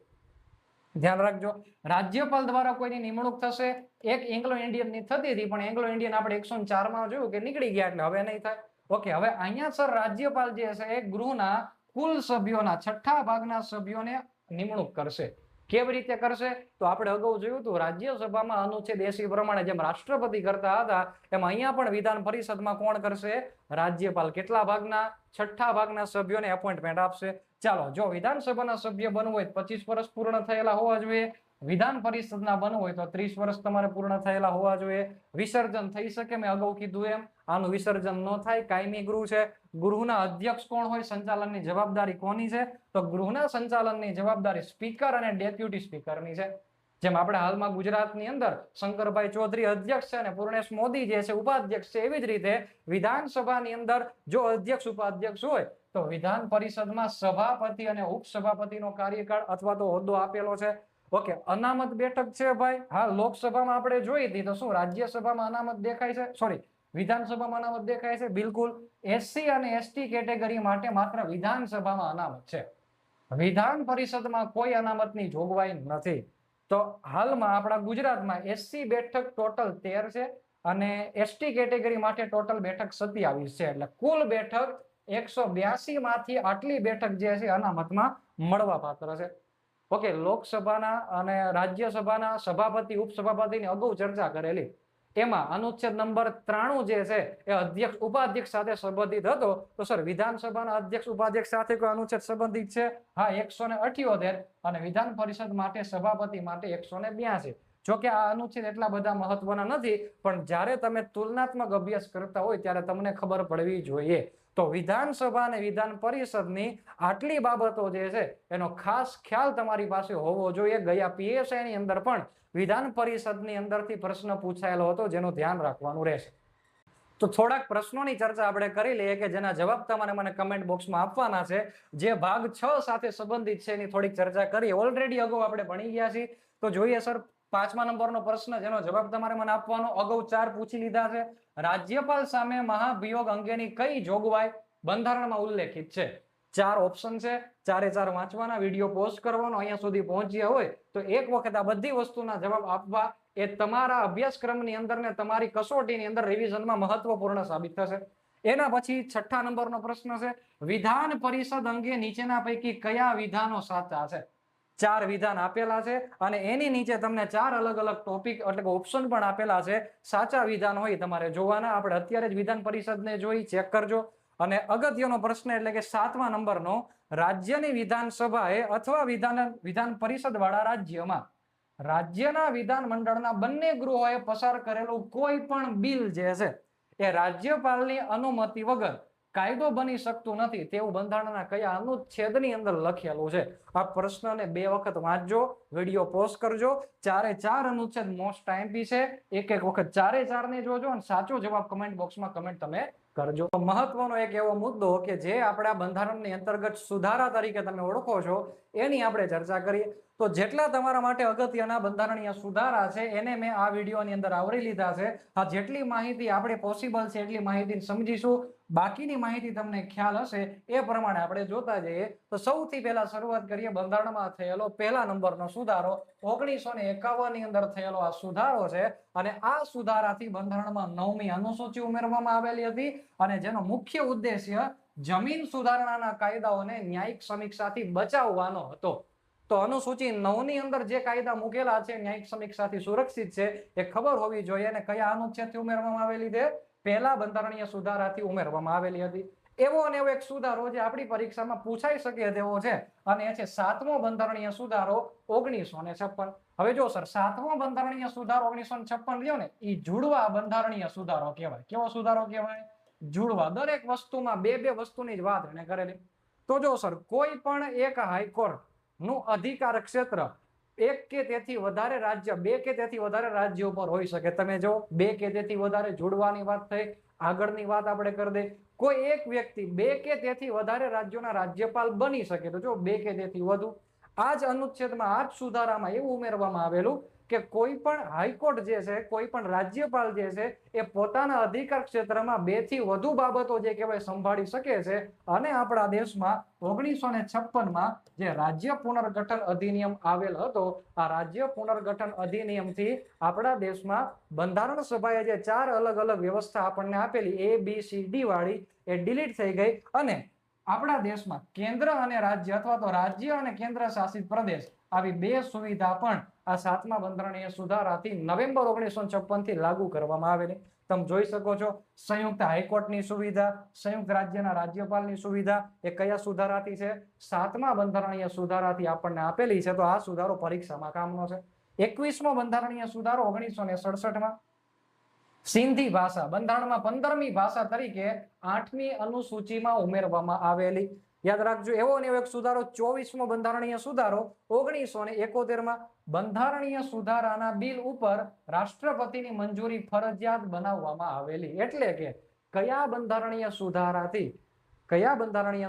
ધ્યાન રાખજો. રાજ્યપાલ દ્વારા કોઈની નિમણૂક થશે. એક એંગ્લો ઇન્ડિયન ની થતી હતી, પણ એંગ્લો ઇન્ડિયન આપણે 104માં જોયું કે નીકળી ગયા એટલે હવે નહીં થાય. ઓકે, હવે અહીંયા સર રાજ્યપાલ જે છે એ ગૃહના કુલ સભ્યોના 6થા ભાગના સભ્યોને નિમણૂક કરશે. કેવી રીતે કરશે? તો આપણે અગાઉ જોયું હતું રાજ્યસભામાં અનુચ્છેદ 80 પ્રમાણે જેમ રાષ્ટ્રપતિ કરતા હતા એમ અહીંયા પણ વિધાન પરિષદમાં કોણ કરશે? રાજ્યપાલ. કેટલા ભાગના? 6થા ભાગના સભ્યોને એપોઇન્ટમેન્ટ આપશે. ચાલો, જો વિધાનસભાના સભ્ય બનવું હોય 25 વર્ષ પૂર્ણ થયેલા હોવા જોઈએ. વિધાન પરિષદના બનવું હોય તો 30 વર્ષ તમારે પૂર્ણ થયેલા હોવા જોઈએ. વિસર્જન થઈ શકે, મેં અગાઉ કીધું એમ. આનું વિસર્જન ન થાય, કાયમી ગૃહ છે. ગૃહના અધ્યક્ષ કોણ હોય? સંચાલનની જવાબદારી કોની છે? તો ગૃહના સંચાલનની જવાબદારી સ્પીકર અને ડેપ્યુટી સ્પીકરની છે. જેમ આપણે હાલમાં ગુજરાતની અંદર શંકરભાઈ ચૌધરી અધ્યક્ષ છે અને પૂર્ણેશ મોદી જે છે ઉપાધ્યક્ષ છે, એવી જ રીતે વિધાનસભાની અંદર જો અધ્યક્ષ ઉપાધ્યક્ષ હોય તો વિધાન પરિષદમાં સભાપતિ અને ઉપસભાપતિનો કાર્યકાળ અથવા તો હોદ્દો આપેલો છે. ઓકે, અનામત બેઠક છે ભાઈ. હા, લોકસભામાં આપણે જોઈ હતી તો શું રાજ્યસભામાં અનામત દેખાય છે? સોરી, વિધાનસભામાં અનામત દેખાય છે? બિલકુલ. SC અને ST કેટેગરી માટે માત્ર વિધાનસભામાં અનામત છે. વિધાન પરિષદમાં કોઈ અનામતની જોગવાઈ નથી. તો હાલમાં આપણા ગુજરાતમાં SC બેઠક ટોટલ 13 છે અને ST કેટેગરી માટે ટોટલ બેઠક 27 છે. એટલે કુલ બેઠક 182 માંથી આટલી બેઠક જે છે અનામતમાં મળવા પાત્ર છે. ઓકે, લોકસભાના અને રાજ્યસભાના સભાપતિ ઉપસભાપતિની અગાઉ ચર્ચા કરેલી. એમાં અનુચ્છેદ નંબર 93 જે છે એ અધ્યક્ષ ઉપાધ્યક્ષ સાથે સંબંધિત હતો. તો સર વિધાનસભાના અધ્યક્ષ ઉપાધ્યક્ષ સાથે કોઈ અનુચ્છેદ સંબંધિત છે? હા, 178 અને વિધાન પરિષદ માટે સભાપતિ માટે 182. જોકે આ અનુચ્છેદ એટલા બધા મહત્વના નથી, પણ જ્યારે તમે તુલનાત્મક અભ્યાસ કરતા હોય ત્યારે તમને ખબર પડવી જોઈએ. તો વિધાનસભા અને વિધાન પરિષદની આટલી બાબતો જે છે એનો ખાસ ખ્યાલ તમારી પાસે હોવો જોઈએ. ગયા PSI ની અંદર પણ વિધાન પરિષદની અંદરથી પ્રશ્ન પૂછાયેલો હતો, જેનું ધ્યાન રાખવાનું રહેશે. તો થોડાક પ્રશ્નોની ચર્ચા આપણે કરી લઈએ કે જેના જવાબ તમારે મને કમેન્ટ બોક્સમાં આપવાના છે. જે ભાગ 6 સાથે સંબંધિત છે એની થોડીક ચર્ચા કરીએ. ઓલરેડી અગાઉ આપણે ભણી ગયા છીએ. તો જોઈએ સર, 5મા નંબરનો પ્રશ્ન જેનો જવાબ તમારે મને આપવાનો, અગાઉ 4 પૂછી લીધા છે. રાજ્યપાલ સામે મહાભિયોગ અંગેની કઈ જોગવાઈ બંધારણમાં ઉલ્લેખિત છે? 4 ઓપ્શન છે, 4 વાંચવાના, વિડીયો પોઝ કરવાનો. અહીંયા સુધી પહોંચ્યા હોય તો એક વખત આ બધી વસ્તુના જવાબ આપવા. એ તમારા અભ્યાસક્રમની અંદર ને તમારી કસોટીની અંદર રિવિઝનમાં મહત્વપૂર્ણ સાબિત થશે. એના પછી 6 નંબરનો પ્રશ્ન છે, વિધાન પરિષદ અંગે નીચેના પૈકી કયા વિધાનો સાચા છે? 4 વિધાન આપેલા છે અને એની નીચે તમને 4 અલગ અલગ ટોપિક એટલે કે ઓપ્શન પણ આપેલા છે. સાચા વિધાન હોય તમારે જોવાના. આપણે અત્યારે જ વિધાન પરિષદને જોઈ, ચેક કરજો. અને અગત્યનો પ્રશ્ન એટલે કે 7મા નંબરનો, રાજ્યની વિધાનસભાએ અથવા વિધાન પરિષદ વાળા રાજ્યમાં રાજ્યના વિધાન મંડળના બંને ગૃહોએ પસાર કરેલું કોઈ પણ બિલ જે છે એ રાજ્યપાલની અનુમતિ વગર કાયદો બની શકતું નથી તેવું બંધારણના કયા અનુચ્છેદની અંદર લખેલું છે? આ પ્રશ્નને 2 વખત વાંચજો, વિડીયો પોઝ કરજો. 4 અનુચ્છેદ મોસ્ટ આઈએમપી છે. એક વખત 4 ને જોજો અને સાચો જવાબ કમેન્ટ બોક્સમાં કમેન્ટ તમે કરજો. મહત્વનો એક એવો મુદ્દો કે જે આપણા બંધારણની અંતર્ગત સુધારા તરીકે તમે ઓળખો છો એની આપણે ચર્ચા કરીએ. તો જેટલા તમારા માટે અગત્યના બંધારણીય સુધારા છે એને મેં આ વિડીયોની અંદર આવરી લીધા છે. આ જેટલી માહિતી આપણે પોસિબલ છે એટલી માહિતી સમજીશું. બાકીની માહિતી તમને ખ્યાલ હશે એ પ્રમાણે આપણે જોતા જઈએ. તો સૌથી પહેલા શરૂઆત કરીએ બંધારણમાં થયેલો પહેલા નંબરનો સુધારો. 1951 ની અંદર થયેલો આ સુધારો છે અને આ સુધારાથી બંધારણમાં 9મી અનુસૂચિ ઉમેરવામાં આવેલી હતી અને જેનો મુખ્ય ઉદ્દેશ્ય જમીન સુધારણાના કાયદાઓને ન્યાયિક સમીક્ષાથી બચાવવાનો હતો. તો અનુસૂચિ 9 ની અંદર જે કાયદા મૂકેલા છે ન્યાયિક સમીક્ષાથી સુરક્ષિત છે એ ખબર હોવી જોઈએ. અને કયા અનુચ્છેદથી ઉમેરવામાં આવેલી છે? પહેલા બંધારણીય સુધારાથી ઉમેરવામાં આવેલી હતી. એવો અને એવો એક સુધારો જે આપણી પરીક્ષામાં પૂછાઈ શકે તેવો છે અને એ છે 7મો બંધારણીય સુધારો 1956. હવે જો સર, 7મો બંધારણીય સુધારો 1956 રહ્યો ને, એ જુડવા બંધારણીય સુધારો કહેવાય. કેવો સુધારો કહેવાય? જુડવા. દરેક વસ્તુમાં બે વસ્તુની જ વાત એને કરેલી. તો જો સર, કોઈ પણ એક હાઈકોર્ટ નું અધિકાર ક્ષેત્ર 1 કે તેથી વધારે રાજ્ય, 2 કે તેથી વધારે રાજ્યો પર હોઈ શકે. તમે જો 2 કે તેથી વધારે જોડવાની વાત થઈ, આગળની વાત આપણે કરી દે. કોઈ એક વ્યક્તિ 2 કે તેથી વધારે રાજ્યોના રાજ્યપાલ બની શકે. તો જો 2 કે તેથી વધુ. આ જ અનુચ્છેદમાં, આ જ સુધારામાં એવું ઉમેરવામાં આવેલું કે કોઈ પણ હાઈકોર્ટ જે છે, કોઈ પણ રાજ્યપાલ જે છે એ પોતાના અધિકાર ક્ષેત્રમાં 2 થી વધુ બાબતો જે કહેવાય સંભાળી શકે છે. અને આપણા દેશમાં 1956માં જે રાજ્ય પુનર્ગઠન અધિનિયમ આવેલ હતો, આ રાજ્ય પુનર્ગઠન અધિનિયમથી આપણા દેશમાં બંધારણ સભાએ જે 4 અલગ અલગ વ્યવસ્થા આપણને આપેલી ABCD વાળી, એ ડિલીટ થઈ ગઈ અને આપણા દેશમાં કેન્દ્ર અને રાજ્ય અથવા તો રાજ્ય અને કેન્દ્ર શાસિત પ્રદેશ આવી 2 સુવિધા પણ આ 7મા બંધારણીય સુધારાથી નવેમ્બર 1956 થી લાગુ કરવામાં આવેલી. તમે જોઈ શકો છો, સંયુક્ત હાઈકોર્ટની સુવિધા, સંયુક્ત રાજ્યના રાજ્યપાલની સુવિધા એ કયા સુધારાથી છે? 7મા બંધારણીય સુધારાથી આપણને આપેલી છે. તો આ સુધારો પરીક્ષામાં કામનો છે. 21મો બંધારણીય સુધારો 1967માં સિંધી ભાષા બંધારણમાં 15મી ભાષા તરીકે 8મી અનુસૂચિમાં ઉમેરવામાં આવેલી. યાદ રાખજો. એવો ને એવો એક સુધારો 24મો બંધારણીય સુધારો 1971માં બંધારણીય સુધારાના બિલ ઉપર રાષ્ટ્રપતિની મંજૂરી ફરજિયાત બનાવવામાં આવેલી. એટલે કે કયા બંધારણીય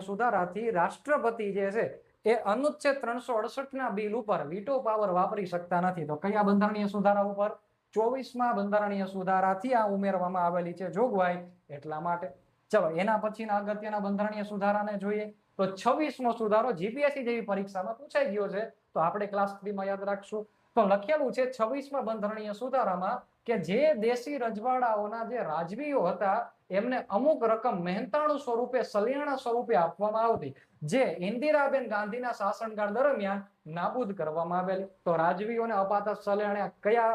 સુધારાથી રાષ્ટ્રપતિ જે છે એ અનુચ્છેદ 368 ના બિલ ઉપર વીટો પાવર વાપરી શકતા નથી? તો કયા બંધારણીય સુધારા ઉપર? 24માં બંધારણીય સુધારાથી આ ઉમેરવામાં આવેલી છે જોગવાઈ એટલા માટે. ચલો એના પછીના અગત્યના બંધારણીય સુધારાને જોઈએ તો 26મો સુધારો જીપીએસસી જેવી પરીક્ષામાં પૂછાઈ ગયો છે, તો આપણે ક્લાસ 3 માં યાદ રાખશું. તો લખેલું છે 26મા બંધારણીય સુધારામાં કે જે દેશી રજવાડાઓના જે રાજવીઓ હતા એમને અમુક રકમ મહેનતાણું સ્વરૂપે સલિયાણા સ્વરૂપે આપવામાં આવતી, જે ઇન્દિરાબેન ગાંધીના શાસનકાળ દરમિયાન નાબૂદ કરવામાં આવેલી. તો રાજવીઓને અપાતા સલિયાણા કયા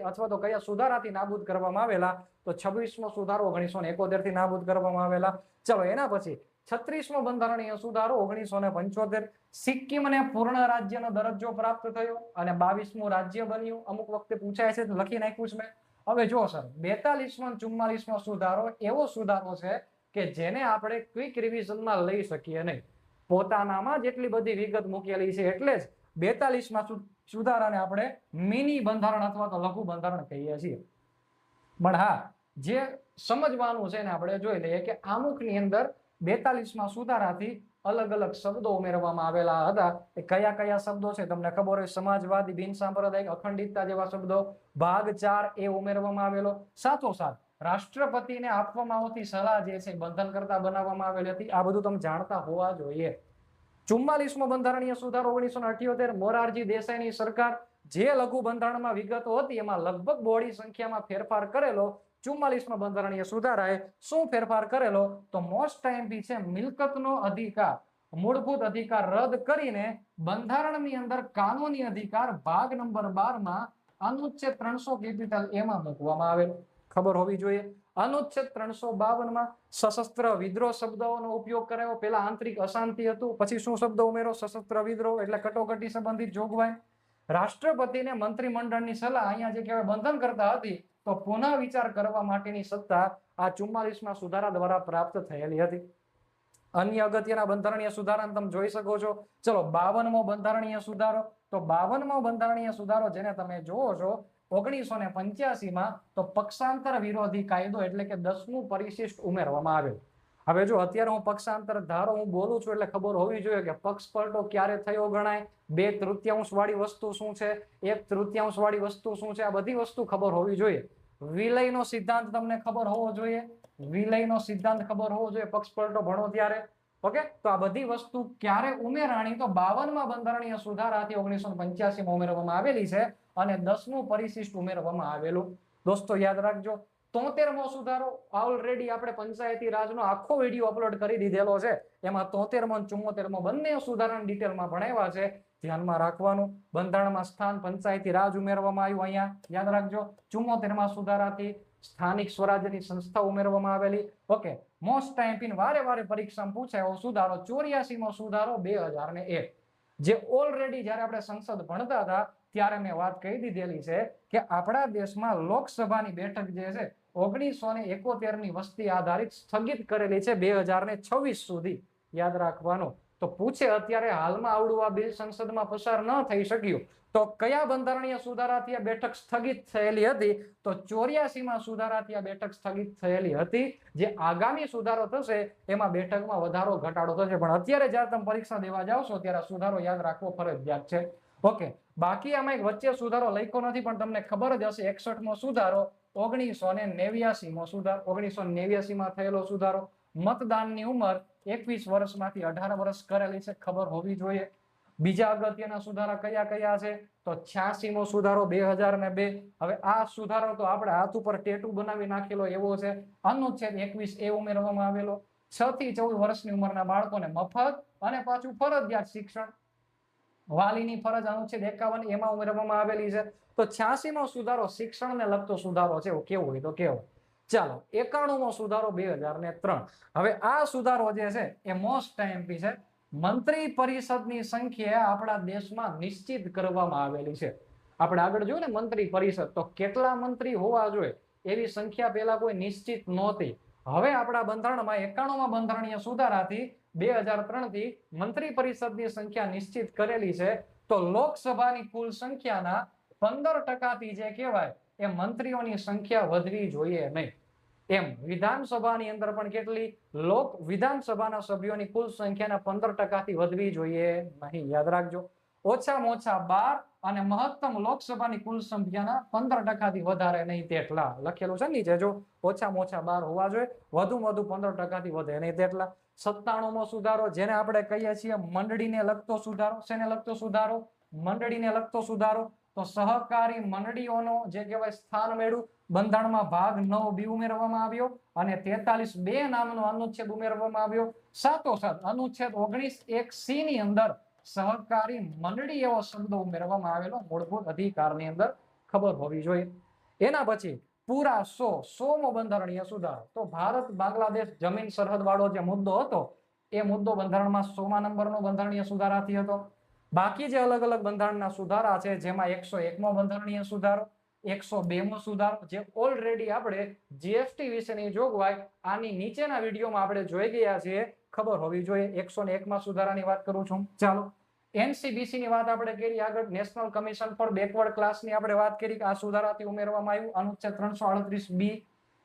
અથવા તો કયા સુધારાથી નાબૂદ કરવામાં આવેલા? તો 26મો સુધારો 1971 થી નાબૂદ કરવામાં આવેલા. ચલો એના પછી 36મો બંધારણીય સુધારો 1975, સિક્કિમને પૂર્ણ રાજ્યનો દરજ્જો પ્રાપ્ત થયો અને 22મું રાજ્ય બન્યું. અમુક વખતે પૂછાય છે, લખી નાખ્યું છે મેં. હવે જો સર 42મો 44મો સુધારો એવો સુધારો છે કે જેને આપણે ક્વિક રિવિઝનમાં લઈ શકીએ નહીં. પોતાનામાં જેટલી બધી વિગત મૂકેલી છે એટલે જ 42મા સુધારાને આપણે મિની બંધારણ અથવા તો લઘુ બંધારણ કહીએ છીએ. પણ હા, જે સમજવાનું છે ને આપણે જોઈ લઈએ કે આમુખની અંદર 42મા સુધારાથી અલગ અલગ શબ્દો ઉમેરવામાં આવેલા હતા. એ કયા કયા શબ્દો છે તમને ખબર હોય? સમાજવાદી, બિન સાંપ્રદાયિક, અખંડિતતા જેવા શબ્દો. ભાગ 4 એ ઉમેરવામાં આવેલો. સાથોસાથ રાષ્ટ્રપતિને આપવામાં આવતી સલાહ જે છે બંધન કરતા બનાવવામાં આવેલી હતી. આ બધું તમે જાણતા હોવા જોઈએ. 44મો બંધારણીય સુધારો 1978, મોરારજી દેસાઈની સરકાર જે લઘુ બંધારણમાં વિગતો હતી એમાં લગભગ બહોળી સંખ્યામાં ફેરફાર કરેલો. 44મા બંધારણીય સુધારાએ શું ફેરફાર કરેલો? તો મોસ્ટ ટાઈમ છે મિલકતનો અધિકાર, મૂળભૂત અધિકાર રદ કરીને બંધારણની અંદર કાનૂની અધિકાર ભાગ નંબર 12માં અનુચ્છેદ 300 એમાં મૂકવામાં આવેલો. ખબર હોવી જોઈએ. અનુચ્છેદ 352માં સશસ્ત્ર વિદ્રોહ શબ્દોનો ઉપયોગ કરાયો. પેલા આંતરિક અશાંતિ હતું, પછી શું શબ્દ ઉમેરો? સશસ્ત્ર વિદ્રોહ એટલે કટોકટી સંબંધિત જોગવાઈ. રાષ્ટ્રપતિને મંત્રીમંડળની સલાહ અહીંયા જે કહેવાય બંધન કરતા હતી, તો પુનઃ વિચાર કરવા માટેની સત્તા આ 44મા સુધારા દ્વારા પ્રાપ્ત થયેલી હતી. અન્ય અગત્યના બંધારણીય સુધારાને તમે જોઈ શકો છો. ચલો 52મો બંધારણીય સુધારો. તો 52મો બંધારણીય સુધારો જેને તમે જોવો છો 1985માં, તો પક્ષાંતર વિરોધી કાયદો એટલે કે 10મું પરિશિષ્ટ ઉમેરવામાં આવેલ. હવે જો અત્યારે હું પક્ષાંતર ધારો હું બોલું છું એટલે ખબર હોવી જોઈએ કે પક્ષ પલટો ક્યારે થયો ગણાય, 2/3 વાળી વસ્તુ શું છે, 1/3 વાળી વસ્તુ શું છે, આ બધી વસ્તુ ખબર હોવી જોઈએ. વિલયનો સિદ્ધાંત તમને ખબર હોવો જોઈએ. વિલયનો સિદ્ધાંત ખબર હોવો જોઈએ પક્ષ પલટો ભણો ત્યારે. ઓકે, તો આ બધી વસ્તુ ક્યારે ઉમેરાણી? તો 52મા બંધારણીય સુધારાથી 1985માં ઉમેરવામાં આવેલી છે અને 10મું પરિશિષ્ટ ઉમેરવામાં આવેલું. દોસ્તો યાદ રાખજો. 73મો સુધારો ઓલરેડી આપણે પંચાયતી રાજનો આખો વિડીયો અપલોડ કરી દીધેલો છે. એમાં 73મો અને 74મો બંને સુધારાની ડિટેલમાં ભણાવ્યા છે. ધ્યાનમાં રાખવાનું. બંધારણમાં સ્થાન પંચાયતી રાજ ઉમેરવામાં આવ્યું. અહીંયા યાદ રાખજો. 74મા સુધારાથી સ્થાનિક સ્વરાજ્યની સંસ્થા ઉમેરવામાં આવેલી. ઓકે, મોસ્ટ ટાઈમ વારે વારે પરીક્ષામાં પૂછાયો સુધારો 84મો સુધારો 2001, જે ઓલરેડી જયારે આપણે સંસદ ભણતા હતા ત્યારે મેં વાત કહી દીધેલી છે કે આપણા દેશમાં લોકસભાની બેઠક જે છે 1971ની વસ્તી આધારિત સ્થગિત કરેલી છે 2026 સુધી. યાદ રાખવાનું. તો પૂછે અત્યારે હાલમાં આવડું આ બિલ સંસદમાં પસાર ન થઈ શક્યું, તો કયા બંધારણીય સુધારાથી આ બેઠક સ્થગિત થયેલી હતી? તો 84મા સુધારાથી આ બેઠક સ્થગિત થયેલી હતી. જે આગામી સુધારો થશે એમાં બેઠકમાં વધારો ઘટાડો થશે, પણ અત્યારે જ્યારે તમે પરીક્ષા દેવા જાવશો ત્યારે સુધારો યાદ રાખવો ફરજિયાત છે. ઓકે, બાકી આમાં એક વચ્ચે સુધારો લખ્યો નથી પણ તમને ખબર જ હશે. 61મો સુધારો 1989મો સુધારો 1989માં થયેલો સુધારો. મતદાનની ઉંમર 21 વર્ષમાંથી 18 વર્ષ કરેલી છે, ખબર હોવી જોઈએ. બીજા અગત્યના સુધારા કયા કયા છે? તો 86મો સુધારો 2002. હવે આ સુધારો તો આપણે હાથ ઉપર ટેટુ બનાવી નાખેલો એવો છે. અનુચ્છેદ 21 ઉમેરવામાં આવેલો. 6 થી 14 વર્ષની ઉંમરના બાળકોને મફત અને પાછું ફરજિયાત શિક્ષણ. વાલીની ફરજ અનુચ્છેદ 51 એમાં ઉમેરવામાં આવેલી છે. તો 86મો સુધારો શિક્ષણને લગતો સુધારો છે. કેવો હોય તો કેવો. ચાલો 91મો સુધારો 2003. હવે આ સુધારો જે છે એ મોસ્ટ ટાઈમ છે. મંત્રી પરિષદની સંખ્યા આપણા દેશમાં નિશ્ચિત કરવામાં આવેલી છે. આપણે આગળ જોયું ને મંત્રી પરિષદ, તો કેટલા મંત્રી હોવા જોઈએ એવી સંખ્યા પેલા કોઈ નિશ્ચિત નહોતી. હવે આપણા બંધારણમાં 91મા બંધારણીય સુધારાથી 2003થી મંત્રી પરિષદની સંખ્યા નિશ્ચિત કરેલી છે. તો લોકસભાની કુલ સંખ્યાના 15%થી જે કહેવાય એ મંત્રીઓની સંખ્યા વધવી જોઈએ નહીં. એમ વિધાનસભાની અંદર પણ કેટલી? વિધાનસભાના સભ્યોની કુલ સંખ્યાના 15%થી વધવી જોઈએ નહીં. યાદ રાખજો. ઓછામાં ઓછા 12 અને મહત્તમ લોકસભાની કુલ સંખ્યાના 15% વધારે નહીં તેટલા. લખેલું છે નીચે જો, ઓછામાં ઓછા 12 હોવા જોઈએ, વધુમાં વધુ 15%થી વધે નહીં તેટલા. 97મો સુધારો, જેને આપણે કહીએ છીએ મંડળીને લગતો સુધારો. શેને લગતો સુધારો? મંડળીને લગતો સુધારો. તો સહકારી મંડળીઓનો જે કહેવાય સ્થાન મેળવું, બંધારણમાં ભાગ 9B ઉમેરવામાં આવ્યો અને 43(2) નામનો અનુચ્છેદ ઉમેરવામાં આવ્યો. સાથોસાથ અનુચ્છેદ 19(1)C ની અંદર સહકારી મંડળી એવો શબ્દ ઉમેરવામાં આવેલો મૂળભૂત અધિકારની અંદર ખબર હોવી જોઈએ. એના પછી પૂરા 100મો બંધારણીય સુધારો. તો ભારત બાંગ્લાદેશ જમીન સરહદ વાળો જે મુદ્દો હતો એ મુદ્દો બંધારણમાં 100મા નંબરનો બંધારણીય સુધારાથી હતો. બાકી જે અલગ અલગ બંધારણના સુધારા છે, જેમાં 101મો બંધારણીય સુધારો, 102મો સુધારો, જે ઓલરેડી આપણે જીએસટી વિશેની જોગવાઈ આની નીચેના વિડીયોમાં આપણે જોઈ ગયા છીએ, ખબર હોવી જોઈએ. 101માં સુધારાની વાત કરું છું. ચાલો, NCBC ની વાત આપણે કરી આગળ, નેશનલ કમિશન ફોર બેકવર્ડ ક્લાસની આપણે વાત કરી કે આ સુધારાથી ઉમેરવામાં આવ્યું અનુચ્છેદ 338B.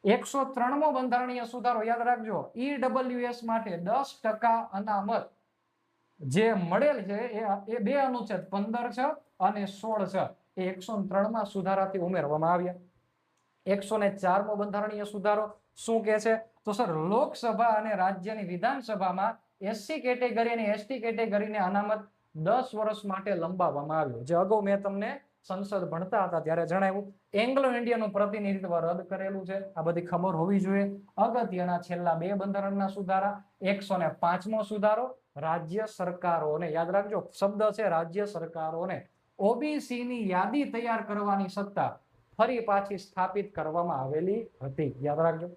103મો બંધારણીય સુધારો યાદ રાખજો, EWS માટે 10% અનામત જે મળેલ છે એ બે અનુચ્છેદ 15 છે અને 16 છે, એ 103માં સુધારાથી ઉમેરવામાં આવ્યા. 104મો બંધારણીય સુધારો શું કે છે? તો સર, લોકસભા અને રાજ્યની વિધાનસભામાં SC કેટેગરી અને ST કેટેગરીને અનામત 10 વર્ષ માટે લંબાવવામાં આવ્યો. જે અગાઉ મેં તમને સંસદ ભણતા હતા ત્યારે જણાવ્યું. એંગ્લો ઇન્ડિયનનું પ્રતિનિધિત્વ રદ કરેલું છે, આ બધી ખબર હોવી જોઈએ. અગત્યના છેલ્લા 2 બંધારણના સુધારા. 105મો સુધારો, રાજ્ય સરકારોને, યાદ રાખજો શબ્દ છે રાજ્ય સરકારોને, ઓબીસી ની યાદી તૈયાર કરવાની સત્તા ફરી પાછી સ્થાપિત કરવામાં આવેલી હતી, યાદ રાખજો.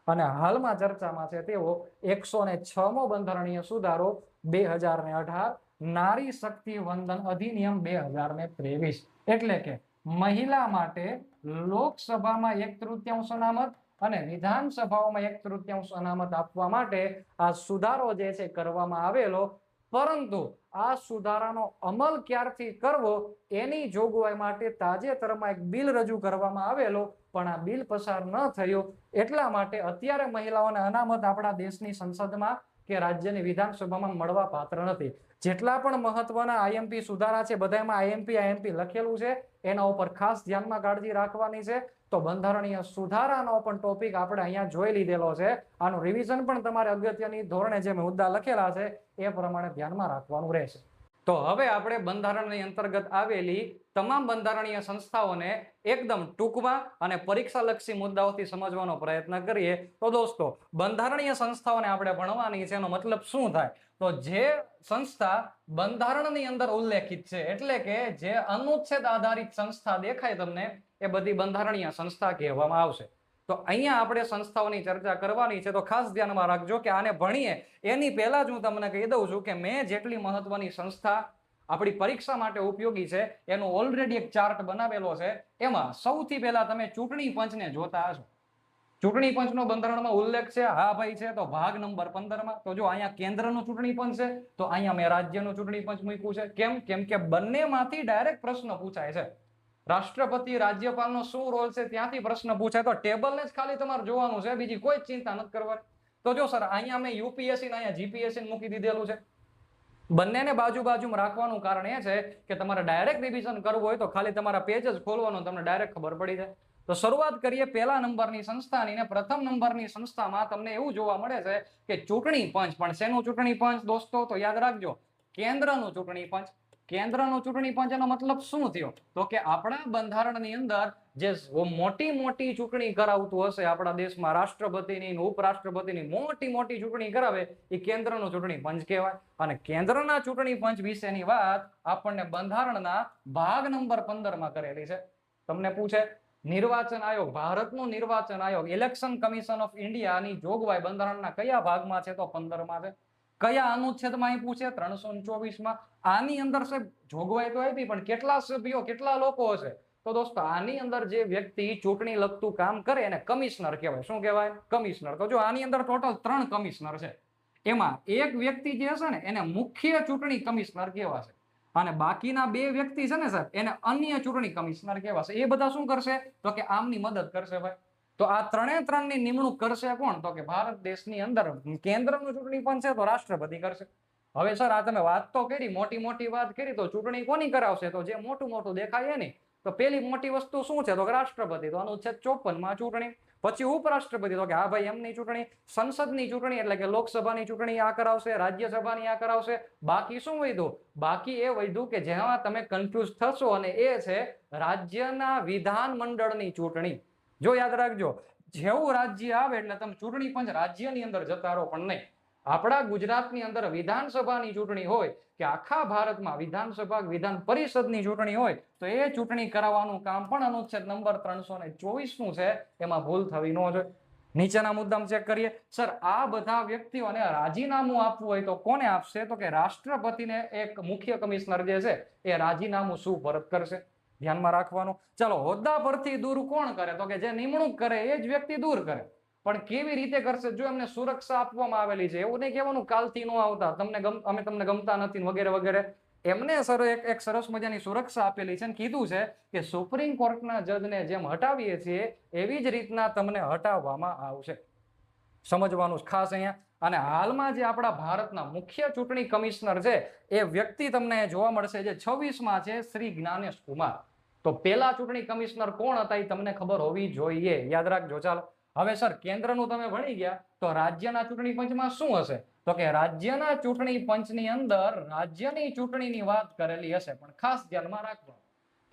અને હાલમાં ચર્ચામાં છે તેવો 106મો બંધારણીય સુધારો 2018, નારી શક્તિ વંદન અધિનિયમ 2023. એટલે કે મહિલા માટે લોકસભામાં 1/3 અનામત અને વિધાનસભાઓમાં 1/3 અનામત આપવા માટે આ સુધારો જે છે કરવામાં આવેલો. પરંતુ આ સુધારાનો અમલ ક્યારથી કરવો એની જોગવાઈ માટે તાજેતરમાં એક બિલ રજૂ કરવામાં આવેલો, પણ આ બિલ પસાર ન થયો. એટલા માટે અત્યારે મહિલાઓને અનામત આપણા દેશની સંસદમાં કે રાજ્યની વિધાનસભામાં મળવા પાત્ર નથી. જેટલા પણ મહત્વના આઈએમપી સુધારા છે બધામાં આઈએમપી લખેલું છે, એના ઉપર ખાસ ધ્યાનમાં કાળજી રાખવાની છે. તો બંધારણીય સુધારાનો પણ ટોપિક આપણે અહીંયા જોઈ લીધેલો છે. આનું રિવિઝન પણ તમારે અગત્યની ધોરણે જે મુદ્દા લખેલા છે એ પ્રમાણે ધ્યાનમાં રાખવાનું રહેશે. તો હવે આપણે બંધારણની અંતર્ગત આવેલી તમામ બંધારણીય સંસ્થાઓને એકદમ ટૂંકમાં અને પરીક્ષાલક્ષી મુદ્દાઓથી સમજવાનો પ્રયત્ન કરીએ. તો દોસ્તો, બંધારણીય સંસ્થાઓને આપણે ભણવાની છે, એનો મતલબ શું થાય? તો જે સંસ્થા બંધારણની અંદર ઉલ્લેખિત છે, એટલે કે જે અનુચ્છેદ આધારિત સંસ્થા દેખાય તમને, એ બધી બંધારણીય સંસ્થા કહેવામાં આવશે. તો અહીંયા આપણે સંસ્થાઓની ચર્ચા કરવાની છે, તો ખાસ ધ્યાનમાં રાખજો કે આને ભણીએ એની પહેલા જ હું તમને કહી દઉં છું કે મેં જેટલી મહત્વની સંસ્થા આપણી પરીક્ષા માટે ઉપયોગી છે એનો ઓલરેડી એક ચાર્ટ બનાવેલો છે. એમાં સૌથી પહેલા તમે ચૂંટણી પંચને જોતા હશો. ચૂંટણી પંચનો બંધારણમાં ઉલ્લેખ છે? હા ભાઈ છે. તો ભાગ નંબર 15માં. તો જો અહીંયા કેન્દ્રનું ચૂંટણી પંચ છે, તો અહીંયા મેં રાજ્યનું ચૂંટણી પંચ મૂક્યું છે. કેમ કે બંનેમાંથી ડાયરેક્ટ પ્રશ્ન પૂછાય છે. રાષ્ટ્રપતિ રાજ્યપાલનો શું રોલ છે ત્યાંથી પ્રશ્ન પૂછાય, તો ટેબલને જ ખાલી તમારે જોવાનું છે, બીજી કોઈ ચિંતા નથી કરવાની. તો જો સર, અહીંયા મેં યુપીએસસી અહીંયા જીપીએસસી મૂકી દીધેલું છે. બંનેને બાજુ બાજુમાં રાખવાનું કારણ એ છે કે તમારે ડાયરેક્ટ રિવિઝન કરવું હોય તો ખાલી તમારા પેજ જ ખોલવાનો, તમને ડાયરેક્ટ ખબર પડી જાય. તો શરૂઆત કરીએ પહેલા નંબરની સંસ્થાની. ને પ્રથમ નંબરની સંસ્થામાં તમને એવું જોવા મળે છે કે ચૂંટણી પંચ. પણ શેનું ચૂંટણી પંચ દોસ્તો? તો યાદ રાખજો, કેન્દ્રનું ચૂંટણી પંચ. કેન્દ્રનું ચૂંટણી પંચ એનો મતલબ શું થયો? તો કે આપણા બંધારણની અંદર જે મોટી ચૂંટણી કરાવતું હશે આપણા દેશમાં, રાષ્ટ્રપતિની ઉપરાષ્ટ્રપતિની મોટી ચૂંટણી કરાવે, એ કેન્દ્રનું ચૂંટણી પંચ કહેવાય. અને કેન્દ્રના ચૂંટણી પંચ વિશેની વાત આપણને બંધારણના ભાગ નંબર 15માં કરેલી છે. તમને પૂછે નિર્વાચન આયોગ, ભારતનું નિર્વાચન આયોગ, ઇલેક્શન કમિશન ઓફ ઇન્ડિયાની જોગવાઈ બંધારણના કયા ભાગમાં છે? તો 15માં છે. કયા અનુચ્છેદમાં અહીં પૂછે? 324માં. આની અંદર સાહેબ જોગવાઈ તો આપી, પણ કેટલા સભ્યો, કેટલા લોકો હશે? તો દોસ્તો, આની અંદર જે વ્યક્તિ ચૂંટણી લગતું કામ કરે એને કમિશનર કહેવાય. શું કહેવાય? કમિશનર. તો જો આની અંદર ટોટલ 3 કમિશનર છે. એમાં એક વ્યક્તિ જે હશે ને એને મુખ્ય ચૂંટણી કમિશનર કહેવાશે, અને બાકીના 2 વ્યક્તિ છે ને સાહેબ એને અન્ય ચૂંટણી કમિશનર કહેવાશે. એ બધા શું કરશે? તો કે આમની મદદ કરશે ભાઈ. તો આ 3 ની નિમણૂક કરશે કોણ? તો કે ભારત દેશની અંદર કેન્દ્રનું ચૂંટણી પંચ છે તો રાષ્ટ્રપતિ કરશે. હવે સર આ તમે વાત તો કરી, મોટી મોટી વાત કરી, તો ચૂંટણી કોની કરાવશે? તો જે મોટું મોટું દેખાય એની. તો પેલી મોટી વસ્તુ શું છે? તો કે રાષ્ટ્રપતિ. તો અનુચ્છેદ 54 માં ચૂંટણી. પછી ઉપરાષ્ટ્રપતિ, તો કે હા ભાઈ એમની ચૂંટણી. સંસદની ચૂંટણી એટલે કે લોકસભાની ચૂંટણી આ કરાવશે, રાજ્યસભાની આ કરાવશે. બાકી શું વધ્યું? બાકી એ વધ્યું કે જેમાં તમે કન્ફ્યુઝ થશો, અને એ છે રાજ્યના વિધાન મંડળની ચૂંટણી. જો યાદ રાખજો, જેવું રાજ્ય આવે એટલે તમે ચૂંટણી પંચ રાજ્યની અંદર જતા રહો, પણ નહીં. આપણા ગુજરાતની અંદર વિધાનસભાની ચૂંટણી હોય કે આખા ભારતમાં વિધાનસભા વિધાન પરિષદની ચૂંટણી હોય, તો એ ચૂંટણી કરાવવાનું કામ પણ અનુચ્છેદ નંબર 324 નું છે. એમાં ભૂલ થવી ન જોઈએ. નીચેના મુદ્દામાં ચેક કરીએ. સર આ બધા વ્યક્તિઓને રાજીનામું આપવું હોય તો કોને આપશે? તો કે રાષ્ટ્રપતિને એક મુખ્ય કમિશનર જે છે એ રાજીનામું સુપરત કરશે. ધ્યાનમાં રાખવાનું. ચાલો, હોદ્દા પરથી દૂર કોણ કરે? તો કે જે નિમણૂક કરે એ જ વ્યક્તિ દૂર કરે. પણ કેવી રીતે કરશે? જો એમને સુરક્ષા આપવામાં આવેલી છે, એવું નહીં કહેવાનું કાલથી ન આવતા, અમે તમને ગમતા નથી વગેરે વગેરે. એમને સર એક સરસ મજાની સુરક્ષા આપેલી છે અને કીધું છે કે સુપ્રીમ કોર્ટના જજને જેમ હટાવીએ છીએ એવી જ રીતના તમને હટાવવામાં આવશે. સમજવાનું ખાસ અહીંયા. અને હાલમાં જે આપણા ભારતના મુખ્ય ચૂંટણી કમિશનર છે એ વ્યક્તિ તમને જોવા મળશે, જે 26માં છે, શ્રી જ્ઞાનેશ કુમાર. તો પેલા ચૂંટણી કમિશનર કોણ હતા એ તમને ખબર હોવી જોઈએ. યાદ રાખજો. ચાલો, હવે સર કેન્દ્રનું તમે ભણી ગયા, તો રાજ્યના ચૂંટણી પંચમાં શું હશે? તો કે રાજ્યના ચૂંટણી પંચની અંદર રાજ્યની ચૂંટણીની વાત કરેલી હશે, પણ ખાસ ધ્યાનમાં રાખવાનું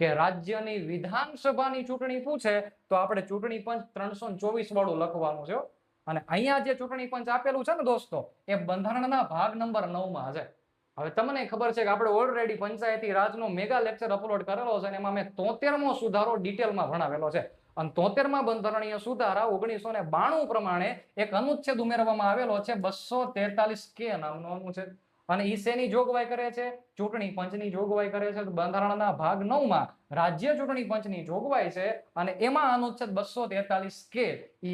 કે રાજ્યની વિધાનસભાની ચૂંટણી પૂછે તો આપણે ચૂંટણી પંચ 324 વાળું લખવાનું છે. અને અહીંયા જે ચૂંટણી પંચ આપેલું છે ને દોસ્તો, એ બંધારણના ભાગ નંબર 9 માં છે. હવે તમને ખબર છે કે આપણે ઓલરેડી પંચાયતી રાજનો મેગા લેક્ચર અપલોડ કરેલો છે, અને એમાં મેં 73મો સુધારો ડિટેલમાં ભણાવેલો છે. અને 73માં બંધારણીય સુધારા 1992 પ્રમાણે એક અનુચ્છેદ ઉમેરવામાં આવેલો છે, 243K નામનો અનુચ્છેદ. અને ઈ શેની જોગવાઈ કરે છે? ચૂંટણી પંચની જોગવાઈ કરે છે. બંધારણના ભાગ 9 માં રાજ્ય ચૂંટણી પંચની જોગવાઈ છે, અને એમાં અનુચ્છેદ 243K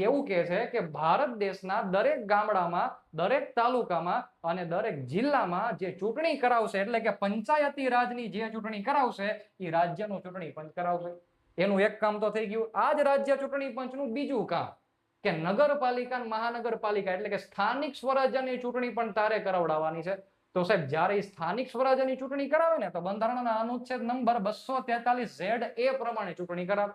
એવું કહે છે કે ભારત દેશના દરેક ગામડામાં, દરેક તાલુકામાં અને દરેક જિલ્લામાં જે ચૂંટણી કરાવશે, એટલે કે પંચાયતી રાજની જે ચૂંટણી કરાવશે એ રાજ્યનું ચૂંટણી પંચ કરાવશે. એનું એક કામ તો થઈ ગયું. આ જ રાજ્ય ચૂંટણી પંચનું બીજું કામ કે નગરપાલિકા, મહાનગરપાલિકા એટલે કે સ્થાનિક સ્વરાજ્યની ચૂંટણી પણ તારે કરાવડાવવાની છે. તો સાહેબ, જ્યારે સ્થાનિક સ્વરાજ્યની ચૂંટણી કરાવે ને, તો બંધારણના અનુચ્છેદ નંબર 243ZA પ્રમાણે ચૂંટણી કરાવે.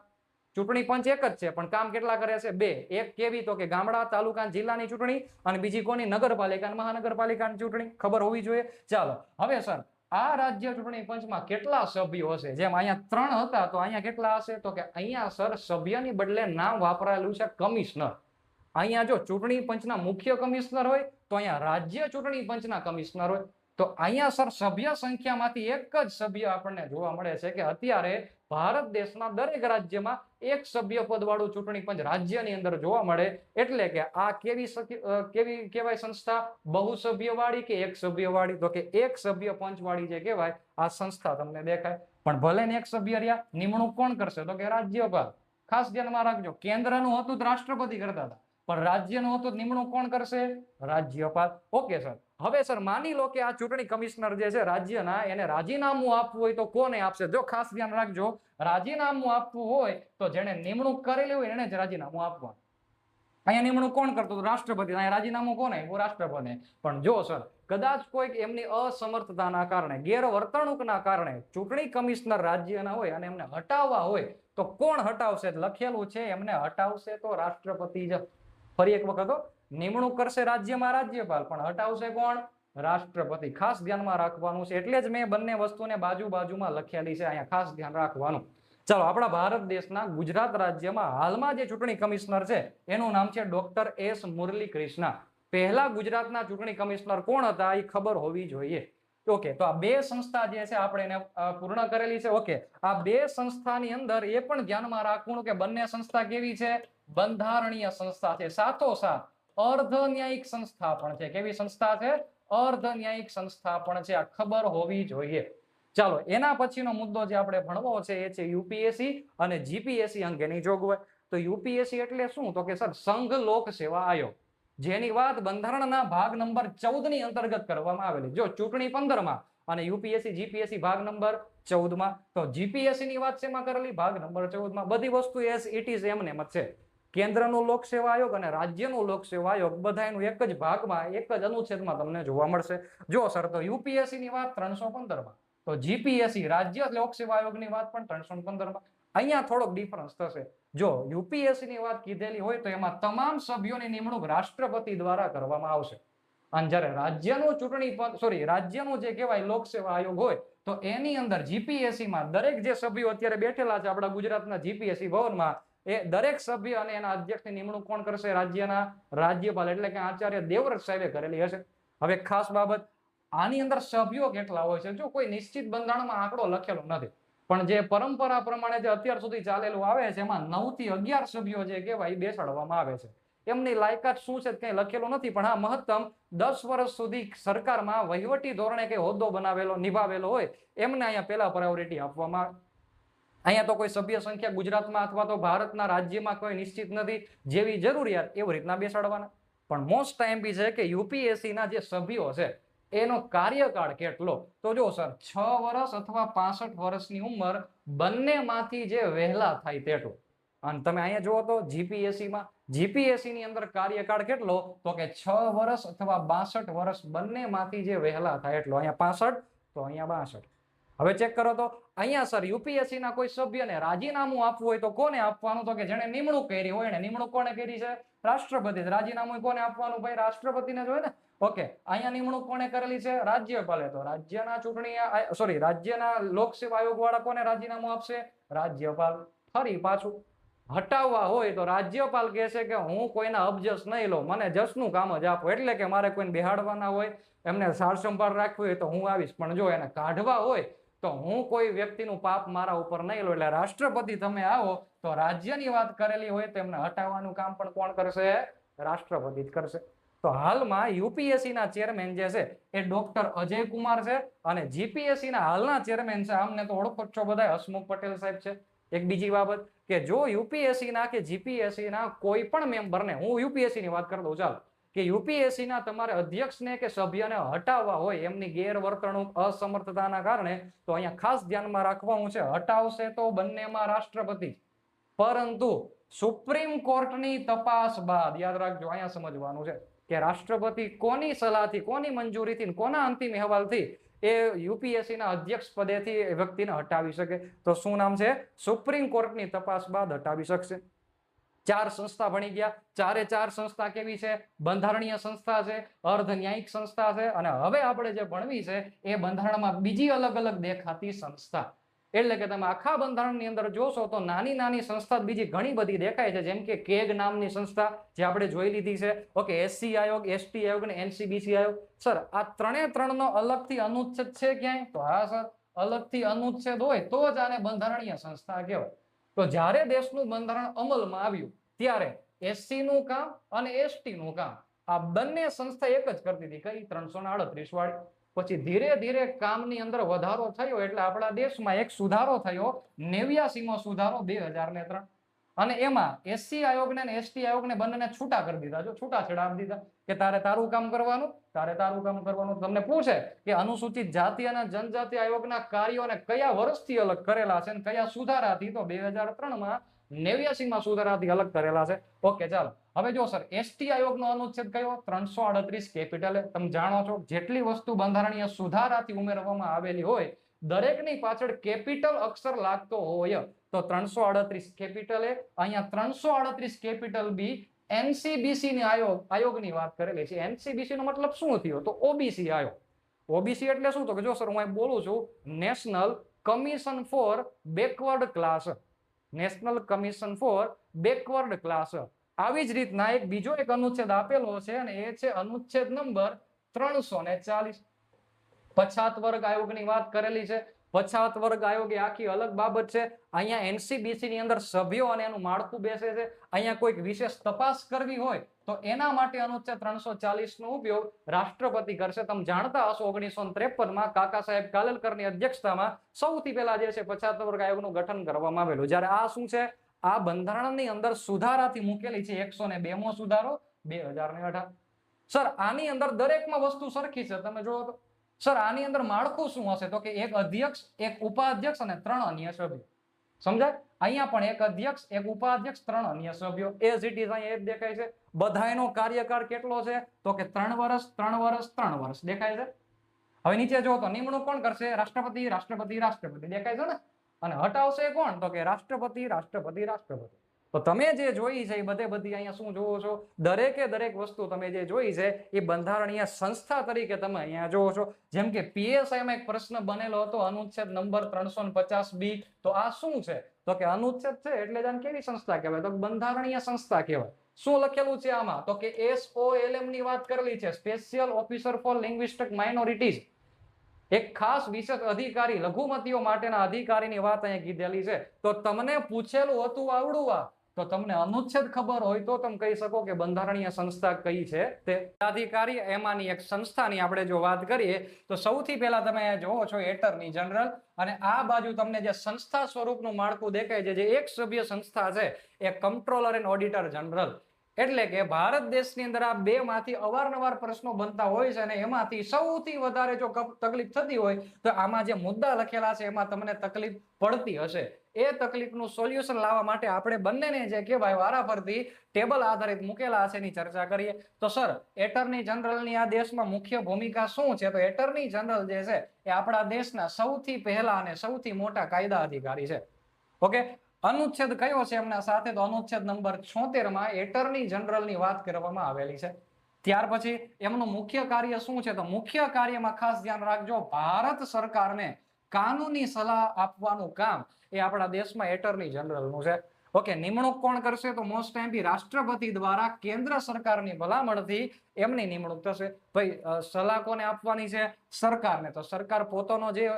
ચૂંટણી પંચ એક જ છે, પણ કામ કેટલા કરે છે? બે. એક કેવી? તો કે ગામડા, તાલુકા, જિલ્લાની ચૂંટણી, અને બીજી કોની? નગરપાલિકા અને મહાનગરપાલિકાની ચૂંટણી. ખબર હોવી જોઈએ. ચાલો, હવે સર આ રાજ્ય ચૂંટણી પંચમાં કેટલા સભ્યો હશે? જેમ અહીંયા 3 હતા, તો અહીંયા કેટલા હશે? તો કે અહીંયા સર સભ્યની બદલે નામ વાપરાયેલું છે કમિશનર. અહીંયા જો ચૂંટણી પંચના મુખ્ય કમિશનર હોય, તો અહીંયા રાજ્ય ચૂંટણી પંચના કમિશનર હોય. તો અહીંયા સર સભ્ય સંખ્યામાંથી એક જ સભ્ય આપણને જોવા મળે છે કે અત્યારે ભારત દેશના દરેક રાજ્યમાં એક સભ્ય પદ વાળું ચૂંટણી પંચ રાજ્યની અંદર જોવા મળે. એટલે કે આ કેવી કહેવાય સંસ્થા? બહુસભ્ય વાળી કે એક સભ્ય વાળી? તો કે એક સભ્ય પંચ વાળી જે કહેવાય આ સંસ્થા તમને દેખાય. પણ ભલે ને એક સભ્ય રહ્યા, નિમણૂક કોણ કરશે? તો કે રાજ્યપાલ. ખાસ ધ્યાનમાં રાખજો, કેન્દ્રનું હતું તો રાષ્ટ્રપતિ કરતા હતા, પણ રાજ્યનું હતું નિમણૂક કોણ કરશે? રાજ્યપાલ. Okay sir. હવે સર માની લો કે આ ચૂંટણી કમિશનર જે છે રાજ્યના, એને રાજીનામું આપવું હોય તો કોને આપશે? જો ખાસ ધ્યાન રાખજો, રાજીનામું આપવું હોય તો જેને નિમણૂક કરેલી હોય એને જ રાજીનામું આપવાનું. અહીંયા નિમણૂક કોણ કરતું? રાષ્ટ્રપતિ. અહીંયા રાજીનામું કોને? રાષ્ટ્રપતિ. પણ જો સર કદાચ કોઈક એમની અસમર્થતાના કારણે, ગેરવર્તણૂકના કારણે ચૂંટણી કમિશનર રાજ્યના હોય અને એમને હટાવવા હોય, તો કોણ હટાવશે? લખેલું છે એમને હટાવશે તો રાષ્ટ્રપતિ જ. ફરી એક વખત, નિમણૂક કરશે રાજ્યમાં રાજ્યપાલ, પણ હટાવશે કોણ? રાષ્ટ્રપતિ. ખાસ ધ્યાનમાં રાખવાનું છે. એટલે જ મેં બંને વસ્તુને બાજુમાં લખેલી છે, અહીંયા ખાસ ધ્યાન રાખવાનું. ચાલો, આપણા ભારત દેશના ગુજરાત રાજ્યમાં હાલમાં જે ચૂંટણી કમિશનર છે એનું નામ છે ડોક્ટર S મુરલી કૃષ્ણા. પહેલા ગુજરાતના ચૂંટણી કમિશનર કોણ હતા એ ખબર હોવી જોઈએ. ઓકે, તો આ બે સંસ્થા જે છે આપણે એને પૂર્ણ કરેલી છે. ઓકે, આ બે સંસ્થાની અંદર એ પણ ધ્યાનમાં રાખવાનું કે બંને સંસ્થા કેવી છે? બંધારણીય સંસ્થા છે. સાથોસાથ અર્ધ ન્યાયિક સંસ્થા પણ છે. કેવી સંસ્થા છે? અર્ધ ન્યાયિક સંસ્થા પણ છે. આ ખબર હોવી જોઈએ. ચાલો, એના પછીનો મુદ્દો જે આપણે ભણવો છે એ છે યુપીએસસી અને જીપીએસસી અંગેની જોગવાઈ. તો યુપીએસસી એટલે શું? તો કે સર સંઘ લોક સેવા આયોગ, જેની વાત બંધારણના ભાગ નંબર 14 ની અંતર્ગત કરવામાં આવેલી. જો ચૂંટણી 15 માં અને યુપીએસસી જીપીએસસી ભાગ નંબર 14 માં. તો જીપીએસસી ની વાત શેમાં કરેલી? ભાગ નંબર 14 માં. બધી વસ્તુ એઝ ઇટ ઇઝ એમને જ છે. કેન્દ્રનો લોક સેવા આયોગ અને રાજ્યનો લોક સેવા આયોગ બધાનું એક જ ભાગમાં એક જ અનુચ્છેદમાં તમને જોવા મળશે. જો સર તો યુપીએસસી ની વાત 315માં, તો જીપીએસસી રાજ્ય લોક સેવા આયોગની વાત પણ 315માં. અહીંયા થોડોક ડિફરન્સ થશે. જો યુપીએસસી ની વાત કીધેલી હોય તો એમાં તમામ સભ્યોની નિમણૂક રાષ્ટ્રપતિ દ્વારા કરવામાં આવશે. અને જ્યારે રાજ્યનું ચૂંટણી રાજ્યનું જે કહેવાય લોક સેવા આયોગ હોય તો એની અંદર જીપીએસસી માં દરેક જે સભ્યો અત્યારે બેઠેલા છે આપણા ગુજરાતના જીપીએસસી ભવનમાં, એ દરેક સભ્ય અને એના અધ્યક્ષની નિમણૂક કોણ કરશે? રાજ્યના રાજ્યપાલ એટલે કે આચાર્ય દેવવ્રત સાહેબે કરેલી હશે. હવે ખાસ બાબત, આની અંદર સભ્યો કેટલા હોય છે? જો કોઈ નિશ્ચિત બંધારણમાં આંકડો લખેલો નથી, પણ જે પરંપરા પ્રમાણે જે અત્યાર સુધી ચાલેલું આવે છે એમાં 9 થી 11 સભ્યો જે કહેવાય બેસાડવામાં આવે છે. એમની લાયકાત શું છે કઈ લખેલું નથી, પણ હા મહત્તમ 10 વર્ષ સુધી સરકારમાં વહીવટી ધોરણે કઈ હોદ્દો નિભાવેલો હોય એમને અહીંયા પહેલા પ્રાયોરિટી આપવામાં આવે. અહીંયા તો કોઈ સભ્ય સંખ્યા ગુજરાતમાં અથવા તો ભારતના રાજ્યમાં કોઈ નિશ્ચિત નથી, જેવી જરૂરિયાત એવી રીતના બેસાડવાના. પણ મોસ્ટ ટાઈમ છે કે યુપીએસસી ના જે સભ્યો છે એનો કાર્યકાળ કેટલો? તો જો સર 6 વર્ષ અથવા 65 વર્ષની ઉંમર બંનેમાંથી જે વહેલા થાય તેટલું. અને તમે અહીંયા જુઓ તો જીપીએસસી ની અંદર કાર્યકાળ કેટલો? તો કે 6 વર્ષ અથવા 62 વર્ષ બંનેમાંથી જે વહેલા થાય એટલો. અહીંયા 65 તો અહીંયા 62. હવે ચેક કરો તો અહીંયા સર યુપીએસસી ના કોઈ સભ્યને રાજીનામું આપવું હોય તો કોને આપવાનું? તો કે જેને નિમણૂક કરી હોય એને. નિમણૂક કોને કરી છે? રાષ્ટ્રપતિ. રાજીનામું કોને આપવાનું? ભાઈ રાષ્ટ્રપતિને જ હોય ને. ઓકે, અહીંયા નિમણૂક કોને કરેલી છે? રાજ્યપાલે. તો રાજ્યના લોક સેવા આયોગ વાળા કોને રાજીનામું આપશે? રાજ્યપાલ. ફરી પાછું હટાવવા હોય તો રાજ્યપાલ કહેશે કે હું કોઈના અબજસ નહીં લઉં, મને જસનું કામ જ આપો. એટલે કે મારે કોઈને બેહાડવાના હોય, એમને સાર સંભાળ રાખવી હોય તો હું આવીશ, પણ જો એને કાઢવા હોય તો હું કોઈ વ્યક્તિનું પાપ મારા ઉપર નહીં લઉં. એટલે રાષ્ટ્રપતિ તમે આવો તો રાજ્યની વાત કરેલી હોય તો એમને હટાવવાનું કામ પણ કોણ કરશે? રાષ્ટ્રપતિ જ કરશે. તો હાલમાં યુપીએસસી ના ચેરમેન જે છે એ ડોક્ટર અજય કુમાર છે, અને જીપીએસસી ના હાલના ચેરમેન છે, આમને તો ઓળખો છો બધા, હસમુખ પટેલ સાહેબ છે. એક બીજી બાબત કે જો યુપીએસસી ના કે જીપીએસસી ના કોઈ પણ મેમ્બરને, હું યુપીએસસી ની વાત કરી દઉં ચાલો, કે યુપીએસસી ના તમારે અધ્યક્ષને કે સભ્યને હટાવવા હોય એમની ગેરવર્તણૂક અસમર્થતાના કારણે, તો અહીંયા ખાસ ધ્યાનમાં રાખવાનું છે, હટાવશે તો બંનેમાં રાષ્ટ્રપતિ, પરંતુ સુપ્રીમ કોર્ટની તપાસ બાદ, યાદ રાખજો અહીંયા સમજવાનું છે કે રાષ્ટ્રપતિ કોની સલાહથી, કોની મંજૂરીથી, કોના અંતિમ અહેવાલથી એ યુપીએસસી ના અધ્યક્ષ પદેથી વ્યક્તિને હટાવી શકે? તો શું નામ છે? સુપ્રીમ કોર્ટની તપાસ બાદ હટાવી શકશે. 4 સંસ્થા ભણી ગયા. 4 સંસ્થા કેવી છે? બંધારણીય સંસ્થા છે, અર્ધ ન્યાયિક સંસ્થા છે, અને હવે આપણે જે ભણવી છે એ બંધારણમાં બીજી અલગ અલગ દેખાતી સંસ્થા. એટલે કે તમે આખા બંધારણની અંદર જોશો તો નાની નાની સંસ્થા બીજી ઘણી બધી દેખાય છે, જેમ કે કેગ નામની સંસ્થા જે આપણે જોઈ લીધી છે. ઓકે, એસસી આયોગ, એસટી આયોગ અને એનસીબીસી આયોગ. સર આ 3 નો અલગથી અનુચ્છેદ છે ક્યાંય? તો હા સર, અલગથી અનુચ્છેદ હોય તો જ આને બંધારણીય સંસ્થા કહેવાય. તો જ્યારે દેશનું બંધારણ અમલમાં આવ્યું ત્યારે એસસી નું કામ અને એસટી નું કામ આ બંને સંસ્થા એક જ કરતી હતી. કઈ? 338 વાળી. પછી ધીરે ધીરે કામની અંદર વધારો થયો એટલે આપણા દેશમાં એક સુધારો થયો, 89મો સુધારો 2003, અને એમાં એસસી આયોગને અને એસટી આયોગને બંનેને છૂટા કરી દીધા. જો છૂટાછેડા આપી દીધા કે તારે તારું કામ કરવાનું, તારે તારું કામ કરવાનું. તમને પૂછે કે અનુસૂચિત જાતિ અને જનજાતિ આયોગના કાર્યોને કયા વર્ષથી અલગ કરેલા છે અને કયા સુધારાથી? તો 2003માં 89માં સુધારાથી અલગ કરેલા છે. ઓકે ચાલો, હવે જો સર એસટી આયોગનો અનુચ્છેદ કયો? 338 કેપિટલ. તમે જાણો છો જેટલી વસ્તુ બંધારણીય સુધારાથી ઉમેરવામાં આવેલી હોય દરેકની પાછળ કેપિટલ અક્ષર લાગતો હોય, તો 338 કેપિટલ એ. અહીંયા 338 કેપિટલ બી એનસીબીસી ની આયોગની વાત કરેલી છે. એનસીબીસી નો મતલબ શું થયો? તો ઓબીસી આયોગ. ઓબીસી એટલે શું? તો કે જો સર હું બોલું છું national commission four backward class. National commission four backward class. આવી જ રીતના એક બીજો એક અનુચ્છેદ આપેલો છે અને એ છે અનુચ્છેદ નંબર 340. પછાત વર્ગ આયોગની વાત કરેલી છે. પછાત વર્ગ આયોગ એ આખી અલગ બાબત છે. અહીંયા એનસીબીસી ની અંદર સભ્યો અને એનું માળખું બેસે છે. અહીંયા કોઈક વિશેષ તપાસ કરવી હોય તો એના માટે અનુચ્છેદ 340 નો ઉપયોગ રાષ્ટ્રપતિ કરશે. તમે જાણતા હશો 1953માં કાકા સાહેબ કાલેલકરની અધ્યક્ષતામાં સૌથી પહેલા જે છે પછાત વર્ગ આયોગનું ગઠન કરવામાં આવેલું. જ્યારે આ શું છે? આ બંધારણની અંદર સુધારાથી મૂકેલી છે 102મો સુધારો 2018. સર આની અંદર દરેકમાં વસ્તુ સરખી છે. તમે જોવો તો સર આની અંદર માળખું શું હશે? તો કે એક અધ્યક્ષ, એક ઉપાધ્યક્ષ અને 3 અન્ય સભ્યો. સમજાય? અહીંયા પણ એક અધ્યક્ષ, એક ઉપાધ્યક્ષ, 3 અન્ય સભ્યો. એઝ ઇટ ઇઝ અહીંયા એ જ દેખાય છે. બધાયનો કાર્યકાળ કેટલો છે તો કે 3 વર્ષ 3 વર્ષ 3 વર્ષ દેખાય છે. હવે નીચે જો તો નિમણૂક કોણ કરશે? રાષ્ટ્રપતિ રાષ્ટ્રપતિ રાષ્ટ્રપતિ દેખાય છે ને. અને હટાવશે કોણ? તો કે રાષ્ટ્રપતિ રાષ્ટ્રપતિ રાષ્ટ્રપતિ. તો તમે જે જોઈ છે એ બધી અહીંયા શું જોવો છો? દરેકે દરેક વસ્તુ તમે જે જોઈ છે એ બંધારણીય સંસ્થા તરીકે તમે અહીંયા જોવો છો. જેમ કે પીએસઆઈમાં એક પ્રશ્ન બનેલો હતો અનુચ્છેદ નંબર 350B. તો આ શું છે? તો કે અનુચ્છેદ છે એટલે જ આને કેવી સંસ્થા કહેવાય? તો બંધારણીય સંસ્થા કહેવાય. શું લખેલું છે આમાં? તો કે SOLM ની વાત કરેલી છે, special officer four linguistic minorities. એક ખાસ વિશેષ અધિકારી, લઘુમતીઓ માટેના અધિકારીની વાત અહીંયા કીધેલી છે. તો તમને પૂછેલું હતું આવડું આ, તો તમને અનુચ્છેદ ખબર હોય તો તમે કહી શકો કે બંધારણીય સંસ્થા કઈ છે તે. અધિકારી એમાંની એક સંસ્થાની આપણે જો વાત કરીએ તો સૌથી પહેલા તમે જોવો છો એટર્ની જનરલ, અને આ બાજુ તમને જે સંસ્થા સ્વરૂપનું માળખું દેખાય છે, જે એક સભ્ય સંસ્થા છે એ કંટ્રોલર એન્ડ ઓડિટર જનરલ. એટલે કે ભારત દેશની અંદર આ બે માંથી અવારનવાર પ્રશ્નો બનતા હોય છે, અને એમાંથી સૌથી વધારે જો તકલીફ થતી હોય તો આમાં જે મુદ્દા લખેલા છે એમાં તમને તકલીફ પડતી હશે. એ તકલીફનું સોલ્યુશન લાવવા માટે આપણે બંનેને જે કહેવાય વારાફરતી ટેબલ આધારિત મૂકેલા છે એની ચર્ચા કરીએ. તો સર, એટર્ની જનરલની આ દેશમાં મુખ્ય ભૂમિકા શું છે? તો એટર્ની જનરલ જે છે એ આપણા દેશના સૌથી પહેલા અને સૌથી મોટા કાયદા અધિકારી છે. ઓકે, અનુચ્છેદ કયો છે એમના સાથે? તો અનુચ્છેદ નંબર 76 માં એટર્ની જનરલની વાત કરવામાં આવેલી છે. ત્યાર પછી એમનું મુખ્ય કાર્ય શું છે? તો મુખ્ય કાર્યમાં ખાસ ધ્યાન રાખજો, ભારત સરકારને કાનૂની સલાહ આપવાનું કામ એ આપણા દેશમાં એટર્ની જનરલનું છે. ઓકે, નિમણૂક કોણ કરશે? તો મોસ્ટ ટાઈમ યોગ્ય દ્વારા કેન્દ્ર સરકારની ભલામણથી એમની નિમણૂક થશે. ભાઈ, સલાહ કોને આપવાની છે? સરકારને. તો સરકાર પોતાનો જે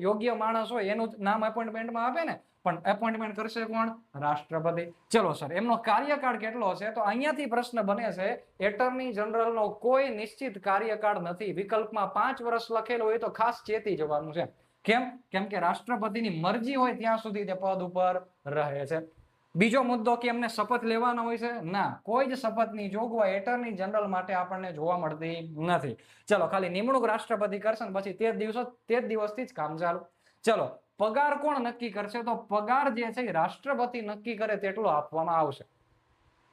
યોગ્ય માણસ હોય એનું નામ એપોઇન્ટમેન્ટમાં આપે ને, પણ એપોઇન્ટમેન્ટ કરશે કોણ? રાષ્ટ્રપતિ. ચલો સર, એમનો કાર્યકાળ કેટલો છે? તો અહીંયાથી પ્રશ્ન બને છે, એટર્ની જનરલનો કોઈ નિશ્ચિત કાર્યકાળ નથી. વિકલ્પમાં 5 વર્ષ લખેલું હોય તો ખાસ ચેતી જવાનું છે. કેમ કે રાષ્ટ્રપતિની મરજી હોય ત્યાં સુધી તે પદ ઉપર રહે છે. બીજો મુદ્દો કે એમને શપથ લેવાનો હોય છે? ના, કોઈ જ શપથની જોગવાઈ એટર્ની જનરલ માટે આપણને જોવા મળતી નથી. ચલો, ખાલી નિમણૂક રાષ્ટ્રપતિ કરશે ને પછી તે જ દિવસથી જ કામ ચાલુ. ચલો, પગાર કોણ નક્કી કરશે? તો પગાર જે છે એ રાષ્ટ્રપતિ નક્કી કરે તેટલો આપવામાં આવશે.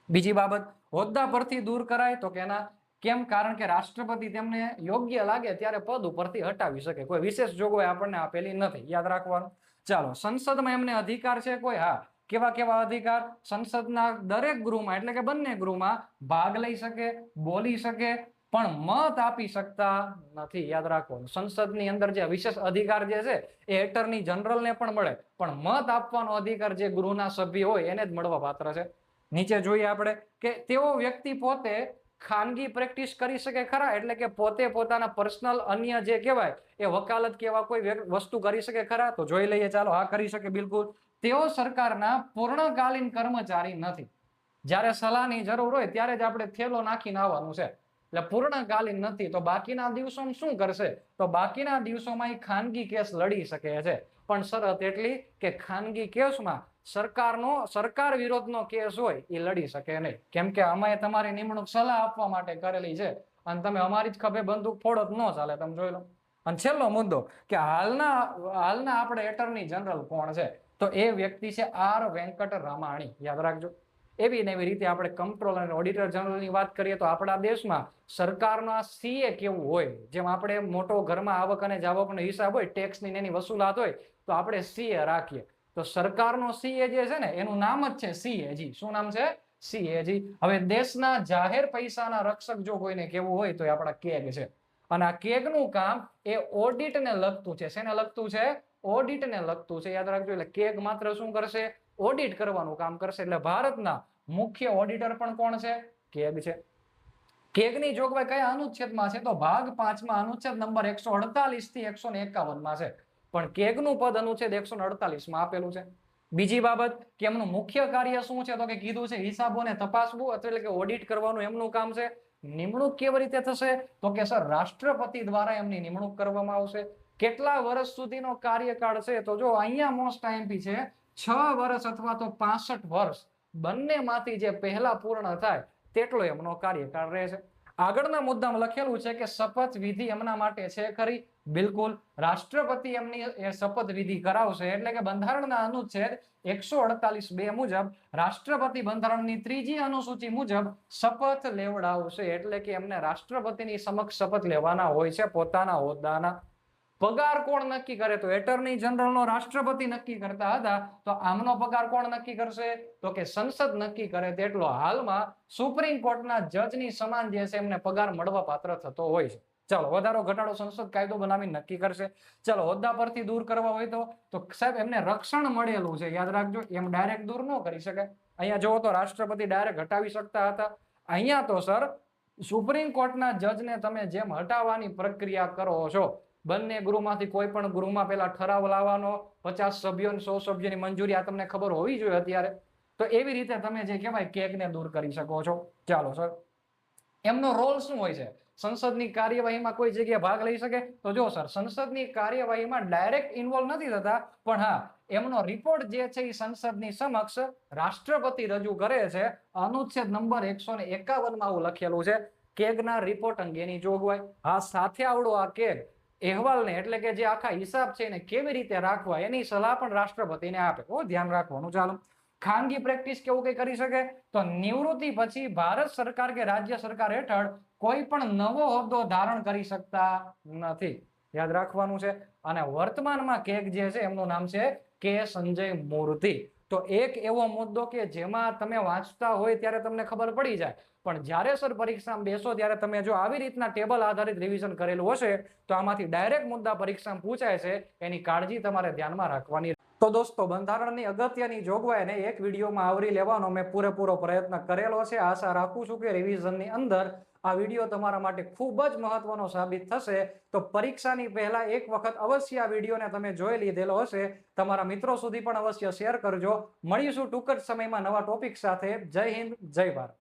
બીજી બાબત, હોદ્દા પરથી દૂર કરાય? તો કે ના. કેમ? કારણ કે રાષ્ટ્રપતિ તેમને યોગ્ય લાગે ત્યારે પદ ઉપરથી હટાવી શકે. કોઈ વિશેષ જોગવાઈ આપણને આપેલી નથી, યાદ રાખવાનું. ચાલો, સંસદમાં એમને અધિકાર છે કોઈ? હા. કેવા કેવા અધિકાર? સંસદના દરેક ગૃહમાં એટલે કે બંને ગૃહમાં ભાગ લઈ શકે, બોલી શકે, પણ મત આપી શકતા નથી. યાદ રાખવાનું, સંસદની અંદર જે વિશેષ અધિકાર જે છે એ એટર્ની જનરલને પણ મળે, પણ મત આપવાનો અધિકાર જે ગૃહના સભ્ય હોય એને જ મળવા પાત્ર છે. નીચે જોઈએ આપણે કે તેઓ વ્યક્તિ પોતે ખાનગી પ્રેક્ટિસ કરી શકે ખરા? એટલે કે પોતે પોતાના પર્સનલ અન્ય જે કહેવાય એ વકાલત કેવા કોઈ વસ્તુ કરી શકે ખરા? તો જોઈ લઈએ. ચાલો, હા, કરી શકે બિલકુલ. તેઓ સરકારના પૂર્ણકાલીન કર્મચારી નથી. જ્યારે સલાહની જરૂર હોય ત્યારે જ આપણે થેલો નાખીને આવવાનું છે, એટલે પૂર્ણકાલીન નથી. તો બાકીના દિવસોમાં શું કરશે? તો બાકીના દિવસોમાં એ ખાનગી કેસ લડી શકે છે, પણ શરત એટલી કે ખાનગી કેસમાં સરકાર વિરોધનો કેસ હોય એ લડી શકે નહીં. કેમ કે અમે તમારી નિમણૂક સલાહ આપવા માટે કરેલી છે, અને તમે અમારી જ ખભે બંદૂક ફોડો તો ન ચાલે. તમે જોઈ લો. અને છેલ્લો મુદ્દો કે હાલના આપણે એટર્ની જનરલ કોણ છે? તો એ વ્યક્તિ છે આર વેંકટ રામાણી. યાદ રાખજો. એવી ને એવી રીતે આપણે કંટ્રોલર અને ઓડિટર જનરલની વાત કરીએ તો આપણા દેશમાં સરકારના સીએ કેવું હોય? જેમ આપણે મોટો ઘરમાં આવક અને જાવકનો હિસાબ હોય, ટેક્સની એની વસૂલાત હોય, તો આપણે સીએ રાખીએ. તો સરકારનો સીએ જે છે ને એનું નામ જ છે સીએજી. શું નામ છે? સીએજી. હવે દેશના જાહેર પૈસાના રક્ષક જો કોઈને કેવું હોય તો એ આપણા કેગ છે. અને આ કેગનું કામ એ ઓડિટને લગતું છે. શેને લગતું છે? ઓડિટને લગતું છે. યાદ રાખજો. એટલે કેગ માત્ર શું કરશે? ઓડિટ કરવાનું કામ કરશે. એટલે ભારતના મુખ્ય ઓડિટર પણ કોણ છે? કેગ છે. કેગની જોગવાઈ કયા અનુચ્છેદમાં છે? તો ભાગ 5 માં અનુચ્છેદ નંબર 148 થી 151 માં છે. પણ કેગનું પદ અનુચ્છેદ 148 માં આપેલું છે. બીજી બાબત કે એમનું મુખ્ય કાર્ય શું છે? તો કે કીધું છે હિસાબોને તપાસવું, એટલે કે ઓડિટ કરવાનું એમનું કામ છે. નિમણૂક કેવી રીતે થશે? તો કે સર, રાષ્ટ્રપતિ દ્વારા એમની નિમણૂક કરવામાં આવશે. કેટલા વર્ષ સુધીનો કાર્યકાળ છે? તો જો અહીંયા મોસ્ટ આઈએમપી છે 6 વર્ષ અથવા તો 65 વર્ષ, બંનેમાંથી જે પહેલા પૂર્ણ થાય તેટલો એમનો કાર્યકાળ રહે છે. આગળના મુદ્દામાં લખેલું છે કે શપથ વિધિ એમના માટે છે ખરી? બિલકુલ. રાષ્ટ્રપતિ એમની શપથ વિધિ કરાવશે. એટલે કે બંધારણના અનુચ્છેદ 148(2) મુજબ રાષ્ટ્રપતિ બંધારણની 3જી અનુસૂચિ મુજબ શપથ લેવડાવશે. એટલે કે એમને રાષ્ટ્રપતિની સમક્ષ શપથ લેવાના હોય છે પોતાના હોદ્દાના. પગાર કોણ નક્કી કરે? તો એટર્ની જનરલનો રાષ્ટ્રપતિ નક્કી કરતા હતા. તો આમનો પગાર કોણ નક્કી કરશે? તો કે સંસદ નક્કી કરે. તેટલો હાલમાં સુપ્રીમ કોર્ટના જજની સમાન જે છે એમને પગાર મળવા પાત્ર થતો હોય છે. ચાલો, વધારો ઘટાડો સંસદ કાયદો બનાવી નક્કી કરશે. ચાલો, હોદ્દા પરથી દૂર કરવા હોય તો સાહેબ એમને રક્ષણ મળેલું છે, યાદ રાખજો. એમ ડાયરેક્ટ દૂર ન કરી શકે. અહીંયા જોવો તો રાષ્ટ્રપતિ ડાયરેક્ટ હટાવી શકતા હતા. અહીંયા તો સર સુપ્રીમ કોર્ટના જજને તમે જેમ હટાવવાની પ્રક્રિયા કરો છો, બંને ગૃહમાંથી કોઈ પણ ગૃહમાં પેલા ઠરાવ લાવવાનો, 50 સભ્યો 100 સભ્યોની મંજૂરી, આ તમને ખબર હોવી જોઈએ અત્યારે. તો એવી રીતે તમે જે કહેવાય કેગને દૂર કરી શકો છો. ચાલો સર, એમનો રોલ શું હોય છે? સંસદની કાર્યવાહીમાં કોઈ જગ્યાએ ભાગ લઈ શકે? તો જો સર, સંસદની કાર્યવાહીમાં ડાયરેક્ટ ઇન્વોલ્વ નથી થતા, પણ હા, એમનો રિપોર્ટ જે છે એ સંસદની સમક્ષ રાષ્ટ્રપતિ રજૂ કરે છે. અનુચ્છેદ નંબર 151 માં આવું લખેલું છે, કેગના રિપોર્ટ અંગેની જોગવાઈ. હા, સાથે આવડો આ કેગ અહેવાલને, એટલે કે જે આખા હિસાબ છે એને કેવી રીતે રાખવા એની સલાહ પણ રાષ્ટ્રપતિને આપે. ધ્યાન રાખવાનું. ચાલો, ખાનગી પ્રેક્ટિસ કેવું કઈ કરી શકે? તો નિવૃત્તિ પછી ભારત સરકાર કે રાજ્ય સરકાર હેઠળ કોઈ પણ નવો હોદ્દો ધારણ કરી શકતા નથી. યાદ રાખવાનું છે. અને વર્તમાનમાં કેગ જે છે એમનું નામ છે કે સંજય મૂર્તિ. તો એક એવો મુદ્દો કે જેમાં તમે વાંચતા હોય ત્યારે તમને ખબર પડી જાય, પણ જ્યારે સર પરીક્ષામાં બેસો ત્યારે તમે જો આવી રીતના ટેબલ આધારિત રિવિઝન કરેલું હશે તો આમાંથી ડાયરેક્ટ મુદ્દા પરીક્ષામાં પૂછાય છે. એની કાળજી તમારે ધ્યાનમાં રાખવાની. તો દોસ્તો, બંધારણની અગત્યની જોગવાઈને એક વિડીયોમાં આવરી લેવાનો મેં પૂરેપૂરો પ્રયત્ન કરેલો છે. આશા રાખું છું કે રિવિઝનની અંદર આ વિડીયો તમારા માટે ખૂબ જ મહત્વનો સાબિત થશે. તો પરીક્ષાની પહેલા એક વખત અવશ્ય આ વિડીયોને તમે જોઈ લીધેલો હશે. તમારા મિત્રો સુધી પણ અવશ્ય શેર કરજો. મળીશું ટૂંક જ સમયમાં નવા ટોપિક સાથે. જય હિન્દ, જય ભારત.